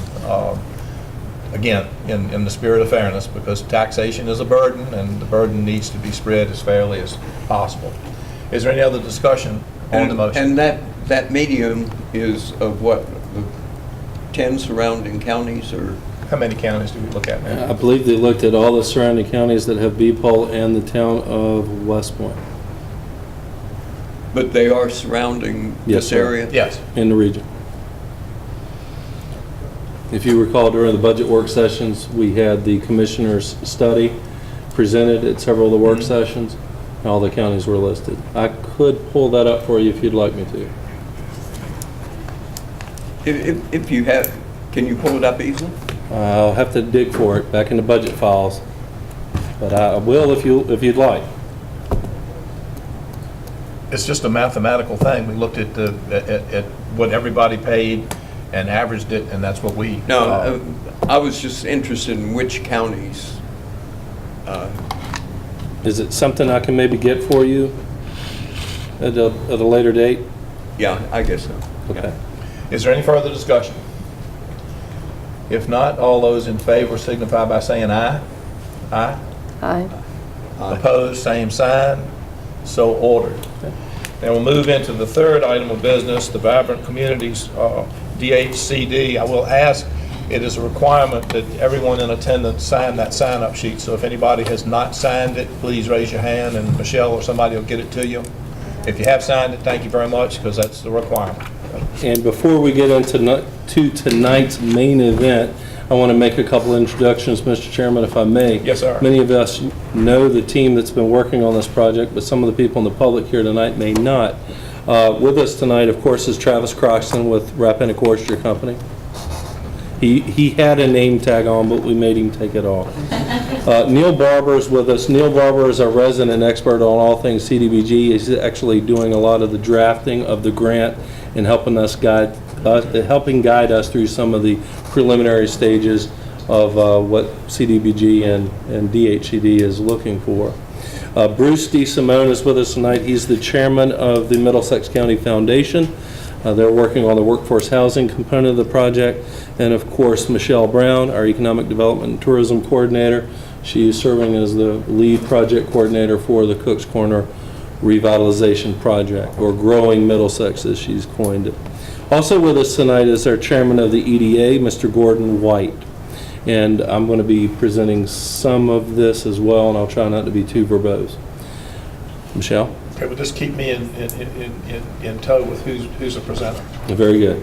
A: Again, in the spirit of fairness, because taxation is a burden, and the burden needs to be spread as fairly as possible. Is there any other discussion on the motion?
L: And that median is of what, the 10 surrounding counties, or?
A: How many counties do we look at now?
B: I believe they looked at all the surrounding counties that have B-poll and the town of West Point.
L: But they are surrounding
B: Yes,
L: this
B: sir.
L: area?
A: Yes.
B: In the region. If you recall, during the budget work sessions, we had the commissioner's study presented at several of the work sessions, and all the counties were listed. I could pull that up for you if you'd like me to.
L: If you have, can you pull it up easily?
B: I'll have to dig for it back in the budget files, but I will if you'd like.
A: It's just a mathematical thing. We looked at at what everybody paid and averaged it, and that's what we...
L: No, I was just interested in which counties.
B: Is it something I can maybe get for you at a later date?
L: Yeah, I guess so.
B: Okay.
A: Is there any further discussion? If not, all those in favor signify by saying aye. Aye.
K: Aye.
A: Opposed, same sign. So ordered. Now we'll move into the third item of business, the Vibrant Communities DHCD. I will ask, it is a requirement that everyone in attendance sign that sign-up sheet. So if anybody has not signed it, please raise your hand and Michelle or somebody will get it to you. If you have signed it, thank you very much, because that's the requirement.
B: And before we get into tonight's main event, I want to make a couple introductions, Mr. Chairman, if I may.
A: Yes, sir.
B: Many of us know the team that's been working on this project, but some of the people in the public here tonight may not. With us tonight, of course, is Travis Croxton with Rappahannock Oyster Company. He had a name tag on, but we made him take it off. Neil Barber is with us. Neil Barber is our resident expert on all things CDBG. He's actually doing a lot of the drafting of the grant and helping guide us through some of the preliminary stages of what CDBG and DHCD is looking for. Bruce D. Simone is with us tonight. He's the chairman of the Middlesex County Foundation. They're working on the workforce housing component of the project. And of course, Michelle Brown, our Economic Development and Tourism Coordinator. She is serving as the lead project coordinator for the Cook's Corner Revitalization Project, or Growing Middlesex, as she's coined it. Also with us tonight is our chairman of the EDA, Mr. Gordon White. And I'm going to be presenting some of this as well, and I'll try not to be too verbose. Michelle?
I: Okay, well, just keep me in tow with who's a presenter.
B: Very good.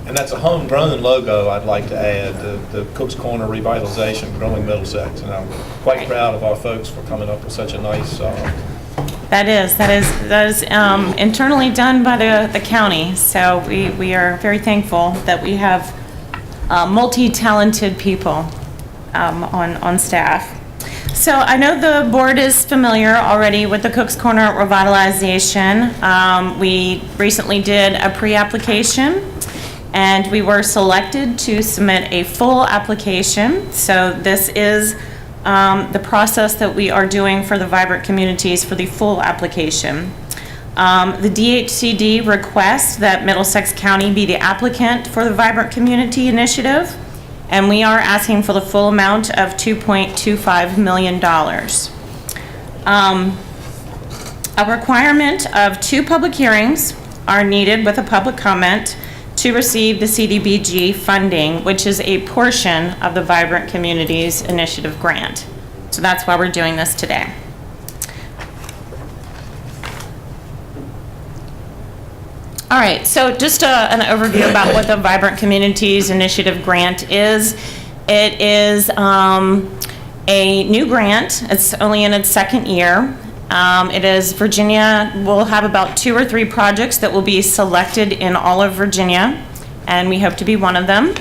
I: And that's a homegrown logo, I'd like to add, the Cook's Corner Revitalization, Growing Middlesex. And I'm quite proud of our folks for coming up with such a nice
Q: That is internally done by the county, so we are very thankful that we have multi-talented people on staff. So I know the board is familiar already with the Cook's Corner Revitalization. We recently did a pre-application, and we were selected to submit a full application. So this is the process that we are doing for the Vibrant Communities for the full application. The DHCD requests that Middlesex County be the applicant for the Vibrant Community Initiative, and we are asking for the full amount of $2.25 million. A requirement of 2 public hearings are needed with a public comment to receive the CDBG funding, which is a portion of the Vibrant Communities Initiative grant. So that's why we're doing this today. All right, so just an overview about what the Vibrant Communities Initiative grant is. It is a new grant. It's only in its second year. It is Virginia will have about 2 or 3 projects that will be selected in all of Virginia, and we hope to be one of them.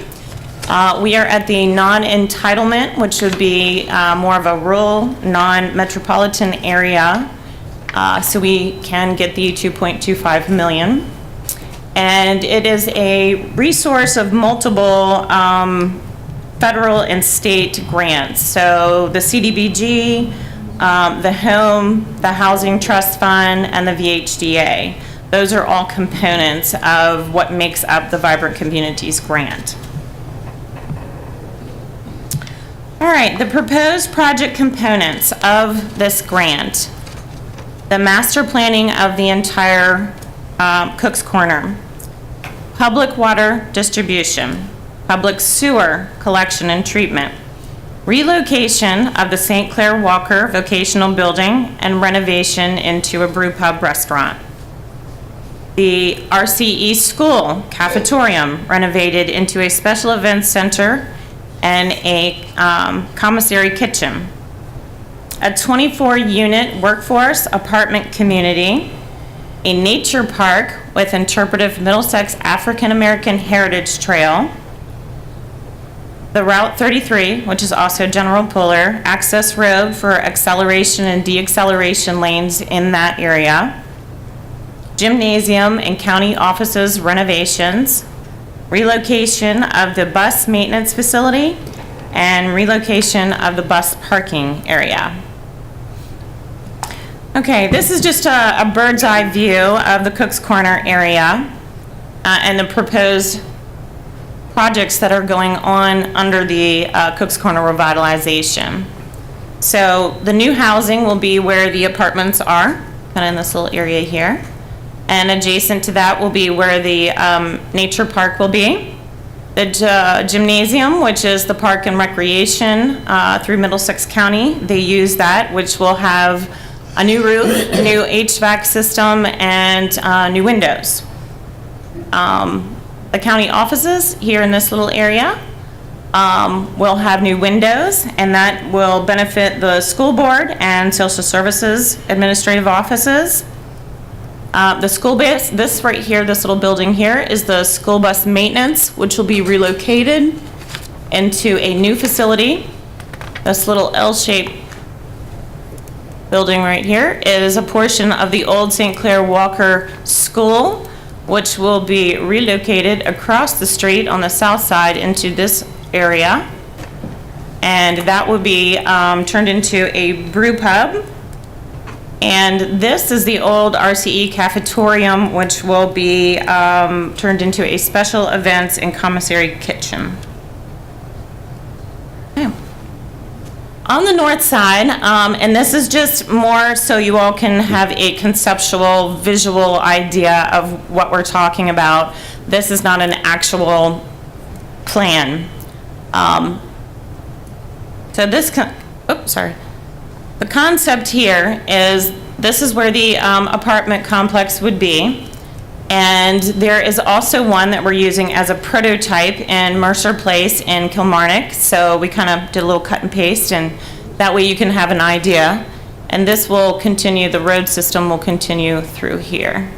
Q: We are at the non-entitlement, which would be more of a rural, non-metropolitan area, so we can get the $2.25 million. And it is a resource of multiple federal and state grants. So the CDBG, the Home, the Housing Trust Fund, and the VHDA. Those are all components of what makes up the Vibrant Communities grant. All right, the proposed project components of this grant. The master planning of the entire Cook's Corner. Public water distribution. Public sewer collection and treatment. Relocation of the St. Clair Walker Vocational Building and renovation into a brew pub restaurant. The RCE School Cafetorium renovated into a special events center and a commissary kitchen. A 24-unit workforce apartment community. A nature park with interpretive Middlesex African American Heritage Trail. The Route 33, which is also General Puller, access road for acceleration and deacceleration lanes in that area. Gymnasium and county offices renovations. Relocation of the bus maintenance facility and relocation of the bus parking area. Okay, this is just a bird's eye view of the Cook's Corner area and the proposed projects that are going on under the Cook's Corner revitalization. So the new housing will be where the apartments are, kind of in this little area here. And adjacent to that will be where the nature park will be. The gymnasium, which is the park and recreation through Middlesex County, they use that, which will have a new roof, a new HVAC system, and new windows. The county offices here in this little area will have new windows, and that will benefit the school board and social services administrative offices. The school bus, this right here, this little building here is the school bus maintenance, which will be relocated into a new facility. This little L-shaped building right here is a portion of the old St. Clair Walker School, which will be relocated across the street on the south side into this area. And that will be turned into a brew pub. And this is the old RCE cafetorium, which will be turned into a special events and commissary kitchen. Okay. On the north side, and this is just more so you all can have a conceptual, visual idea of what we're talking about. This is not an actual plan. So this, the concept here is this is where the apartment complex would be. And there is also one that we're using as a prototype in Mercer Place in Kilmarnock. So we kind of did a little cut and paste, and that way you can have an idea. And this will continue, the road system will continue through here.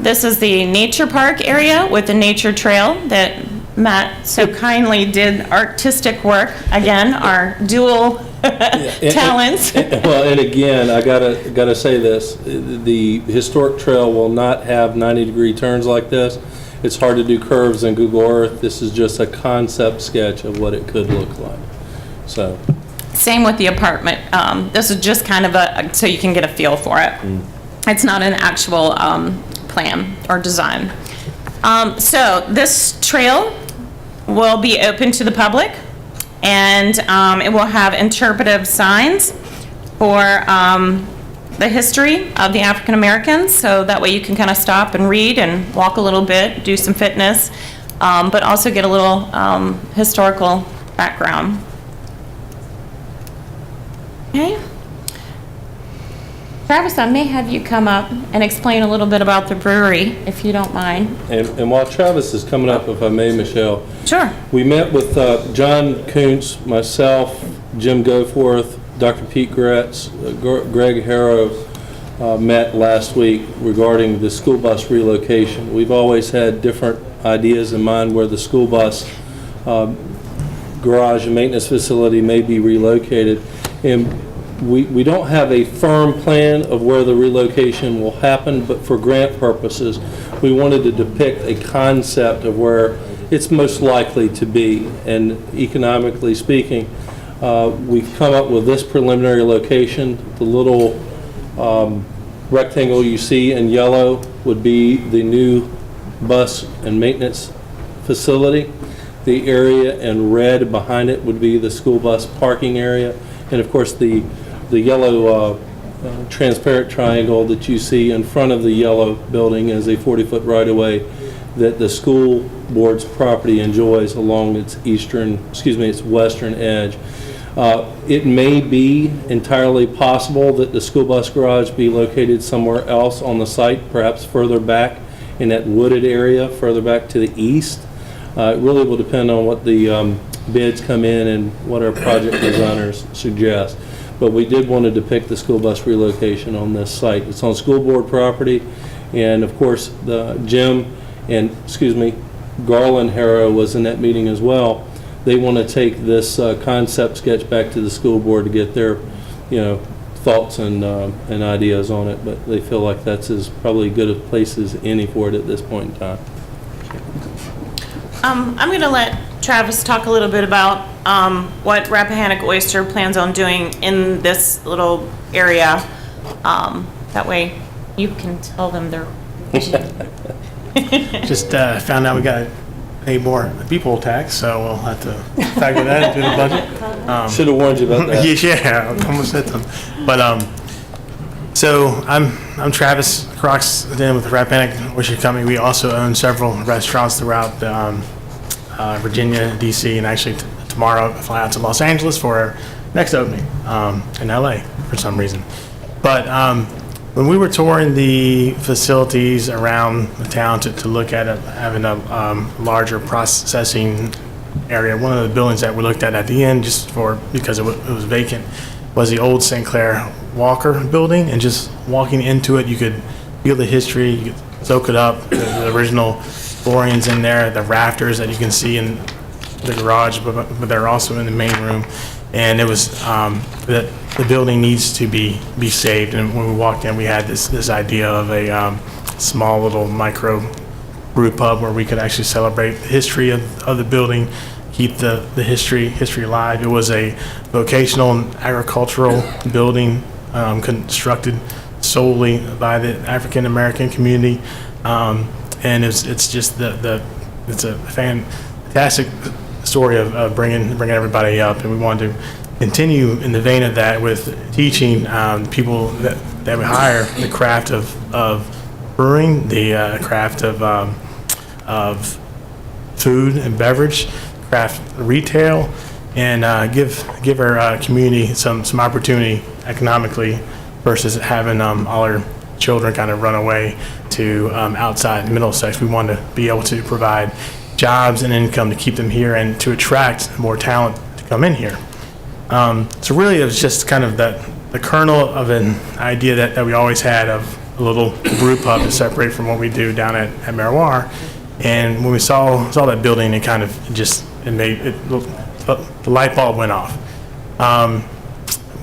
Q: This is the nature park area with the nature trail that Matt so kindly did artistic work. Again, our dual talents.
B: Well, and again, I gotta say this, the historic trail will not have 90-degree turns like this. It's hard to do curves in Google Earth. This is just a concept sketch of what it could look like. So.
Q: Same with the apartment. This is just kind of so you can get a feel for it. It's not an actual plan or design. So this trail will be open to the public, and it will have interpretive signs for the history of the African Americans, so that way you can kind of stop and read and walk a little bit, do some fitness, but also get a little historical background. Okay. Travis, I may have you come up and explain a little bit about the brewery, if you don't mind.
B: And while Travis is coming up, if I may, Michelle.
Q: Sure.
B: We met with John Kuntz, myself, Jim Goforth, Dr. Pete Gretz, Greg Harrow met last week regarding the school bus relocation. We've always had different ideas in mind where the school bus garage and maintenance facility may be relocated. And we don't have a firm plan of where the relocation will happen, but for grant purposes, we wanted to depict a concept of where it's most likely to be. And economically speaking, we've come up with this preliminary location. The little rectangle you see in yellow would be the new bus and maintenance facility. The area in red behind it would be the school bus parking area. And of course, the yellow transparent triangle that you see in front of the yellow building is a 40-foot right-of-way that the school board's property enjoys along its its western edge. It may be entirely possible that the school bus garage be located somewhere else on the site, perhaps further back in that wooded area, further back to the east. It really will depend on what the bids come in and what our project designers suggest. But we did want to depict the school bus relocation on this site. It's on school board property, and of course, Jim and, Garland Harrow was in that meeting as well. They want to take this concept sketch back to the school board to get their, thoughts and ideas on it, but they feel like that's as probably good a place as any for it at this point in time.
Q: I'm going to let Travis talk a little bit about what Rappahannock Oyster plans on doing in this little area. That way you can tell them their vision.
R: Just found out we got to pay more people tax, so we'll have to factor that into the budget.
B: Should have warned you about that.
R: Yeah, I almost said something. But so I'm Travis Croxton with Rappahannock Oyster Company. We also own several restaurants throughout Virginia, D.C., and actually tomorrow I fly out to Los Angeles for our next opening in L.A. for some reason. But when we were touring the facilities around the town to look at it, having a larger processing area, one of the buildings that we looked at the end, just because it was vacant, was the old St. Clair Walker building, and just walking into it, you could feel the history, you could soak it up, the original flooring's in there, the rafters that you can see in the garage, but they're also in the main room. And it was that the building needs to be saved. And when we walked in, we had this idea of a small little micro brew pub where we could actually celebrate the history of the building, keep the history alive. It was a vocational and agricultural building constructed solely by the African American community, and it's just it's a fantastic story of bringing everybody up, and we wanted to continue in the vein of that with teaching people that we hire the craft of brewing, the craft of food and beverage, craft retail, and give our community some opportunity economically versus having all our children kind of run away to outside Middlesex. We want to be able to provide jobs and income to keep them here and to attract more talent to come in here. So really it was just kind of the kernel of an idea that we always had of a little brew pub to separate from what we do down at Miroir. And when we saw that building, it kind of the light bulb went off.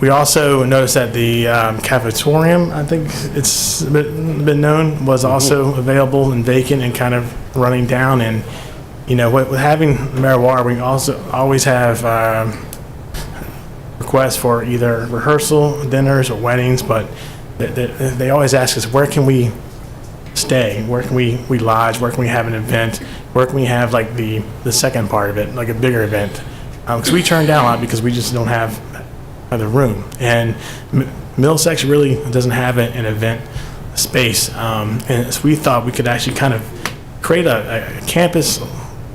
R: We also noticed that the cafetorium, I think it's been known, was also available and vacant and kind of running down. And you know, with having Miroir, we also always have requests for either rehearsal dinners or weddings, but they always ask us, where can we stay? Where can we lodge? Where can we have an event? Where can we have like the second part of it, like a bigger event? Because we turn down a lot because we just don't have the room. And Middlesex really doesn't have an event space. And so we thought we could actually kind of create a campus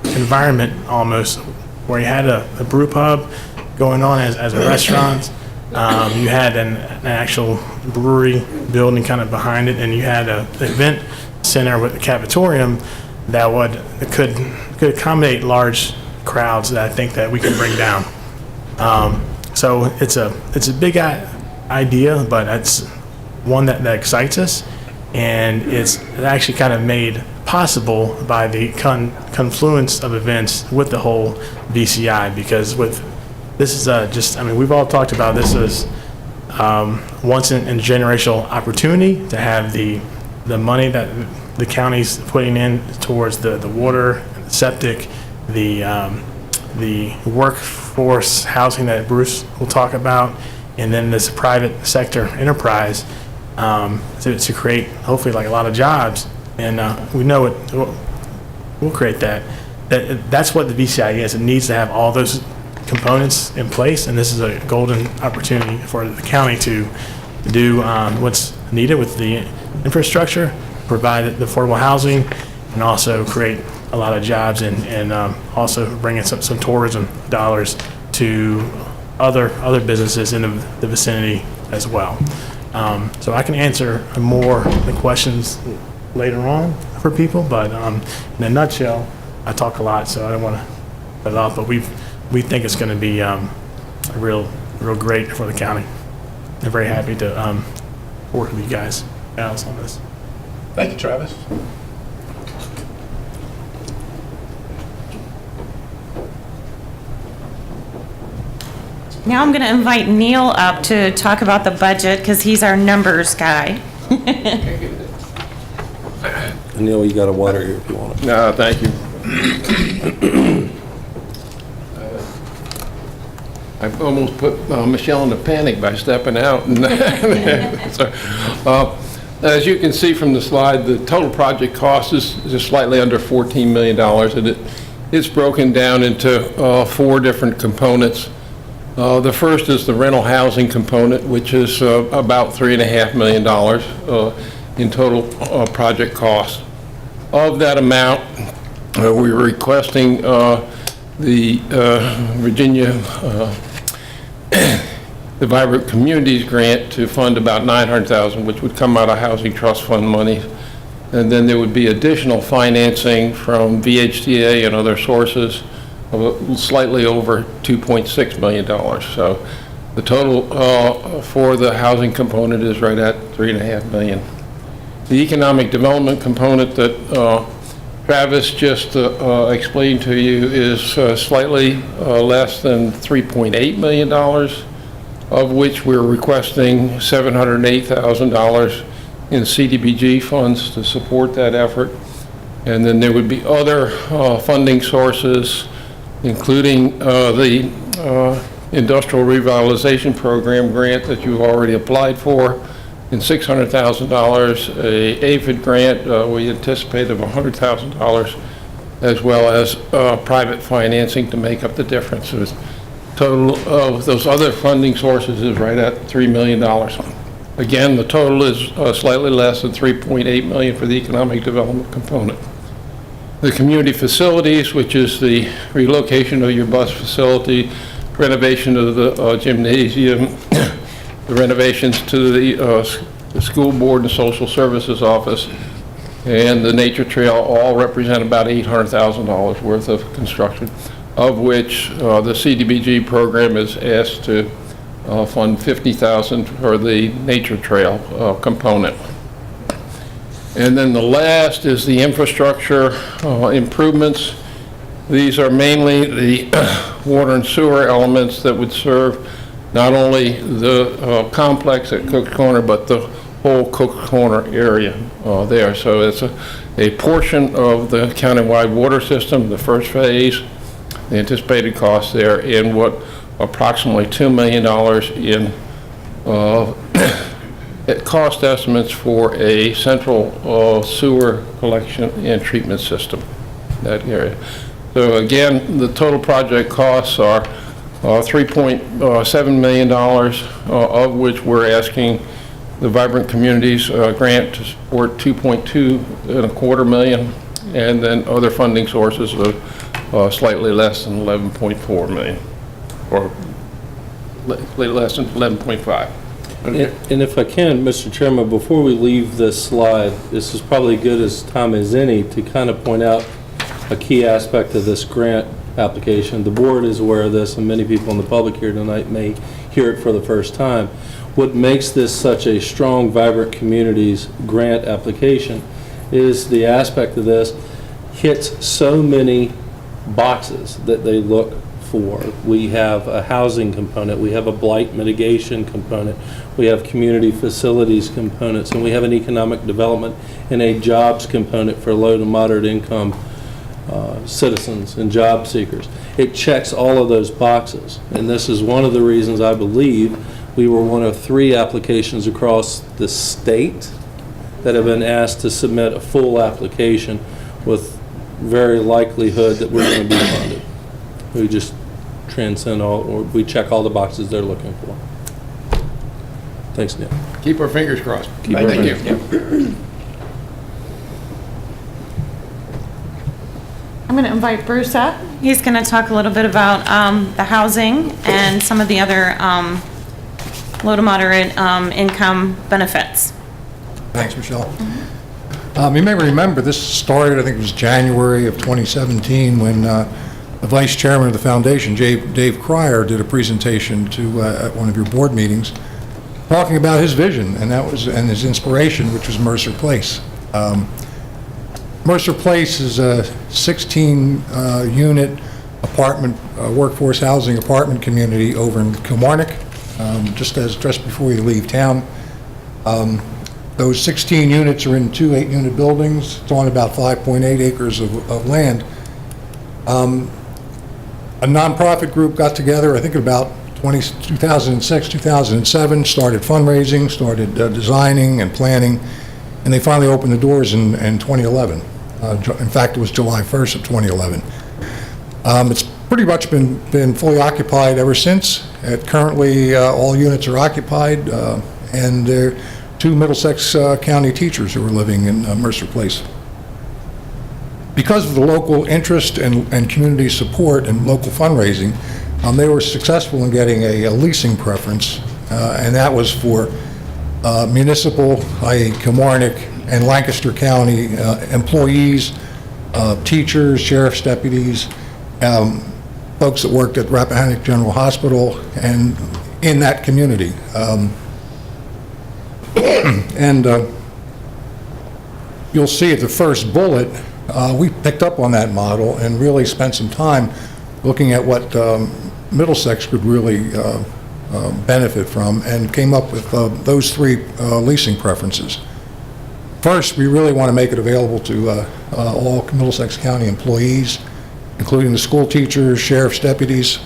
R: environment almost where you had a brew pub going on as a restaurant. You had an actual brewery building kind of behind it, and you had an event center with the cafetorium that could accommodate large crowds that I think that we can bring down. So it's a big idea, but it's one that excites us, and it's actually kind of made possible by the confluence of events with the whole VCI, because this is we've all talked about this as once in a generational opportunity to have the money that the county's putting in towards the water, the septic, the workforce housing that Bruce will talk about, and then this private sector enterprise to create hopefully like a lot of jobs. And we know we'll create that. That's what the VCI is. It needs to have all those components in place, and this is a golden opportunity for the county to do what's needed with the infrastructure, provide the affordable housing, and also create a lot of jobs and also bring in some tourism dollars to other businesses in the vicinity as well. So I can answer more the questions later on for people, but in a nutshell, I talk a lot, so I don't want to cut it off, but we think it's going to be real great for the county. I'm very happy to work with you guys on this.
I: Thank you, Travis.
Q: Now I'm going to invite Neil up to talk about the budget because he's our numbers guy.
B: Neil, you got a water here if you want it.
S: No, thank you. I've almost put Michelle in a panic by stepping out. So, as you can see from the slide, the total project cost is just slightly under $14 million, and it's broken down into 4 different components. The first is the rental housing component, which is about $3.5 million in total project cost. Of that amount, we were requesting the Virginia the Vibrant Communities grant to fund about $900,000, which would come out of Housing Trust Fund money. And then there would be additional financing from VHTA and other sources of slightly over $2.6 million. So The total for the housing component is right at $3.5 million. The economic development component that Travis just explained to you is slightly less than $3.8 million, of which we're requesting $708,000 in CDBG funds to support that effort. And then there would be other funding sources, including the Industrial Revitalization Program grant that you've already applied for, in $600,000, a APHID grant we anticipate of $100,000, as well as private financing to make up the difference. So the total of those other funding sources is right at $3 million. Again, the total is slightly less than $3.8 million for the economic development component. The community facilities, which is the relocation of your bus facility, renovation of the gymnasium, the renovations to the school board and social services office, and the nature trail all represent about $800,000 worth of construction, of which the CDBG program is asked to fund $50,000 for the nature trail component. And then the last is the infrastructure improvements. These are mainly the water and sewer elements that would serve not only the complex at Cook's Corner, but the whole Cook's Corner area there. So it's a portion of the countywide water system, the first phase, the anticipated cost there, in what approximately $2 million in cost estimates for a central sewer collection and treatment system, that area. So again, the total project costs are $3.7 million, of which we're asking the Vibrant Communities grant to support $2.25 million, and then other funding sources of slightly less than $11.4 million, or slightly less than 11.5.
B: And if I can, Mr. Chairman, before we leave this slide, this is probably good as time as any to kind of point out a key aspect of this grant application. The board is aware of this, and many people in the public here tonight may hear it for the first time. What makes this such a strong, Vibrant Communities grant application is the aspect of this hits so many boxes that they look for. We have a housing component, we have a blight mitigation component, we have community facilities components, and we have an economic development and a jobs component for low to moderate income citizens and job seekers. It checks all of those boxes, and this is one of the reasons I believe we were one of 3 applications across the state that have been asked to submit a full application with very likelihood that we're going to be funded. We just transcend all, or we check all the boxes they're looking for. Thanks, Neil.
S: Keep our fingers crossed.
B: Thank you.
Q: I'm going to invite Bruce up. He's going to talk a little bit about the housing and some of the other low to moderate income benefits.
T: Thanks, Michelle. You may remember this started, I think it was January of 2017, when the Vice Chairman of the Foundation, Dave Cryer, did a presentation to at one of your board meetings, talking about his vision, and his inspiration, which was Mercer Place. Mercer Place is a 16-unit apartment, workforce housing apartment community over in Kilmarnock, just before you leave town. Those 16 units are in 2 8-unit buildings. It's on about 5.8 acres of land. A nonprofit group got together, I think about 2006, 2007, started fundraising, started designing and planning, and they finally opened the doors in 2011. In fact, it was July 1st of 2011. It's pretty much been fully occupied ever since. Currently, all units are occupied, and there are 2 Middlesex County teachers who are living in Mercer Place. Because of the local interest and community support and local fundraising, they were successful in getting a leasing preference, and that was for municipal, i.e. Kilmarnock and Lancaster County employees, teachers, sheriff's deputies, folks that worked at Rappahannock General Hospital, and in that community. And you'll see at the first bullet, we picked up on that model and really spent some time looking at what Middlesex could really benefit from, and came up with those three leasing preferences. First, we really want to make it available to all Middlesex County employees, including the school teachers, sheriff's deputies,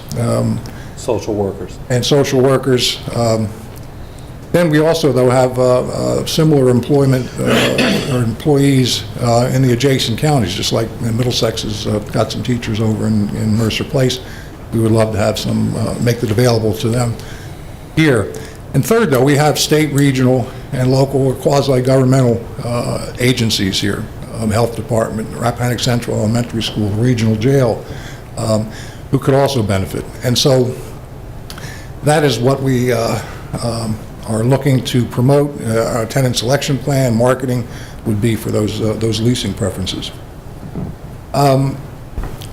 B: Social workers.
T: and social workers. Then we also, though, have similar employment or employees in the adjacent counties, just like Middlesex has got some teachers over in Mercer Place. We would love to have some, make it available to them here. And third, though, we have state, regional, and local or quasi-governmental agencies here. Health Department, Rappahannock Central Elementary School, Regional Jail, who could also benefit. And so that is what we are looking to promote. Our tenant selection plan, marketing would be for those leasing preferences.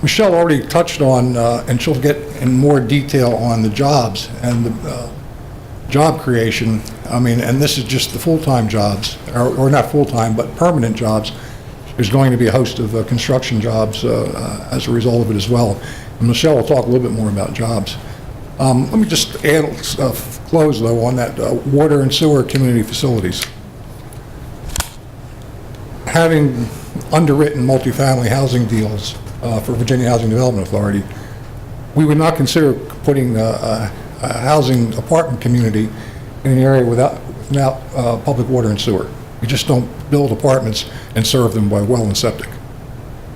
T: Michelle already touched on, and she'll get in more detail on the jobs and the job creation. I mean, and this is just the full-time jobs, or not full-time, but permanent jobs. There's going to be a host of construction jobs as a result of it as well. And Michelle will talk a little bit more about jobs. Let me just close, though, on that water and sewer community facilities. Having underwritten multifamily housing deals for Virginia Housing Development Authority, we would not consider putting a housing apartment community in an area without public water and sewer. We just don't build apartments and serve them by well and septic.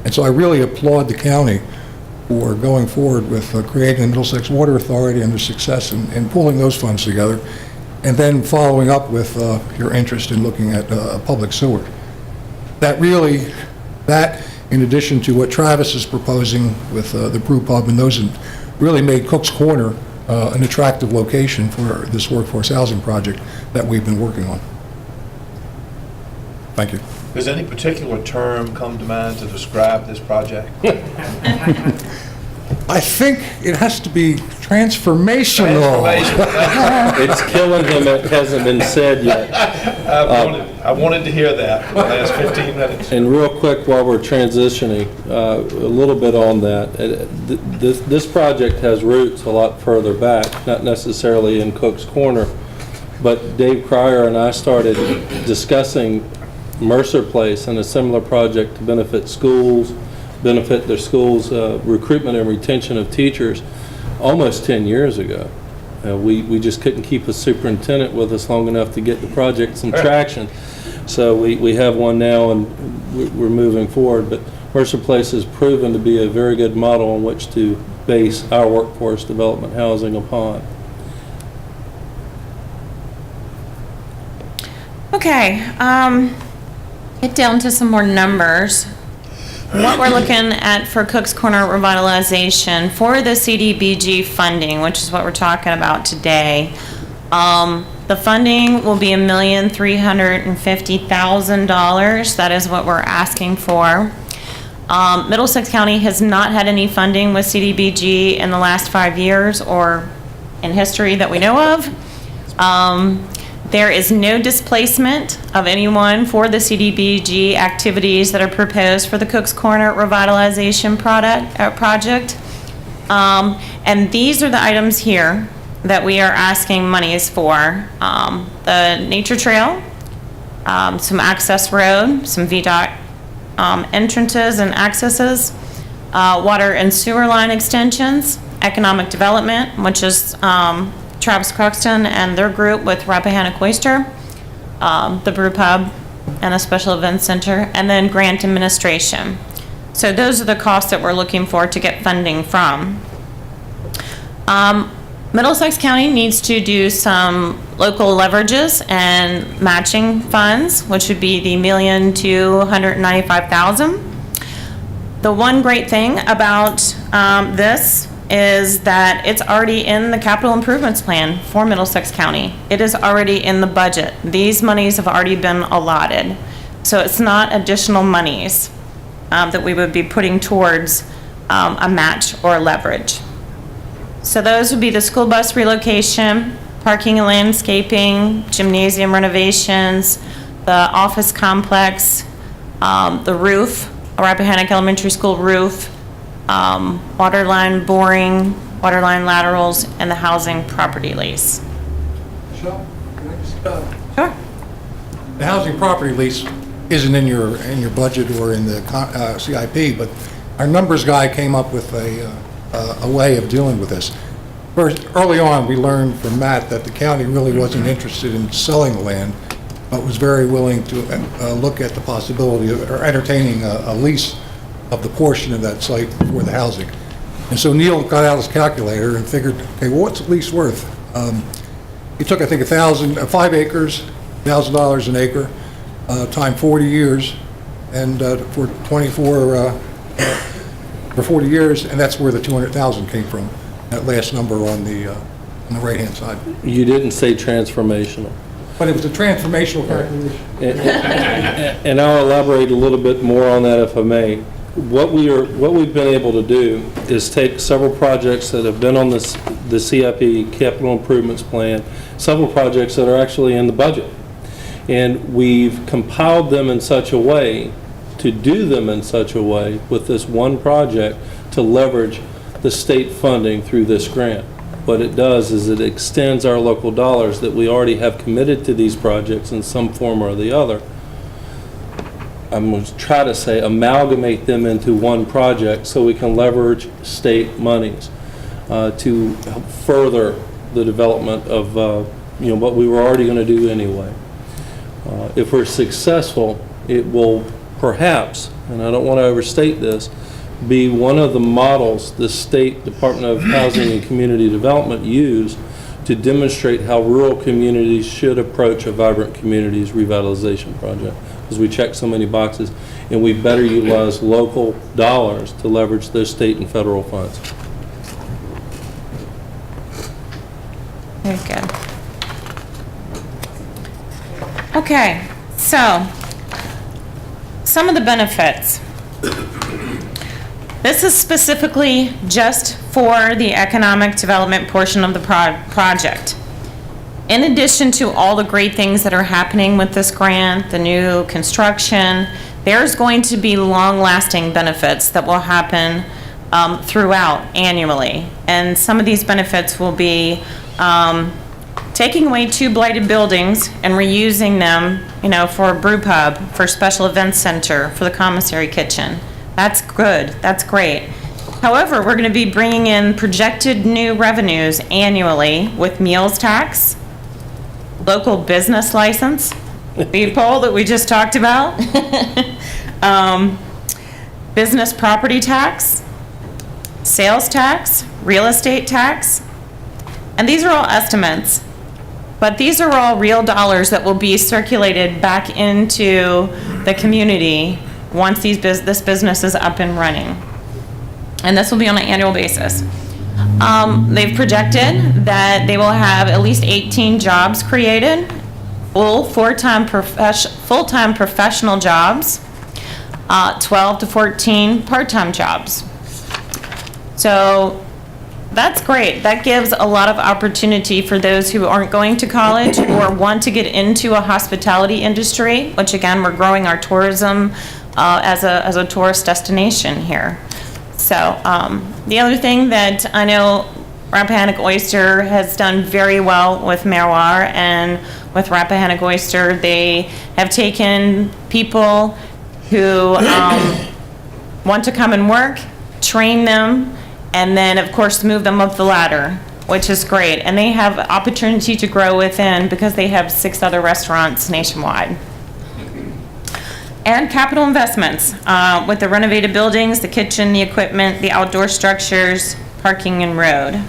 T: And so I really applaud the county for going forward with creating the Middlesex Water Authority and their success in pulling those funds together, and then following up with your interest in looking at public sewer. That in addition to what Travis is proposing with the brew pub, and those really made Cook's Corner an attractive location for this workforce housing project that we've been working on. Thank you.
I: Does any particular term come to mind to describe this project?
T: I think it has to be transformational.
B: It's killing him, it hasn't been said yet.
I: I wanted to hear that for the last 15 minutes.
B: And real quick, while we're transitioning, a little bit on that. This project has roots a lot further back, not necessarily in Cook's Corner, but Dave Cryer and I started discussing Mercer Place and a similar project to benefit schools, benefit their schools' recruitment and retention of teachers almost 10 years ago. We just couldn't keep a superintendent with us long enough to get the project some traction. So we have one now, and we're moving forward. But Mercer Place has proven to be a very good model on which to base our workforce development housing upon.
Q: Okay, get down to some more numbers. What we're looking at for Cook's Corner revitalization for the CDBG funding, which is what we're talking about today. The funding will be $1,350,000. That is what we're asking for. Middlesex County has not had any funding with CDBG in the last 5 years or in history that we know of. There is no displacement of anyone for the CDBG activities that are proposed for the Cook's Corner revitalization project. And these are the items here that we are asking monies for. The nature trail, some access road, some VDOT entrances and accesses, water and sewer line extensions, economic development, which is Travis Croxton and their group with Rappahannock Oyster, the brew pub, and a special events center, and then grant administration. So those are the costs that we're looking for to get funding from. Middlesex County needs to do some local leverages and matching funds, which would be the $1,295,000. The one great thing about this is that it's already in the capital improvements plan for Middlesex County. It is already in the budget. These monies have already been allotted. So it's not additional monies that we would be putting towards a match or leverage. So those would be the school bus relocation, parking and landscaping, gymnasium renovations, the office complex, the roof, Rappahannock Elementary School roof, water line boring, water line laterals, and the housing property lease.
T: Michelle, can I just,
Q: Sure.
T: the housing property lease isn't in your budget or in the CIP, but our numbers guy came up with a way of dealing with this. First, early on, we learned from Matt that the county really wasn't interested in selling the land, but was very willing to look at the possibility of, or entertaining a lease of the portion of that site for the housing. And so Neil got out his calculator and figured, okay, well, what's the lease worth? He took, I think, 5 acres, $1,000 an acre, time 40 years, and for 40 years, and that's where the 200,000 came from. That last number on the right-hand side.
B: You didn't say transformational.
T: But it was a transformational calculation.
B: And I'll elaborate a little bit more on that if I may. What we've been able to do is take several projects that have been on the CIP, Capital Improvements Plan, several projects that are actually in the budget. And we've compiled them in such a way, to do them in such a way with this one project to leverage the state funding through this grant. What it does is it extends our local dollars that we already have committed to these projects in some form or the other. I'm going to try to say amalgamate them into one project so we can leverage state monies to help further the development of what we were already going to do anyway. If we're successful, it will perhaps, and I don't want to overstate this, be one of the models the State Department of Housing and Community Development use to demonstrate how rural communities should approach a vibrant communities revitalization project, because we check so many boxes, and we better utilize local dollars to leverage those state and federal funds.
Q: Very good. Okay, so some of the benefits. This is specifically just for the economic development portion of the project. In addition to all the great things that are happening with this grant, the new construction, there's going to be long-lasting benefits that will happen throughout annually. And some of these benefits will be taking away 2 blighted buildings and reusing them, for a brew pub, for a special events center, for the commissary kitchen. That's good. That's great. However, we're going to be bringing in projected new revenues annually with meals tax, local business license, people that we just talked about, business property tax, sales tax, real estate tax, and these are all estimates. But these are all real dollars that will be circulated back into the community once this business is up and running. And this will be on an annual basis. They've projected that they will have at least 18 jobs created, full-time professional jobs, 12 to 14 part-time jobs. So that's great. That gives a lot of opportunity for those who aren't going to college or want to get into a hospitality industry, which again, we're growing our tourism as a tourist destination here. So the other thing that I know Rappahannock Oyster has done very well with Merwar and with Rappahannock Oyster, they have taken people who want to come and work, train them, and then, of course, move them up the ladder, which is great. And they have opportunity to grow within because they have 6 other restaurants nationwide. And capital investments with the renovated buildings, the kitchen, the equipment, the outdoor structures, parking and road.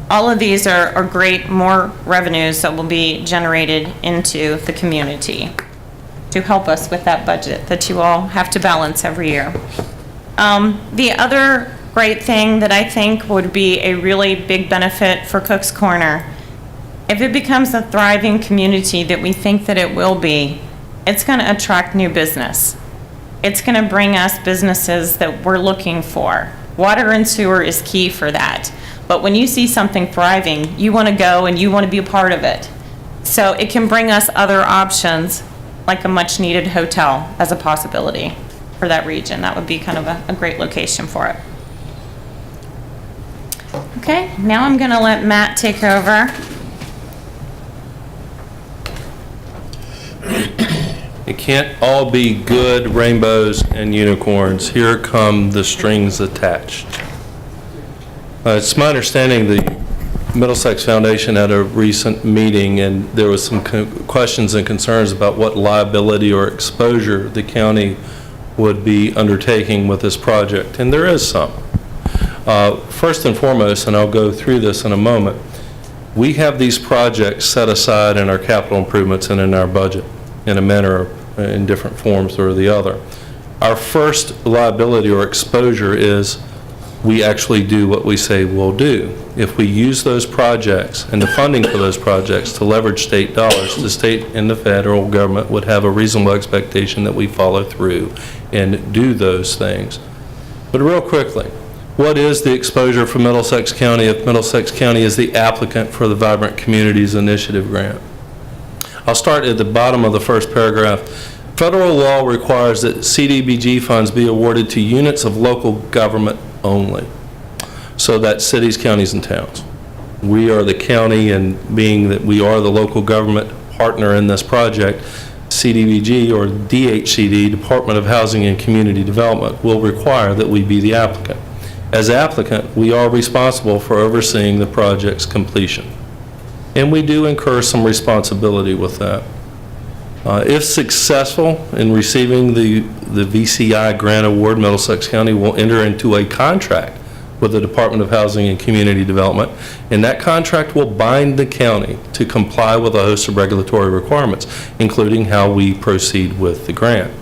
Q: All of these are great, more revenues that will be generated into the community to help us with that budget that you all have to balance every year. The other great thing that I think would be a really big benefit for Cook's Corner, if it becomes a thriving community that we think that it will be, it's going to attract new business. It's going to bring us businesses that we're looking for. Water and sewer is key for that. But when you see something thriving, you want to go and you want to be a part of it. So it can bring us other options, like a much-needed hotel as a possibility for that region. That would be kind of a great location for it. Okay, now I'm going to let Matt take over.
B: It can't all be good rainbows and unicorns. Here come the strings attached. It's my understanding the Middlesex Foundation had a recent meeting, and there was some questions and concerns about what liability or exposure the county would be undertaking with this project, and there is some. First and foremost, and I'll go through this in a moment, we have these projects set aside in our capital improvements and in our budget in a manner, in different forms or the other. Our first liability or exposure is we actually do what we say we'll do. If we use those projects and the funding for those projects to leverage state dollars, the state and the federal government would have a reasonable expectation that we follow through and do those things. But real quickly, what is the exposure for Middlesex County if Middlesex County is the applicant for the Vibrant Communities Initiative grant? I'll start at the bottom of the first paragraph. Federal law requires that CDBG funds be awarded to units of local government only. So that's cities, counties, and towns. We are the county, and being that we are the local government partner in this project, CDBG or DHCD, Department of Housing and Community Development, will require that we be the applicant. As applicant, we are responsible for overseeing the project's completion. And we do incur some responsibility with that. If successful in receiving the VCI grant award, Middlesex County will enter into a contract with the Department of Housing and Community Development, and that contract will bind the county to comply with a host of regulatory requirements, including how we proceed with the grant.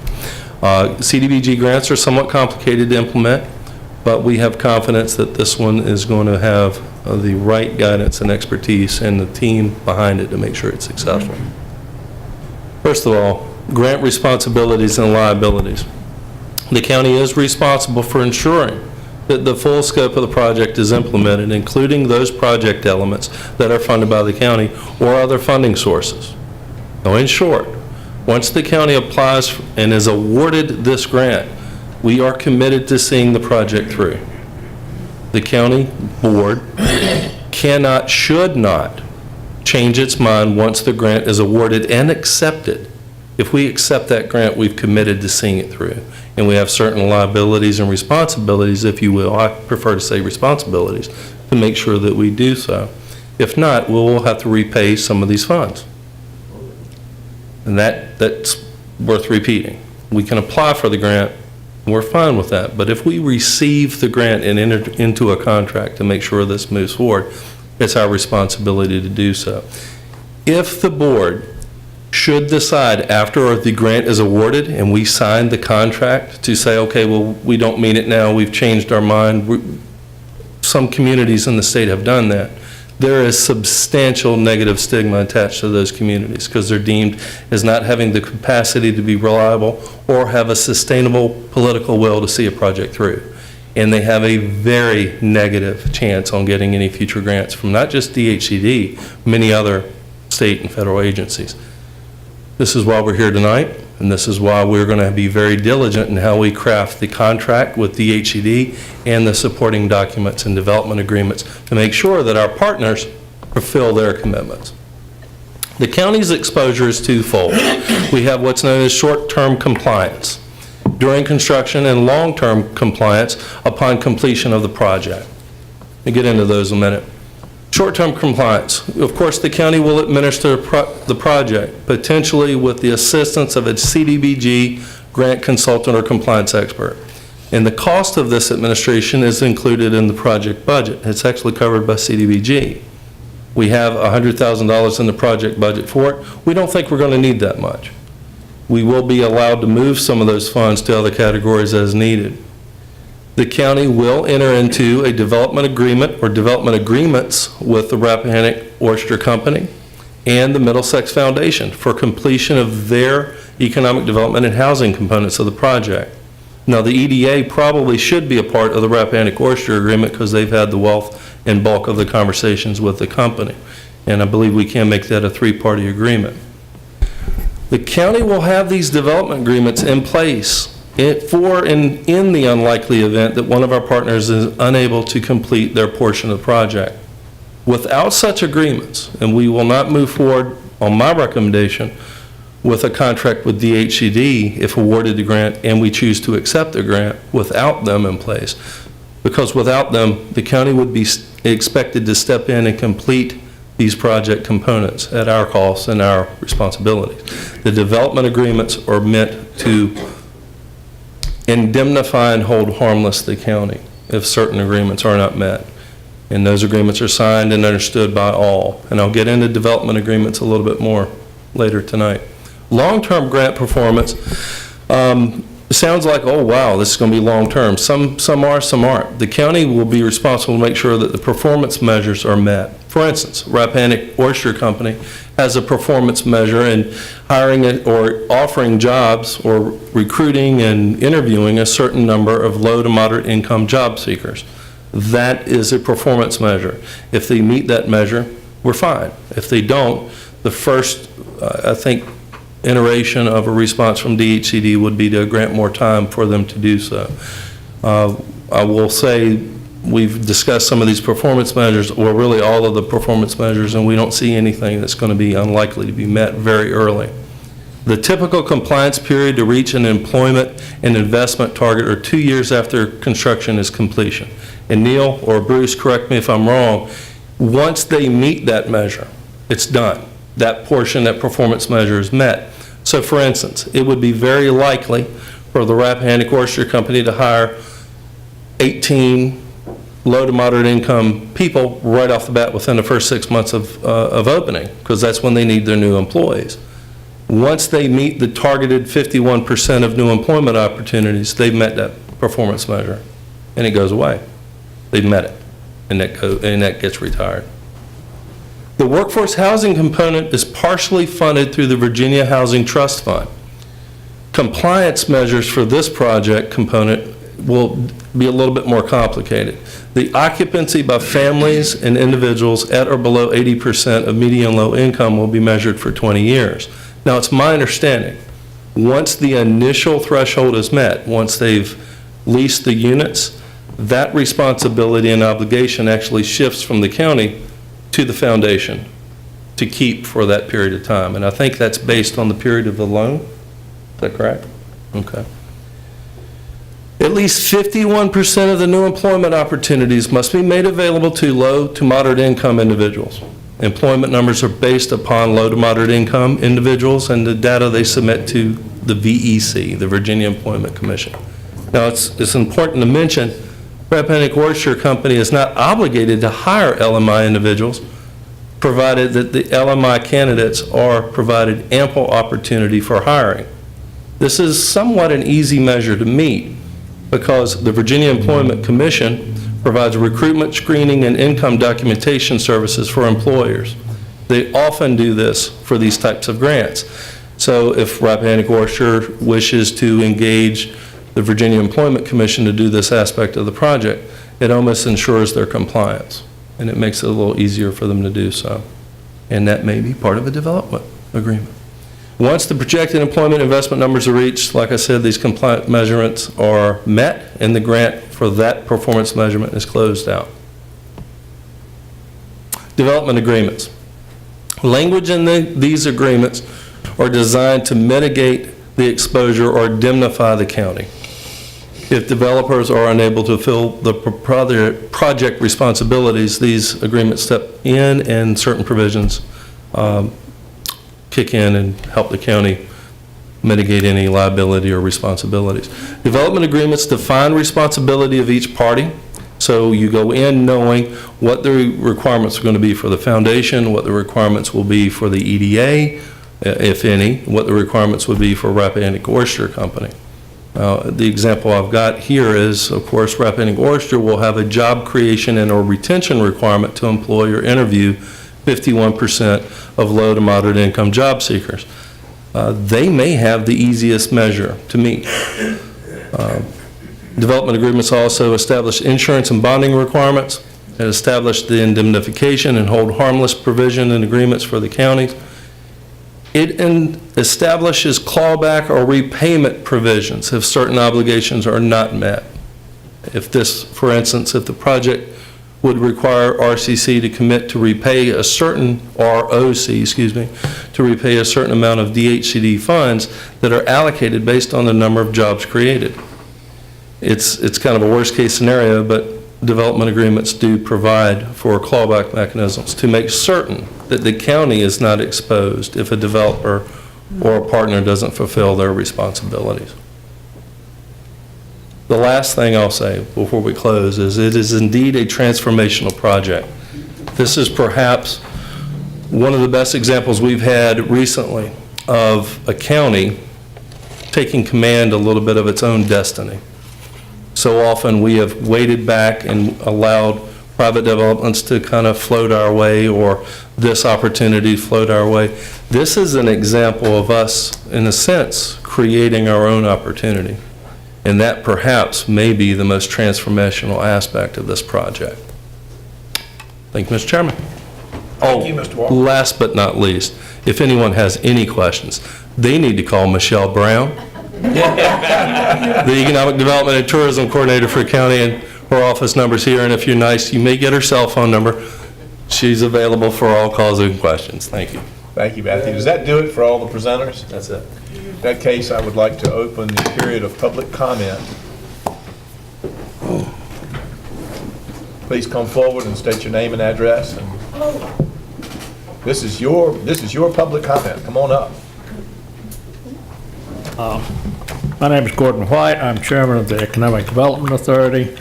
B: CDBG grants are somewhat complicated to implement, but we have confidence that this one is going to have the right guidance and expertise and the team behind it to make sure it's successful. First of all, grant responsibilities and liabilities. The county is responsible for ensuring that the full scope of the project is implemented, including those project elements that are funded by the county or other funding sources. Now, in short, once the county applies and is awarded this grant, we are committed to seeing the project through. The county board cannot, should not change its mind once the grant is awarded and accepted. If we accept that grant, we've committed to seeing it through. And we have certain liabilities and responsibilities, if you will, I prefer to say responsibilities, to make sure that we do so. If not, we'll have to repay some of these funds. And that's worth repeating. We can apply for the grant, we're fine with that. But if we receive the grant and enter into a contract to make sure this moves forward, it's our responsibility to do so. If the board should decide after the grant is awarded and we sign the contract to say, okay, well, we don't mean it now, we've changed our mind. Some communities in the state have done that. There is substantial negative stigma attached to those communities because they're deemed as not having the capacity to be reliable or have a sustainable political will to see a project through. And they have a very negative chance on getting any future grants from not just DHCD, many other state and federal agencies. This is why we're here tonight, and this is why we're going to be very diligent in how we craft the contract with DHCD and the supporting documents and development agreements to make sure that our partners fulfill their commitments. The county's exposure is twofold. We have what's known as short-term compliance during construction and long-term compliance upon completion of the project. We'll get into those in a minute. Short-term compliance. Of course, the county will administer the project, potentially with the assistance of a CDBG grant consultant or compliance expert. And the cost of this administration is included in the project budget. It's actually covered by CDBG. We have $100,000 in the project budget for it. We don't think we're going to need that much. We will be allowed to move some of those funds to other categories as needed. The county will enter into a development agreement or development agreements with the Rappahannock Oyster Company and the Middlesex Foundation for completion of their economic development and housing components of the project. Now, the EDA probably should be a part of the Rappahannock Oyster Agreement because they've had the wealth in bulk of the conversations with the company. And I believe we can make that a three-party agreement. The county will have these development agreements in place in the unlikely event that one of our partners is unable to complete their portion of the project. Without such agreements, and we will not move forward on my recommendation with a contract with DHCD if awarded the grant and we choose to accept the grant without them in place. Because without them, the county would be expected to step in and complete these project components at our cost and our responsibilities. The development agreements are meant to indemnify and hold harmless the county if certain agreements are not met. And those agreements are signed and understood by all. And I'll get into development agreements a little bit more later tonight. Long-term grant performance sounds like, oh wow, this is going to be long-term. Some are, some aren't. The county will be responsible to make sure that the performance measures are met. For instance, Rappahannock Oyster Company has a performance measure in hiring or offering jobs or recruiting and interviewing a certain number of low to moderate income job seekers. That is a performance measure. If they meet that measure, we're fine. If they don't, the first, I think, iteration of a response from DHCD would be to grant more time for them to do so. I will say we've discussed some of these performance measures, or really all of the performance measures, and we don't see anything that's going to be unlikely to be met very early. The typical compliance period to reach an employment and investment target are 2 years after construction is completion. And Neil or Bruce, correct me if I'm wrong, once they meet that measure, it's done. That portion, that performance measure is met. So for instance, it would be very likely for the Rappahannock Oyster Company to hire 18 low to moderate income people right off the bat within the first 6 months of opening, because that's when they need their new employees. Once they meet the targeted 51% of new employment opportunities, they've met that performance measure, and it goes away. They've met it, and that gets retired. The workforce housing component is partially funded through the Virginia Housing Trust Fund. Compliance measures for this project component will be a little bit more complicated. The occupancy by families and individuals at or below 80% of median low income will be measured for 20 years. Now, it's my understanding, once the initial threshold is met, once they've leased the units, that responsibility and obligation actually shifts from the county to the foundation to keep for that period of time. And I think that's based on the period of the loan. Is that correct? Okay. At least 51% of the new employment opportunities must be made available to low to moderate income individuals. Employment numbers are based upon low to moderate income individuals and the data they submit to the VEC, the Virginia Employment Commission. Now, it's important to mention Rappahannock Oyster Company is not obligated to hire LMI individuals, provided that the LMI candidates are provided ample opportunity for hiring. This is somewhat an easy measure to meet because the Virginia Employment Commission provides recruitment, screening, and income documentation services for employers. They often do this for these types of grants. So if Rappahannock Oyster wishes to engage the Virginia Employment Commission to do this aspect of the project, it almost ensures their compliance, and it makes it a little easier for them to do so. And that may be part of a development agreement. Once the projected employment investment numbers are reached, like I said, these compliance measurements are met, and the grant for that performance measurement is closed out. Development agreements. Language in these agreements are designed to mitigate the exposure or indemnify the county if developers are unable to fulfill the project responsibilities. These agreements step in and certain provisions kick in and help the county mitigate any liability or responsibilities. Development agreements define responsibility of each party. So you go in knowing what the requirements are going to be for the foundation, what the requirements will be for the EDA, if any, what the requirements would be for Rappahannock Oyster Company. The example I've got here is, of course, Rappahannock Oyster will have a job creation and or retention requirement to employ or interview 51% of low to moderate income job seekers. They may have the easiest measure to meet. Development agreements also establish insurance and bonding requirements. and establish the indemnification and hold harmless provision and agreements for the counties. It establishes clawback or repayment provisions if certain obligations are not met. If this, for instance, if the project would require RCC to commit to repay a certain, ROC, to repay a certain amount of DHCD funds that are allocated based on the number of jobs created. It's kind of a worst-case scenario, but development agreements do provide for clawback mechanisms to make certain that the county is not exposed if a developer or a partner doesn't fulfill their responsibilities. The last thing I'll say before we close is it is indeed a transformational project. This is perhaps one of the best examples we've had recently of a county taking command a little bit of its own destiny. So often we have waited back and allowed private developments to kind of float our way, or this opportunity float our way. This is an example of us, in a sense, creating our own opportunity. And that perhaps may be the most transformational aspect of this project. Thank you, Mr. Chairman.
I: Thank you, Mr. Walker.
B: Last but not least, if anyone has any questions, they need to call Michelle Brown, the Economic Development and Tourism Coordinator for County, and her office number's here, and if you're nice, you may get her cell phone number. She's available for all calls and questions. Thank you.
I: Thank you, Matthew. Does that do it for all the presenters?
B: That's it.
I: In that case, I would like to open the period of public comment. Please come forward and state your name and address. And this is your public comment. Come on up.
U: My name is Gordon White. I'm chairman of the Economic Development Authority.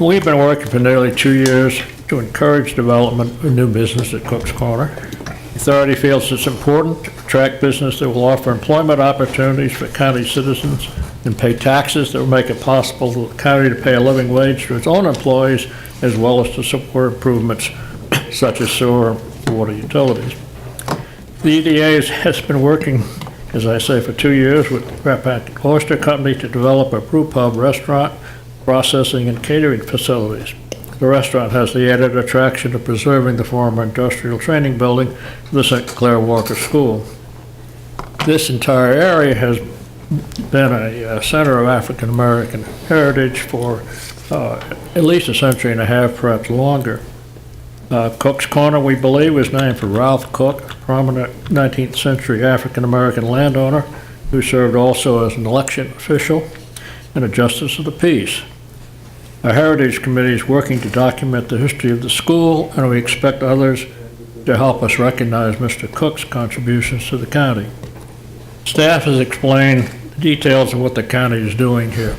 U: We've been working for nearly 2 years to encourage development of new business at Cook's Corner. The authority feels it's important to attract business that will offer employment opportunities for county citizens and pay taxes that will make it possible for the county to pay a living wage to its own employees, as well as to support improvements such as sewer and water utilities. The EDA has been working, as I say, for 2 years with the Rappahannock Oyster Company to develop a brew pub restaurant, processing and catering facilities. The restaurant has the added attraction of preserving the former industrial training building of the St. Clair Walker School. This entire area has been a center of African American heritage for at least a century and a half, perhaps longer. Cook's Corner, we believe, was named for Ralph Cook, a prominent 19th century African American landowner who served also as an election official and a justice of the peace. Our Heritage Committee is working to document the history of the school, and we expect others to help us recognize Mr. Cook's contributions to the county. Staff has explained the details of what the county is doing here.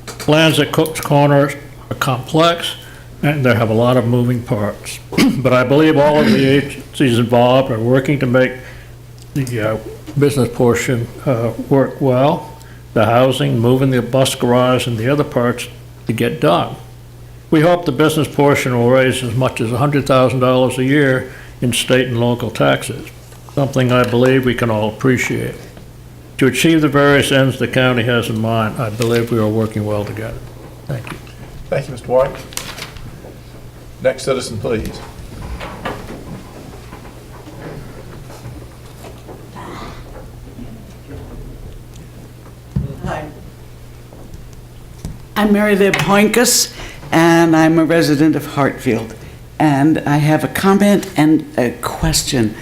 U: Plans at Cook's Corner are complex, and they have a lot of moving parts. But I believe all of the agencies involved are working to make the business portion work well, the housing, moving the bus garage, and the other parts to get done. We hope the business portion will raise as much as $100,000 a year in state and local taxes, something I believe we can all appreciate. To achieve the various ends the county has in mind, I believe we are working well together. Thank you.
I: Thank you, Mr. White. Next citizen, please.
V: Hi. I'm Mary Lib Hoinkus, and I'm a resident of Hartfield. And I have a comment and a question.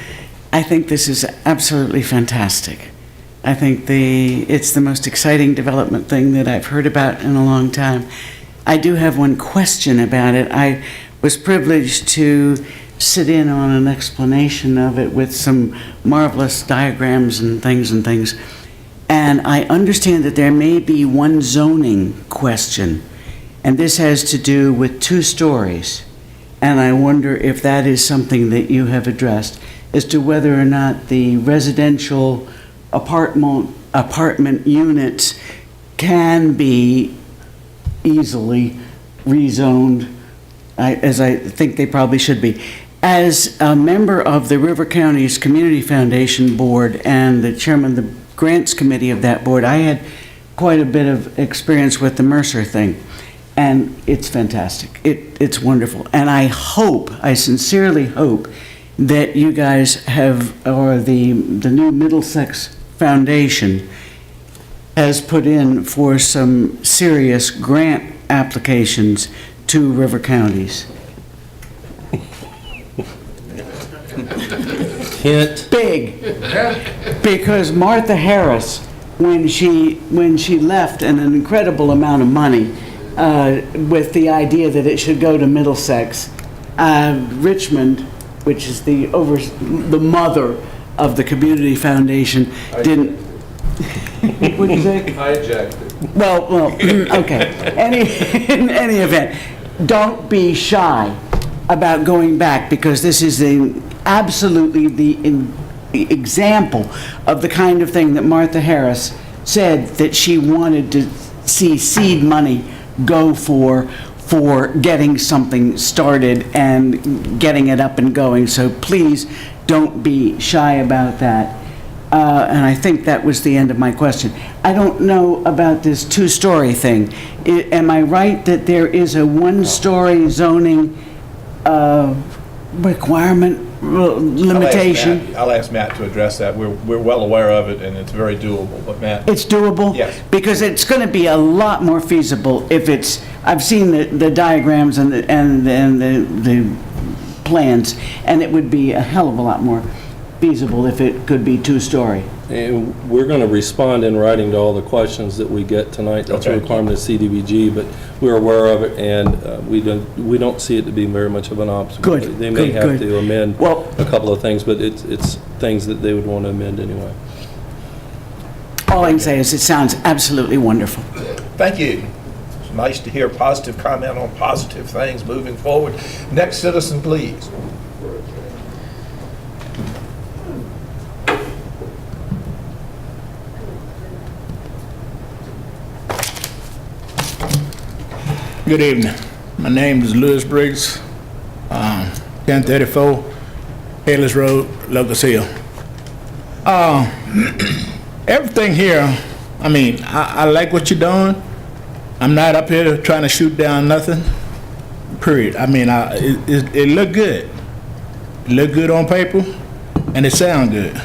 V: I think this is absolutely fantastic. I think it's the most exciting development thing that I've heard about in a long time. I do have one question about it. I was privileged to sit in on an explanation of it with some marvelous diagrams and things. And I understand that there may be one zoning question, and this has to do with 2 stories. And I wonder if that is something that you have addressed, as to whether or not the residential apartment units can be easily rezoned, as I think they probably should be. As a member of the River County's Community Foundation Board and the chairman of the Grants Committee of that board, I had quite a bit of experience with the Mercer thing, and it's fantastic. It it's wonderful. And I sincerely hope that you guys have, or the new Middlesex Foundation has put in for some serious grant applications to river counties.
B: Hint.
V: Big. Because Martha Harris, when she left an incredible amount of money with the idea that it should go to Middlesex, Richmond, which is the mother of the community foundation, didn't. What'd you say?
B: Hijacked it.
V: Well, okay. In any event, don't be shy about going back, because this is absolutely the example of the kind of thing that Martha Harris said that she wanted to see seed money go for getting something started and getting it up and going. So please don't be shy about that. And I think that was the end of my question. I don't know about this two-story thing. Am I right that there is a one-story zoning requirement, limitation?
I: I'll ask Matt to address that. We're well aware of it, and it's very doable, but Matt?
V: It's doable?
I: Yes.
V: Because it's going to be a lot more feasible if it's, I've seen the diagrams and the plans, and it would be a hell of a lot more feasible if it could be two-story.
B: And we're going to respond in writing to all the questions that we get tonight. That's a requirement of CDBG, but we're aware of it, and we don't see it to be very much of an obstacle.
V: Good.
B: They may have
V: Good.
B: to amend a couple of things, but it's things that they would want to amend anyway.
V: All I can say is it sounds absolutely wonderful.
I: Thank you. It's nice to hear positive comment on positive things moving forward. Next citizen, please.
D: Good evening. My name is Lewis Briggs, 1034 Hayles Road, Locust Hill. Everything here, I mean, I like what you're doing. I'm not up here trying to shoot down nothing, period. I mean, it looked good. It looked good on paper, and it sound good.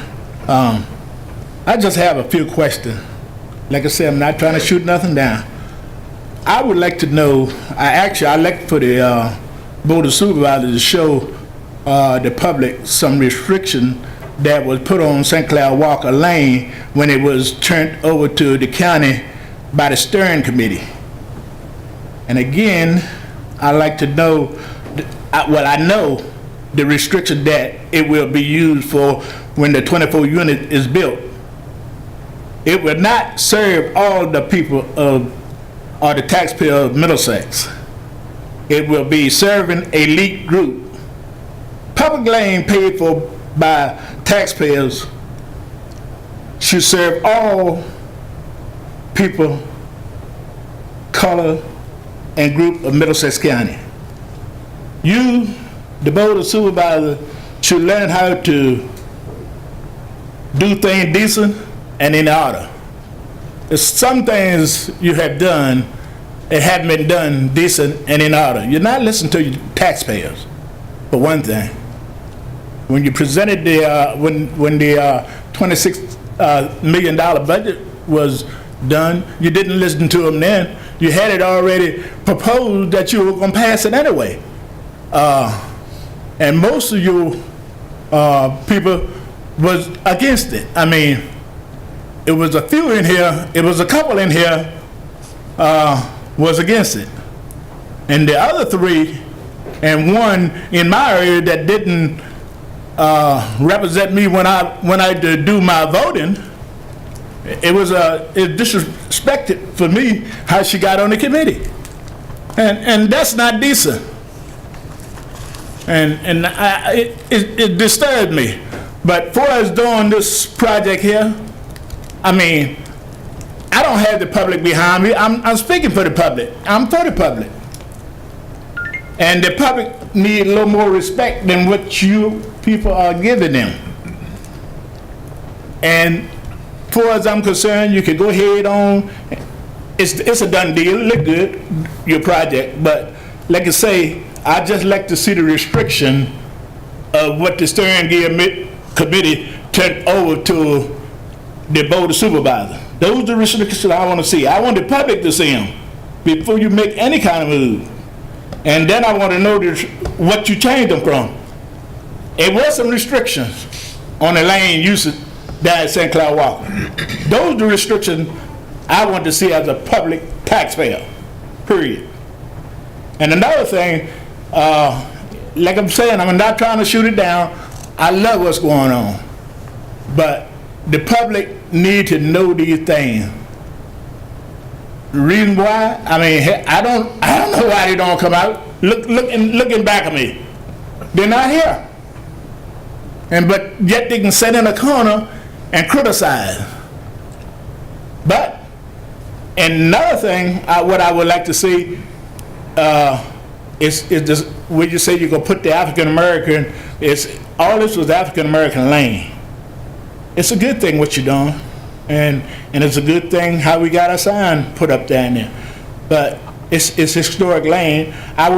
D: I just have a few questions. Like I said, I'm not trying to shoot nothing down. I would like to know, I'd like for the Board of Supervisors to show the public some restriction that was put on St. Clair Walker Lane when it was turned over to the county by the Steering Committee. And again, I'd like to know, I know the restriction that it will be used for when the 24 unit is built. It will not serve all the people of or the taxpayer of Middlesex. It will be serving elite group. Public lane paid for by taxpayers should serve all people, color, and group of Middlesex County. You, the Board of Supervisors, should learn how to do things decent and in order. There's some things you have done that haven't been done decent and in order. You're not listening to your taxpayers, for one thing. When you presented when the $26 million budget was done, you didn't listen to them then. You had it already proposed that you were going to pass it anyway. And most of you people was against it. I mean, it was a few in here, it was a couple in here was against it. And the other three, and one in my area that didn't represent me when I do my voting, it disrespected for me how she got on the committee. And that's not decent. And it disturbed me. But for us doing this project here, I mean, I don't have the public behind me. I'm speaking for the public. I'm for the public. And the public need a little more respect than what you people are giving them. And for as I'm concerned, you can go ahead on. It's a done deal. It look good, your project. But like I say, I just like to see the restriction of what the steering committee turned over to the board of supervisors. Those are the restrictions I want to see. I want the public to see them before you make any kind of move. And then I want to know what you changed them from. It was some restrictions on the lane usage down at St. Cloud Walker. Those are the restrictions I want to see as a public taxpayer, period. And another thing, like I'm saying, I'm not trying to shoot it down. I love what's going on. But the public need to know these things. The reason why, I mean, I don't know why they don't come out. Looking back at me, they're not here. But yet they can sit in a corner and criticize. But another thing, what I would like to see is this, when you say you're gonna put the African American, all this was African American lane. It's a good thing what you're doing, and it's a good thing how we got our sign put up down there. But it's historic lane. I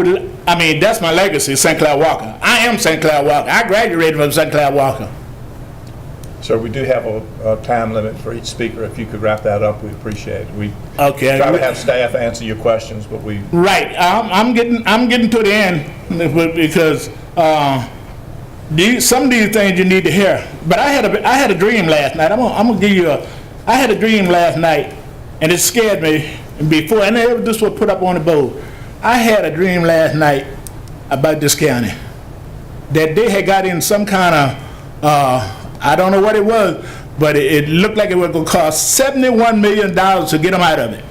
D: mean, that's my legacy, St. Cloud Walker. I am St. Cloud Walker. I graduated from St. Cloud Walker.
I: So we do have a time limit for each speaker. If you could wrap that up, we'd appreciate it. We
D: Okay.
I: try to have staff answer your questions, but we...
D: Right. I'm getting to the end because some of these things you need to hear. But I had a dream last night. I'm gonna give you I had a dream last night, and it scared me before. And this was put up on the board. I had a dream last night about this county that they had got in some kind of I don't know what it was, but it looked like it was going to cost $71 million to get them out of it.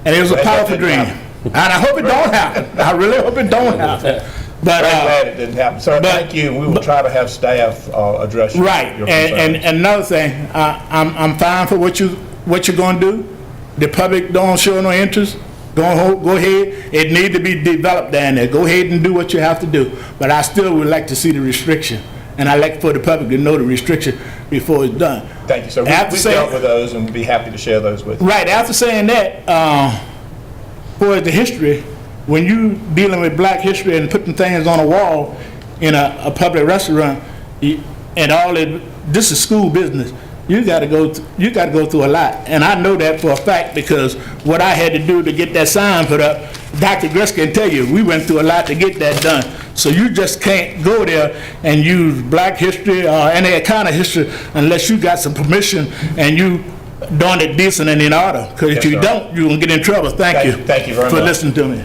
D: And it was a powerful dream. And I hope it don't happen. I really hope it don't happen. But
I: I'm glad it didn't happen. Sir, thank you. We will try to have staff address your concerns.
D: And another thing, I'm fine for what you're going to do. The public don't show no interest. Go ahead. It needs to be developed down there. Go ahead and do what you have to do. But I still would like to see the restriction. And I like for the public to know the restriction before it's done.
I: Thank you, sir. We dealt with those and we'd be happy to share those with you.
D: Right. After saying that, for the history, when you dealing with black history and putting things on a wall in a public restaurant, and all that, this is school business. You got to go through a lot, and I know that for a fact because what I had to do to get that sign put up, Dr. Gress can tell you, we went through a lot to get that done. So you just can't go there and use black history or any kind of history unless you got some permission and you doing it decent and in order. Because if you don't, you're gonna get in trouble. Thank you.
I: Thank you very much
D: for listening to me.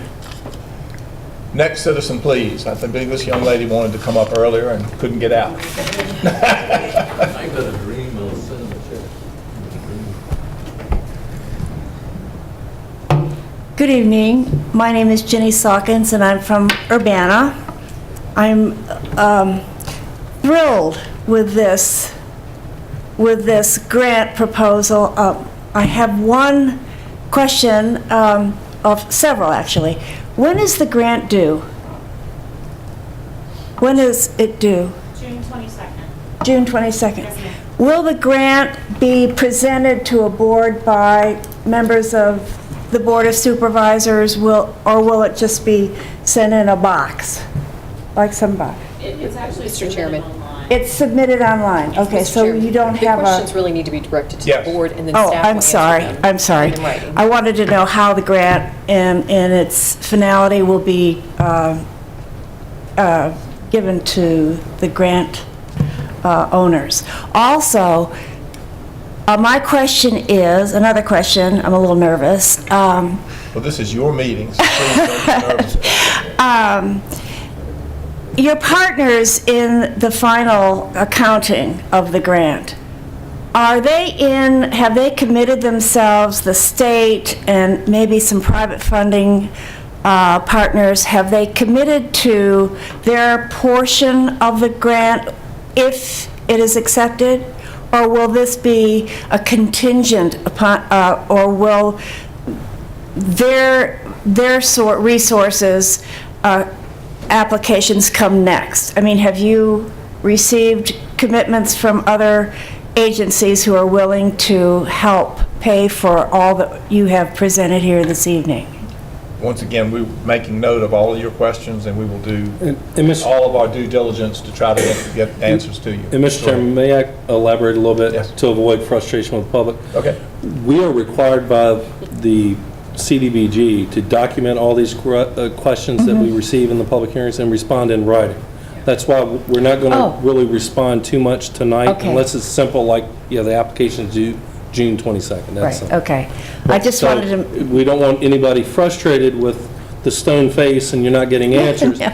I: Next citizen, please. I think this young lady wanted to come up earlier and couldn't get out.
C: I got a dream of sitting in a chair.
E: Good evening. My name is Jenny Sawkins, and I'm from Urbana. I'm thrilled with this grant proposal. I have one question, of several actually. When is the grant due? When is it due?
Q: June 22nd.
E: June 22nd.
Q: Yes, ma'am.
E: Will the grant be presented to a board by members of the Board of Supervisors, or will it just be sent in a box, like somebody?
Q: It's actually
J: Mr. Chairman.
E: It's submitted online, okay,
J: Mr.
E: so
J: Chairman,
E: you don't
J: the
E: have a...
J: questions really need to be directed to the board, and then staff
E: Oh,
J: will
E: I'm
J: answer
E: sorry,
J: them
E: I'm sorry.
J: in writing.
E: I wanted to know how the grant in its finality will be given to the grant owners. Also, my question is, another question, I'm a little nervous.
I: Well, this is your meeting, so please don't be nervous.
E: Your partners in the final accounting of the grant, have they committed themselves, the state and maybe some private funding partners, have they committed to their portion of the grant if it is accepted? Or will this be a contingent upon, or will their resources, applications come next? I mean, have you received commitments from other agencies who are willing to help pay for all that you have presented here this evening?
I: once again, we're making note of all of your questions, and we will do
B: Mr.
I: all of our due diligence to try to get answers to you.
B: And Mr. Chairman, may I elaborate a little bit
I: Yes.
B: to avoid frustration with the public?
I: Okay.
B: We are required by the CDBG to document all these questions that we receive in the public hearings and respond in writing. That's why we're not going to really respond too much tonight
E: Okay.
B: unless it's simple, like, the application's due June 22nd. That's
E: Right,
B: all.
E: okay. I just
B: So
E: wanted to,
B: we don't want anybody frustrated with the stone face and you're not getting answers.
E: No.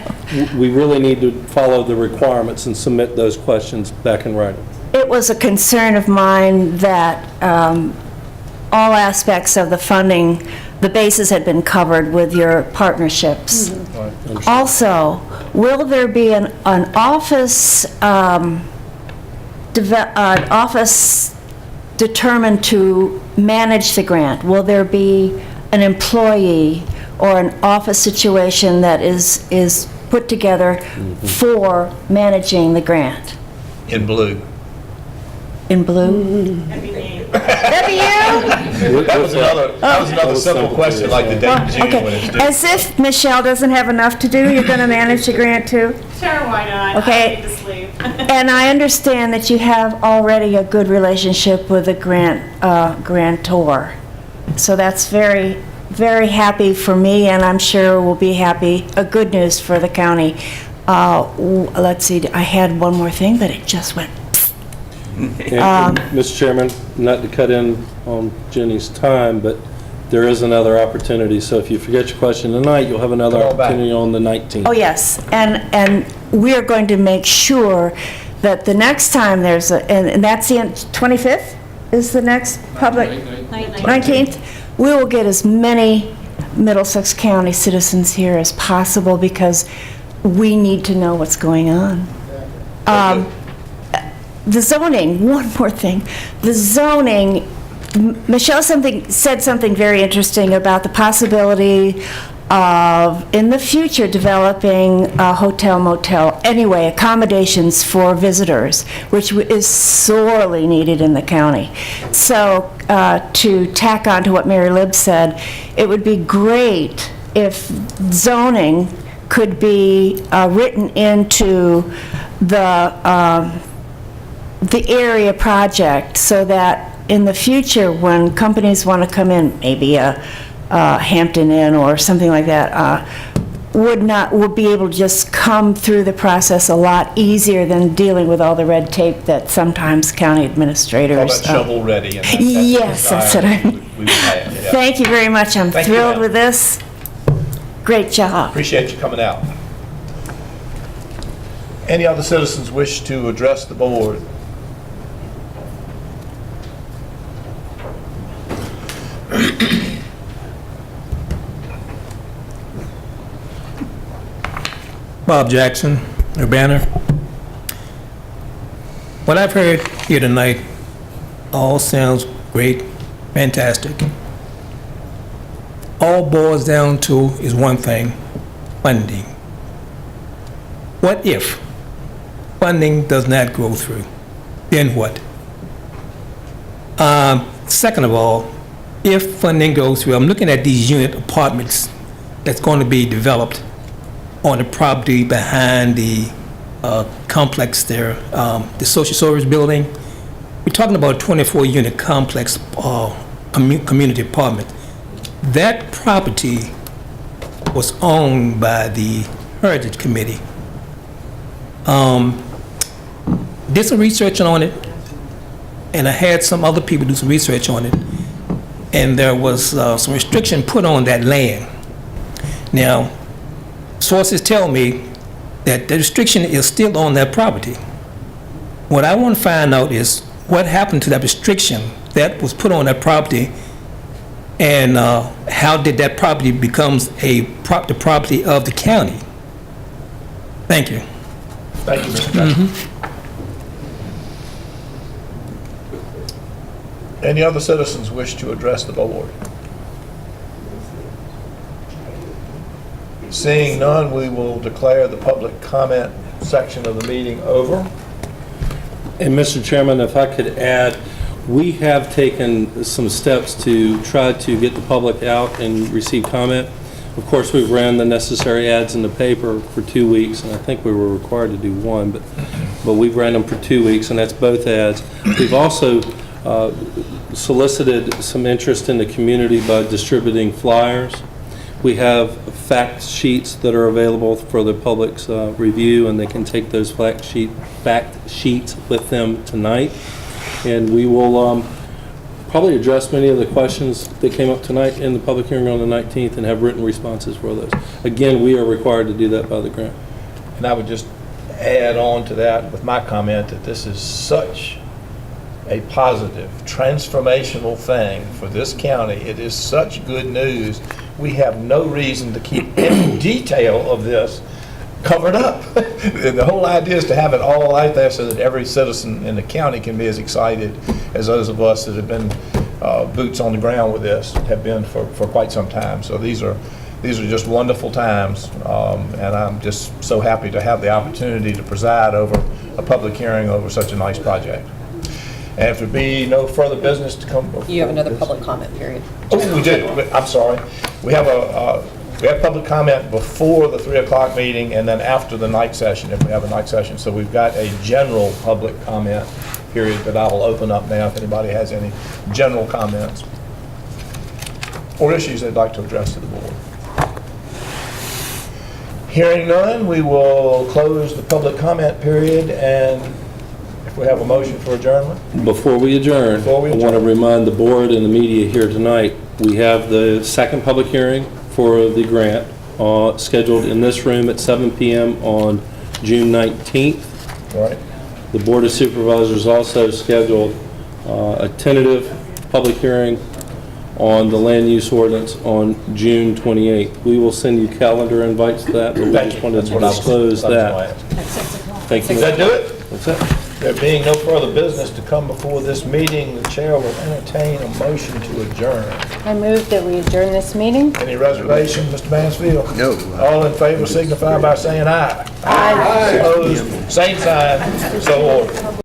B: We really need to follow the requirements and submit those questions back in writing.
E: it was a concern of mine that all aspects of the funding, the bases had been covered with your partnerships. Also, will there be an office, office determined to manage the grant? Will there be an employee or an office situation that is put together for managing the grant?
I: In blue.
E: In blue? That'd be you?
I: That was another simple question, like the date June when it's due.
E: As if Michelle doesn't have enough to do, you're going to manage the grant too?
Q: Sure, why not?
E: Okay.
Q: I need to sleep.
E: And I understand that you have already a good relationship with the grantor. So that's very, very happy for me, and I'm sure will be good news for the county. Let's see, I had one more thing, but it just went.
B: And, Mr. Chairman, not to cut in on Jenny's time, but there is another opportunity. So if you forget your question tonight, you'll have another
I: Come on back.
B: opportunity on the 19th.
E: Oh, yes, and we are going to make sure that the next time there's and that's the 25th is the next public? 19th? We will get as many Middlesex County citizens here as possible because we need to know what's going on. The zoning, one more thing. The zoning, Michelle said something very interesting about the possibility of, in the future, developing a hotel, motel, anyway, accommodations for visitors, which is sorely needed in the county. So to tack on to what Mary Libb said, it would be great if zoning could be written into the area project so that in the future, when companies want to come in, maybe a Hampton Inn or something like that, would be able to just come through the process a lot easier than dealing with all the red tape that sometimes county administrators.
I: All that shovel ready. And
E: Yes, that's what I mean.
I: we would have, yeah.
E: Thank you very much. I'm
I: Thank you,
E: thrilled
I: ma'am.
E: with this. Great job.
I: Appreciate you coming out. Any other citizens wish to address the board?
F: Bob Jackson, Urbana. What I've heard here tonight all sounds great, fantastic. All boils down to is one thing, funding. What if funding does not go through? Then what? Second of all, if funding goes through, I'm looking at these unit apartments that's going to be developed on the property behind the complex there, the social service building. We're talking about a 24-unit complex community apartment. That property was owned by the Heritage Committee. Did some research on it, and I had some other people do some research on it, and there was some restriction put on that land. Now, sources tell me that the restriction is still on that property. What I want to find out is what happened to that restriction that was put on that property, and how did that property becomes the property of the county? Thank you.
I: Thank you, Mr. Jackson. Any other citizens wish to address the board? Seeing none, we will declare the public comment section of the meeting over.
B: And Mr. Chairman, if I could add, we have taken some steps to try to get the public out and receive comment. Of course, we ran the necessary ads in the paper for 2 weeks, and I think we were required to do one, but we ran them for 2 weeks, and that's both ads. We've also solicited some interest in the community by distributing flyers. We have fact sheets that are available for the public's review, and they can take those fact sheets with them tonight. And we will probably address many of the questions that came up tonight in the public hearing on the 19th and have written responses for those. Again, we are required to do that by the grant.
I: And I would just add on to that with my comment that this is such a positive, transformational thing for this county. It is such good news. We have no reason to keep any detail of this covered up. The whole idea is to have it all out there so that every citizen in the county can be as excited as those of us that have been boots on the ground with this have been for quite some time. So these are just wonderful times, and I'm just so happy to have the opportunity to preside over a public hearing over such a nice project. And if there be no further business to come before
J: You have another
I: this-
J: public comment period.
I: Oh, we did. I'm sorry. We have public comment before the 3 o'clock meeting and then after the night session, if we have a night session. So we've got a general public comment period that I will open up now if anybody has any general comments or issues they'd like to address to the board. Hearing none, we will close the public comment period, and if we have a motion for adjournment.
B: Before we adjourn, I want to remind the board and the media here tonight, we have the second public hearing for the grant scheduled in this room at 7 p.m. on June 19th.
I: Right.
B: The Board of Supervisors also scheduled a tentative public hearing on the land use ordinance on June 28th. We will send you calendar invites to that, but we just wanted to disclose that. Thank you.
I: Does that do it?
B: That's it.
I: There being no further business to come before this meeting, the chair will entertain a motion to adjourn.
K: I move that we adjourn this meeting.
I: Any reservation, Mr. Mansfield?
L: No.
I: All in favor signify by saying aye. Aye. Opposed, same sign, so ordered.